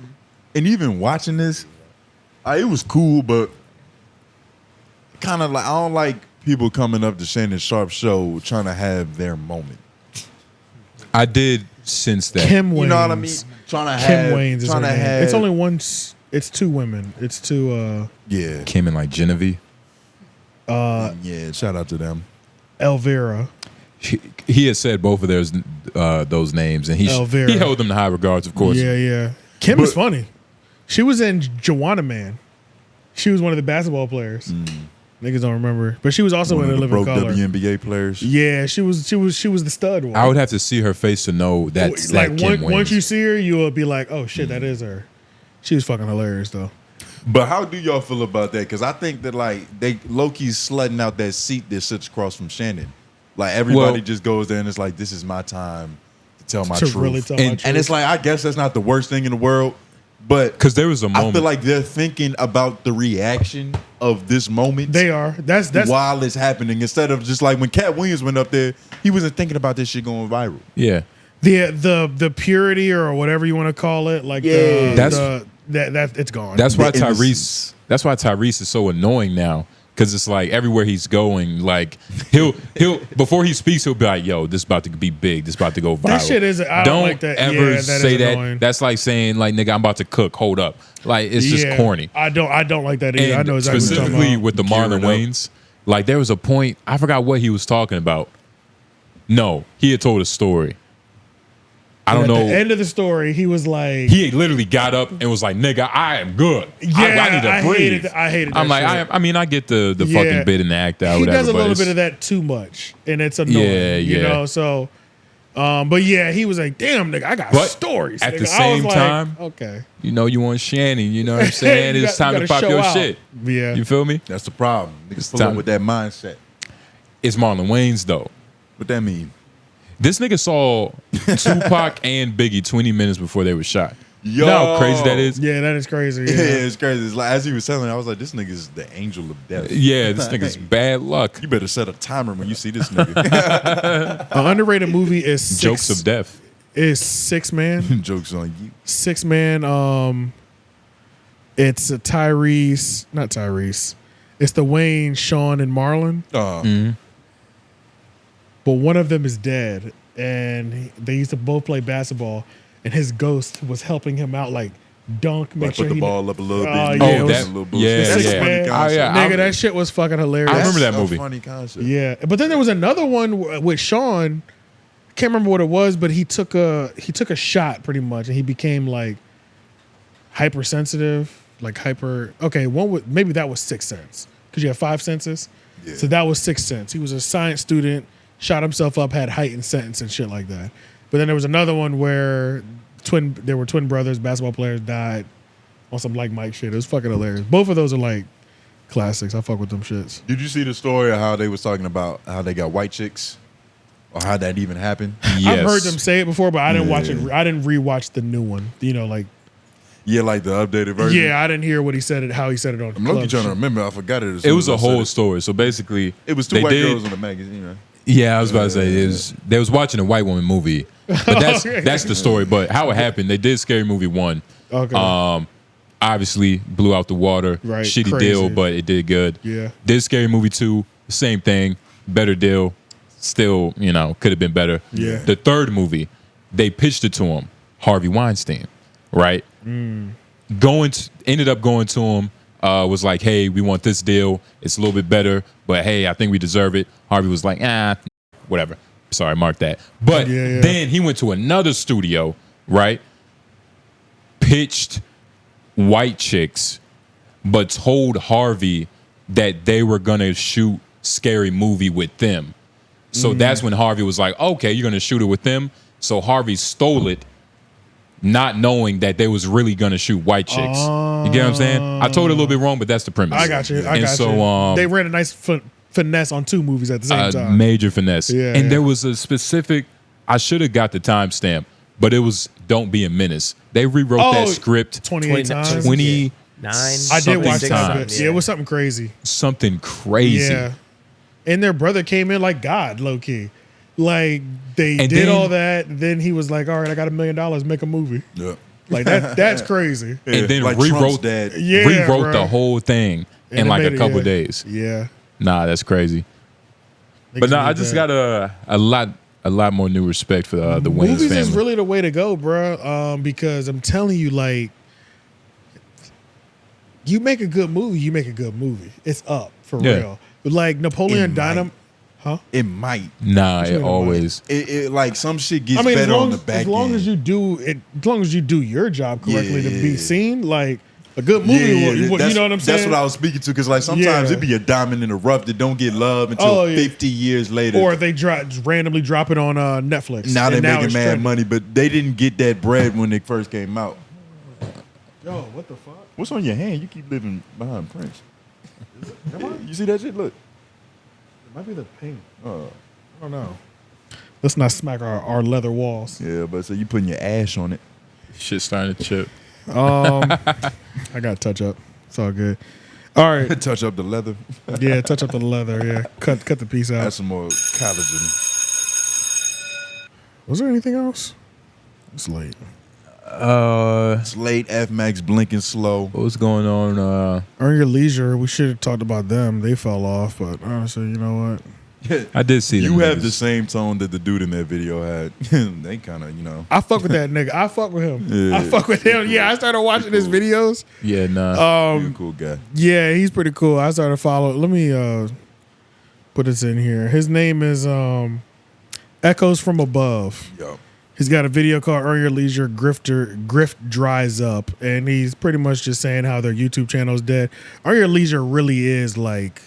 and even watching this, it was cool, but kind of like I don't like people coming up to Shannon Sharpe's show trying to have their moment. I did sense that. Kim Wayans. You know what I mean? Trying to Kim have, Wayans is her trying to name. have. It's only one. It's 2 women. It's 2. Yeah. Kim and like Genevieve. Yeah. Shout out to them. Elvira. He had said both of those names, and he Elvira. held them in high regards, of course. Yeah. Kim is funny. She was in Joanna Man. She was one of the basketball players. Niggas don't remember, but she was also One in of The the Living broke Color. WNBA players. Yeah, she was the stud one. I would have to see her face to know that's like that Kim once Wayans. you see her, you will be like, oh shit, that is her. She was fucking hilarious though. But how do y'all feel about that? Because I think that like they low-key slutting out that seat that sits across from Shannon. Like everybody just goes there and it's like, this is my time to tell my To truth. really tell my and truth. it's like, I guess that's not the worst thing in the world, but because there was a I moment. feel like they're thinking about the reaction of this moment. They are. That's while it's happening, instead of just like when Cat Williams went up there, he wasn't thinking about this shit going viral. Yeah. The purity or whatever you want to call it, like Yeah. that it's gone. That's why The innocence. Tyrese is so annoying now. Cause it's like everywhere he's going, like he'll before he speaks, he'll be like, "Yo, this is about to be big. This is about to go viral." That shit is. I don't like that. ever Yeah, that say is that. annoying. That's like saying, like, "Nigga, I'm about to cook. Hold up." Like it's just Yeah. corny. I don't like that either. And I know exactly what you're talking specifically about. with the Marlon Wayans, like there was a point I forgot what he was talking about, No, he had told a story. I don't know. At the end of the story, he was like, he literally got up and was like, "Nigga, I am good. I need to breathe." I hated that I'm like, shit. I mean, I get the fucking bit and the act out. He whatever, does a but little it's- bit of that too much, and it's annoying. You know, so. But yeah, he was like, "Damn, nigga, I got stories." At nigga. the I same was like, time, okay, you know, you want Shannon. You know what I'm saying? You It's got- time you to gotta pop your show out. shit. Yeah, you feel me? That's the problem. Niggas pull time. up with that mindset. It's Marlon Wayans though. What that mean? This nigga saw Tupac and Biggie 20 minutes before they were shot. Yo. You know how crazy that is? Yeah, that is crazy. Yeah, it's crazy. It's like, as he was telling me, I was like, this nigga's the angel of death. Yeah, this nigga's bad luck. You better set a timer when you see this nigga. An underrated movie is Jokes of Death. Is 6 Man. Jokes on you. 6 Man. It's Tyrese, not Tyrese. It's the Wayne, Sean, and Marlon. But one of them is dead, and they used to both play basketball. And his ghost was helping him out, like dunk, make Like sure put the he ball up a little bit. Yeah, Oh, it was- that- a little boost. yeah, That's yeah. a funny Oh, concept. yeah, nigga, that shit was fucking hilarious. I remember that That's movie. a funny concept. Yeah, but then there was another one with Sean. Can't remember what it was, but he took a shot pretty much, and he became like hypersensitive, like hyper. Okay, maybe that was Sixth Sense because you have 5 senses. Yeah. So that was Sixth Sense. He was a science student, shot himself up, had heightened sentence and shit like that. But then there was another one where there were twin brothers, basketball players died on some like Mike shit. It was fucking hilarious. Both of those are like classics. I fuck with them shits. Did you see the story of how they was talking about how they got white chicks? Or how that even happened? I've heard them say it before, but I didn't watch it. Yeah. I didn't rewatch the new one. You know, like like the updated version? yeah, I didn't hear what he said it, how he said it on. I'm Club lucky trying to shit. remember. I forgot it. It was a whole story. So basically, It was two they white did- girls in the magazine. Right? Yeah, I was about to say they was watching a white woman movie, but that's the story. But how it happened, they did Scary Movie 1. Okay. Obviously blew out the water. Right, Shitty crazy. deal, but it did good. Yeah. Did Scary Movie 2, same thing, better deal. Still, could have been better. Yeah. The third movie, they pitched it to him, Harvey Weinstein, right? Ended up going to him. Was like, hey, we want this deal. It's a little bit better, but hey, I think we deserve it. Harvey was like, whatever. Sorry, mark that. But Yeah. then he went to another studio, right? Pitched white chicks, but told Harvey that they were gonna shoot Scary Movie with them. So that's when Harvey was like, okay, you're gonna shoot it with them. So Harvey stole it, not knowing that they was really gonna shoot white chicks. You get what I'm saying? I told it a little bit wrong, but that's the premise. I got you. I And got so, you. They ran a nice finesse on 2 movies at the same time. major finesse. Yeah, and yeah. there was a specific, I should have got the timestamp, but it was Don't Be a Menace. They rewrote that script 28 times. 29. I did watch something that times. bit. Yeah, it was something crazy. Something crazy. Yeah. And their brother came in like God, low key. Like they And did then- all that. Then he was like, all right, I got $1 million, make a movie. Yeah. Like that's crazy. Yeah, And then like rewrote Trump's dad. Yeah, rewrote bro. the whole thing And in they like made a it, couple yeah. days. Yeah. Nah, that's crazy. But nah, I just got a lot more new respect for the Wayans Movies family. is really the way to go, bro. Because I'm telling you, like, you make a good movie, you make a good movie. It's up for Yeah. real. But like Napoleon It Dynamite, huh? It might. Nah, What you it mean, always. It like some shit gets I mean, better on the back as long end. as you do it, as long as you do your job correctly to be Yeah. seen, like a good movie. You know what I'm saying? That's what I was speaking to. Because like sometimes Yeah. it be a diamond in the rough that don't get love until Oh, yeah. 50 years later. Or they randomly drop it on Netflix. now and they making it's mad trending. money, but they didn't get that bread when they first came out. Yo, what the fuck? What's on your hand? You keep living behind Prince. You see that shit? Look. It might be the paint. I don't know. Let's not smack our leather walls. Yeah, but so you putting your ash on it. Shit starting to chip. I got touch up. It's all good. All right. Touch up the leather. Yeah, touch up the leather. Yeah, cut the piece out. Add some more collagen. Was there anything else? It's late. It's late. F Max blinking slow. What's going on? Earn Your Leisure. We should have talked about them. They fell off, but honestly, you know what? I did see them You have niggas. the same tone that the dude in that video had. They kind of, I fuck with that nigga. I fuck with him. Yeah. I fuck with him. Yeah, I started watching his videos. Yeah, nah. He's a cool guy. Yeah, he's pretty cool. I started following. Let me put this in here. His name is Echoes from Above. Yo. He's got a video called Earn Your Leisure, Grift Dries Up. And he's pretty much just saying how their YouTube channel is dead. Earn Your Leisure really is like,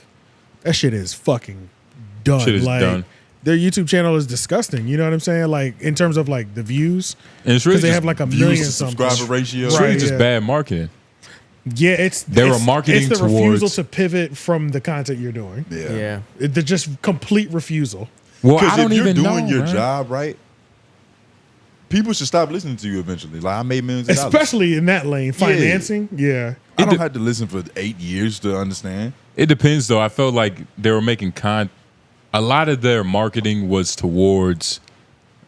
that shit is fucking done. Shit is like, done. Their YouTube channel is disgusting. You know what I'm saying? Like, in terms of like the views. And it's really Because they just have like a views million to something. subscriber ratio. It's really just bad marketing. Yeah, it's They were it's- marketing It's the refusal towards- to pivot from the content you're doing. Yeah. The just complete refusal. Well, Because I don't if you're even doing know, your man. job right, people should stop listening to you eventually. Like I made millions of dollars. Especially in that lane, financing. Yeah. I don't have to listen for 8 years to understand. It depends, though. I felt like they were making a lot of their marketing was towards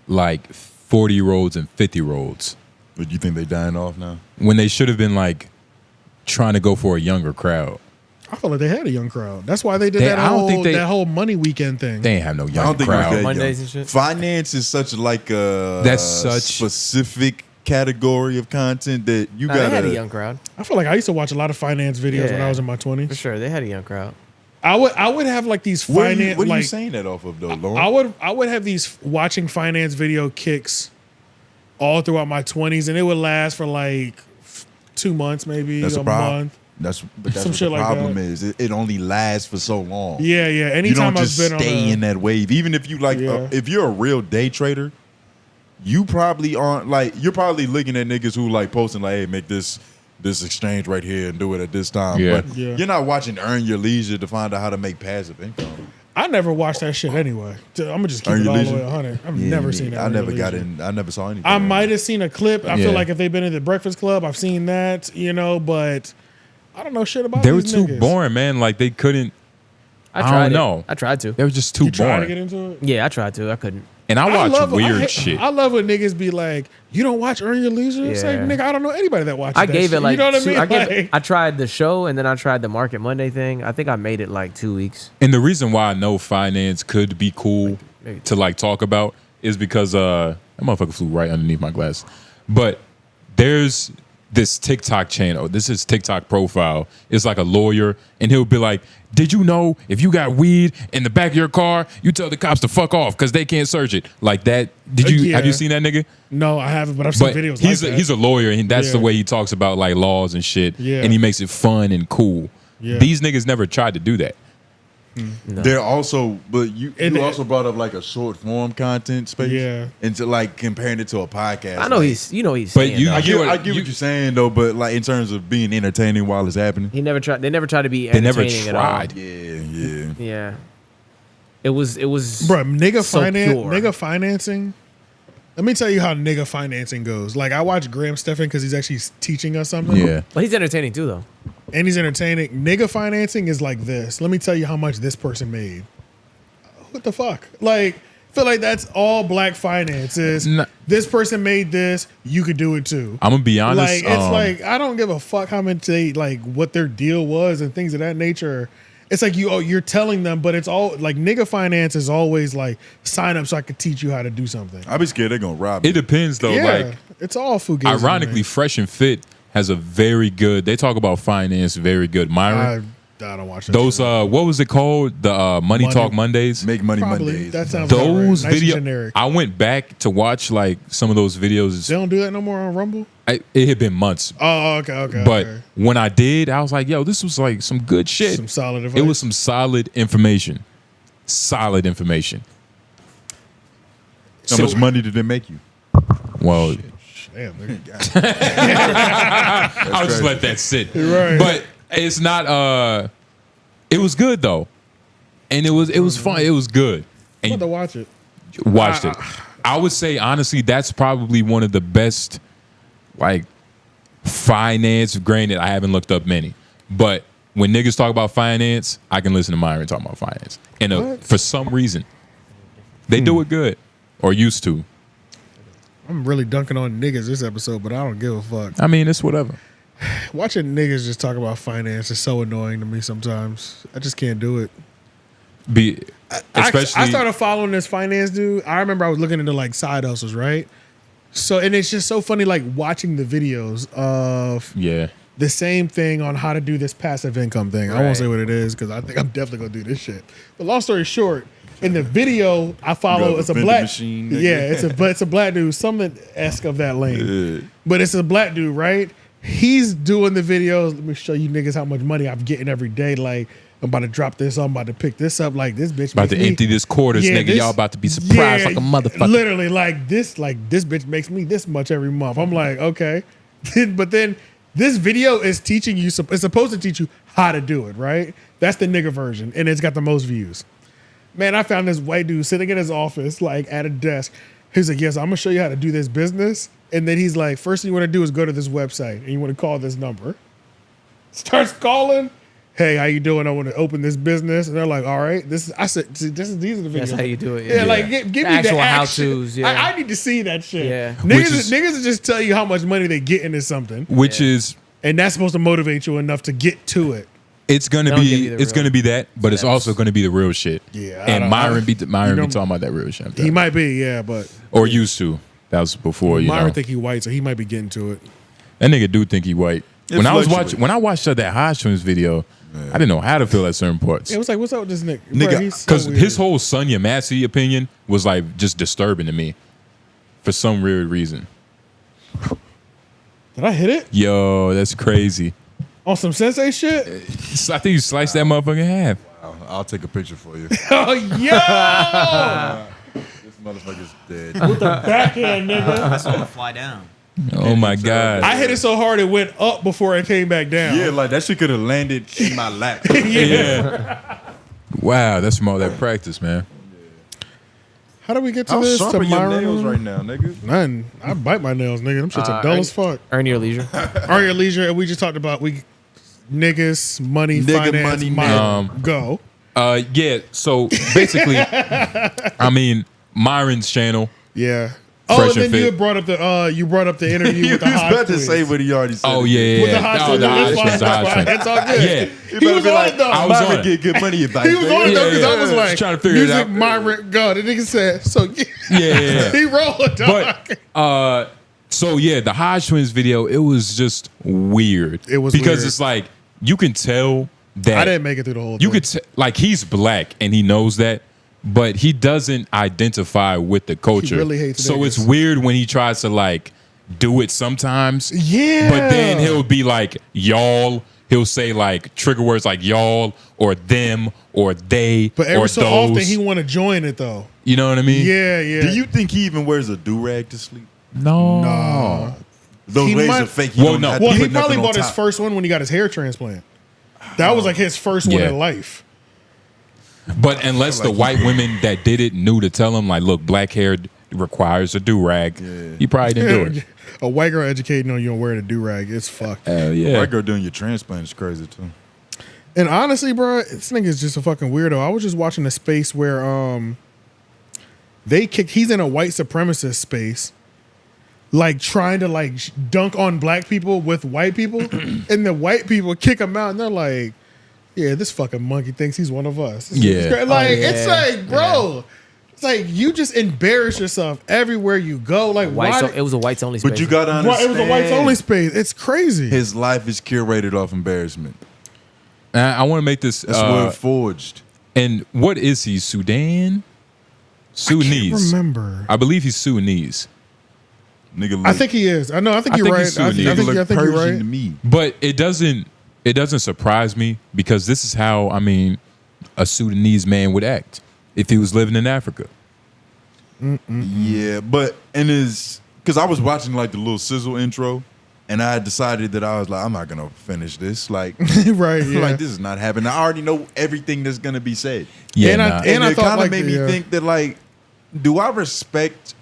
like 40-year-olds and 50-year-olds. But you think they dying off now? When they should have been like trying to go for a younger crowd. I feel like they had a young crowd. That's why they did I don't think that whole money weekend thing. They ain't have no I young don't think it was crowd. that Mondays young. and shit? Finance is such like a That's such- specific category of content that you Nah, gotta. they had a young crowd. I feel like I used to watch a lot of finance videos when Yeah. I was in my 20s. For sure. They had a young crowd. I would have like these What are you, finance. what are you like, saying that off of though, Lauren? I would have these watching finance video kicks all throughout my 20s, and it would last for like 2 months, maybe That's a a problem. month. That's Some what shit the like problem that. is. It only lasts for so long. Yeah, yeah. You Anytime don't I've just been stay on in that wave. Even if you like, Yeah. if you're a real day trader, you probably aren't like. You're probably looking at niggas who like posting like, "Hey, make this exchange right here and do it at this time." Yeah. But Yeah. you're not watching Earn Your Leisure to find out how to make passive income. I never watched that shit anyway. I'm gonna just keep Earn it Your all the Leisure? way 100. I've Yeah, never me- seen that. I Earn Your never got Leisure. in. I never saw anything. I might have seen a clip. I Yeah. feel like if they've been in the Breakfast Club, I've seen that, but I don't know shit about They were these too niggas. boring, man. Like they couldn't. I tried don't it. know. I tried to. They were just too You trying to boring. get into it? Yeah, I tried to. I couldn't. And I watch love weird shit. I love when niggas be like, "You don't watch Earn Your Leisure?" It's like, Yeah. nigga, I don't know anybody that watches I that gave shit. it like you know what I mean? I gave Like- it, I tried the show and then I tried the Market Monday thing. I think I made it like 2 weeks. And the reason why I know finance could be cool to like talk about is because that motherfucker flew right underneath my glass. But there's this TikTok channel. This is TikTok profile. It's like a lawyer, and he'll be like, "Did you know if you got weed in the back of your car, you tell the cops to fuck off because they can't search it?" Like that. Did you Yeah. have you seen that nigga? No, I haven't, but I've seen But videos he's like that. he's a lawyer, and that's the Yeah. way he talks about like laws and shit. Yeah. And he makes it fun and cool. Yeah. These niggas never tried to do that. They're also, but you And also brought up like a short form content space, Yeah. and to like comparing it to a podcast. I know like, he's But saying, you- though. I get what- what you're saying though, but like in terms of being entertaining while it's happening. He never tried. They never tried to be They never entertaining at all. tried. Yeah. Yeah. It was. Bro, nigga so pure. nigga financing. Let me tell you how nigga financing goes. Like I watch Graham Stephan because he's actually teaching us something. Yeah. But he's entertaining too, though. And he's entertaining. Nigga financing is like this. Let me tell you how much this person made. What the fuck? Like, feel like that's all black finance is. Nah. This person made this. You could do it too. I'm gonna be honest. Like it's like I don't give a fuck how much they like what their deal was and things of that nature. It's like you're telling them, but it's all like nigga finance is always like sign up so I could teach you how to do something. I'd be scared they're gonna rob me. It depends though. Yeah, Like it's all fugazi. ironically, man. Fresh and Fit has a very good. They talk about finance very good. Myron, I don't watch that those shit. what was it called? The Money Talk Mondays. Make money Probably. Mondays. That sounds about right. Those Nice and videos. generic. I went back to watch like some of those videos. They don't do that no more on Rumble. It had been months. Oh, okay. But okay. when I did, I was like, yo, this was like some good shit. Some solid advice. It was some solid information. Solid information. How much money did it make you? Well, Damn, nigga. I'll just let that sit. Right. But it's not it was good though. And it was fun. It was good. I'm And about to watch it. watched it. I would say honestly, that's probably one of the best like finance. Granted, I haven't looked up many, but when niggas talk about finance, I can listen to Myron talk about finance. And What? for some reason, they do it good or used to. I'm really dunking on niggas this episode, but I don't give a fuck. I mean, it's whatever. Watching niggas just talk about finance is so annoying to me sometimes. I just can't do it. Especially, I started following this finance dude. I remember I was looking into like side hustles, right? So, and it's just so funny, like watching the videos of yeah. the same thing on how to do this passive income thing. I Right. won't say what it is because I think I'm definitely gonna do this shit. But long story short, In the video I follow, it's a vending black machine, nigga. Yeah, it's a black dude, something esque of that lane. But it's a black dude, right? He's doing the videos. Let me show you niggas how much money I'm getting every day. Like, I'm about to drop this. I'm about to pick this up. Like, this bitch about to empty this quarters, nigga. Y'all about to be surprised like a motherfucker. Literally, this bitch makes me this much every month. I'm like, okay. But then this video is teaching you, it's supposed to teach you how to do it, right? That's the nigga version, and it's got the most views. Man, I found this white dude sitting in his office, like at a desk. He's like, yes, I'm gonna show you how to do this business. And then he's like, first thing you want to do is go to this website and you want to call this number. Starts calling. Hey, how you doing? I want to open this business. And they're like, all right. I said, see, these are the videos. That's how you do it. Yeah, like give me actual the how-tos. Yeah, I need to see that shit. Yeah, niggas will just tell you how much money they get into something, and that's supposed to motivate you enough to get to it. It's gonna be that, but it's also gonna be the real shit. Yeah, and Myron be talking about that real shit. He might be, yeah, but or used to. That was before you. Myron know. think he white, so he might be getting to it. That nigga do think he white. When I watched that Hodge Twins video, I didn't know how to feel at certain parts. It was like, what's up with this nigga? Because his whole 𝔓𝔦𝔐𝔓𝔦𝔑 opinion was like just disturbing to me for some weird reason. Did I hit it? Yo, that's crazy. On some sensei shit? I think you sliced that motherfucker in half. I'll take a picture for you. Oh, yo! This motherfucker's dead. With the backhand, nigga. That's gonna fly down. Oh my God. I hit it so hard it went up before it came back down. Yeah, like that shit could have landed in my lap. Yeah. Wow, that's from all that practice, man. How do we get to How this? sharp are your nails right now, nigga? None. I bite my nails, nigga. Them shits are dull as fuck. Earn your leisure. Earn your leisure. And we just talked about niggas, money, finance, money. Go. Yeah, so basically, I mean, Myron's channel. Yeah. Oh, and then you brought up the interview with the Hodge about to twins. say what he already said. Oh yeah, With the Hodge twins. That's all good. Yeah. He was on it though. I was on it. Get good money advice. He was on it though because I was like, trying to figure it out. Myron, God, the nigga said so. Yeah. He rolled, dog. But so yeah, the Hodge Twins video, it was just weird. It was because weird. it's like you can tell that I didn't make it through the whole thing. You could like he's black and he knows that, but he doesn't identify with the culture. He really hates so niggas. it's weird when he tries to like do it sometimes. Yeah. But then he'll be like y'all. He'll say like trigger words like y'all or them or they But or every so those. often he want to join it though. You know what I mean? Yeah, yeah. Do you think he even wears a do-rag to sleep? No. Nah. Those He ways might- are fake. Well, he probably bought his first one when he got his hair transplant. That was like his first one Yeah. in life. But unless the white women that did it knew to tell him, like, look, black hair requires a do-rag, he probably didn't do it. A white girl educating on you on wearing a do-rag, it's fucked. Hell yeah. White girl doing your transplant is crazy too. And honestly, bro, this nigga is just a fucking weirdo. I was just watching a space where he's in a white supremacist space, like trying to like dunk on black people with white people, and the white people kick him out, and they're like, "Yeah, this fucking monkey thinks he's one of us." Yeah. Like it's like, bro, it's like you just embarrass yourself everywhere you go. Like It was a whites only space. But you gotta It understand, was a whites only space. It's crazy. his life is curated off embarrassment. I want to make this. That's word forged. And what is he? Sudanese? remember. I believe he's Sudanese. Nigga, I think he is. I know. I think you're right. he's I Sudanese. think you're right. to me. But it doesn't surprise me because this is how, I mean, a Sudanese man would act if he was living in Africa. Yeah, but because I was watching like the little Sizzle intro, and I had decided that I was like, I'm not gonna finish this. Like, right? Yeah. Like this is not happening. I already know everything that's gonna be said. Yeah, and I it thought kind of like made me think that like, do I respect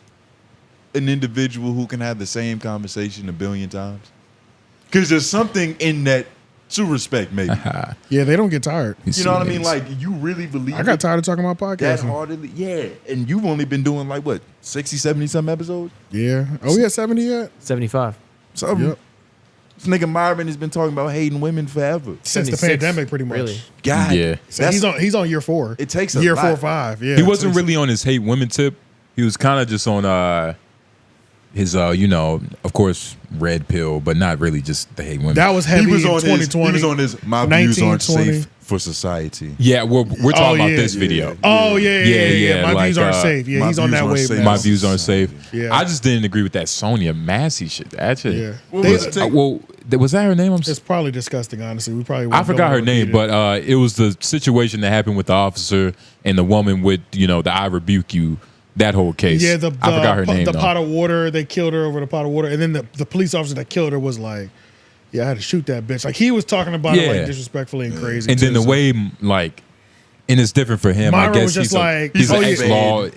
an individual who can have the same conversation 1 billion times? Because there's something in that to respect, maybe. Yeah, they don't get tired. You know what I mean? Like, you really believe I got tired of talking about that podcasting. hardly? Yeah. And you've only been doing like what, 60, 70 some episodes? Yeah. Oh, we at 70 yet? 75. Something. Yep. This nigga Myron has been talking about hating women forever. Since the 76, pandemic, pretty much. really. God. Yeah. So he's on year 4. It takes a year lot. 4 or 5. Yeah. He wasn't really on his hate women tip. He was kind of just on his of course, red pill, but not really just the hate women. That was heavy He was in on 2020. He was on his my views aren't safe for society. Yeah, we're talking about this video. Oh yeah. My views aren't safe. Yeah, he's on that wave. My views aren't safe. Yeah. I just didn't agree with that Sonia Massey shit. That shit. Yeah. Was that her name? It's probably disgusting, honestly. We probably I forgot her name, but it was the situation that happened with the officer and the woman with the I rebuke you. That whole case. Yeah, I forgot her name. The pot of water, they killed her over the pot of water, and then the police officer that killed her was like, "Yeah, I had to shoot that bitch." Like he was talking about it like disrespectfully and crazy. And then the way like, and it's different for him. Myra I guess was just he's an ex-law,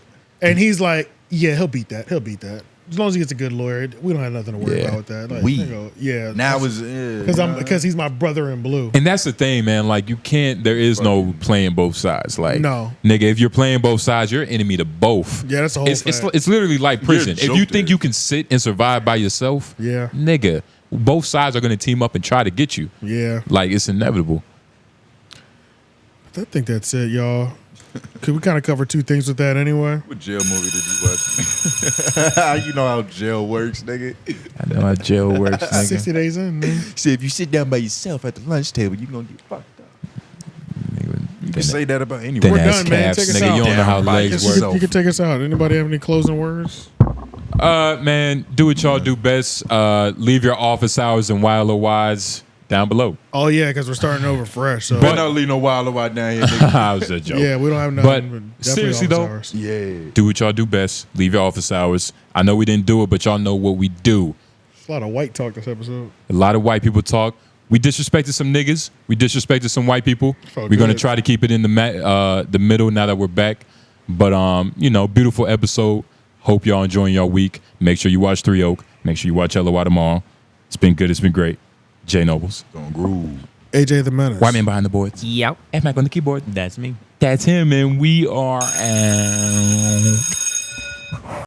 and he's like, "Yeah, he'll beat that. He'll beat that." As long as he gets a good lawyer, we don't have nothing to worry about with that. Like, now because he's my brother in blue. And that's the thing, man. Like you can't. There is no playing both sides. Like no, nigga. If you're playing both sides, you're an enemy to both. Yeah, that's the whole. It's literally like prison. If you think you can sit and survive by yourself, nigga, both sides are gonna team up and try to get you. Yeah, like it's inevitable. I think that's it, y'all. Could we kind of cover two things with that anyway? What jail movie did you watch? You know how jail works, nigga. I know how jail works, nigga. 60 days in, man. See, if you sit down by yourself at the lunch table, you're going to get fucked up. You can say that about anyone. We're done, man. Take us out. You don't know how legs work. You can take us out. Anybody have any closing words? Man, do what y'all do best. Leave your office hours and Wilder Wides down below. Oh yeah, because we're starting over fresh. So but not leave no Wilder Wide down here. Nigga. I was a joke. Yeah, we don't have nothing. But seriously though, hours. Do what y'all do best. Leave your office hours. I know we didn't do it, but y'all know what we do. There's a lot of white talk this episode. A lot of white people talk. We disrespected some niggas. We disrespected some white people. We're gonna try to keep it in the middle now that we're back. But beautiful episode. Hope y'all enjoying y'all week. Make sure you watch 3 Oak. Make sure you watch LOI tomorrow. It's been good. It's been great. J Noblez. Don't groove. AJ the Menace. White man behind the boards. Yep. F Mac on the keyboard. That's me. That's him, and we are out.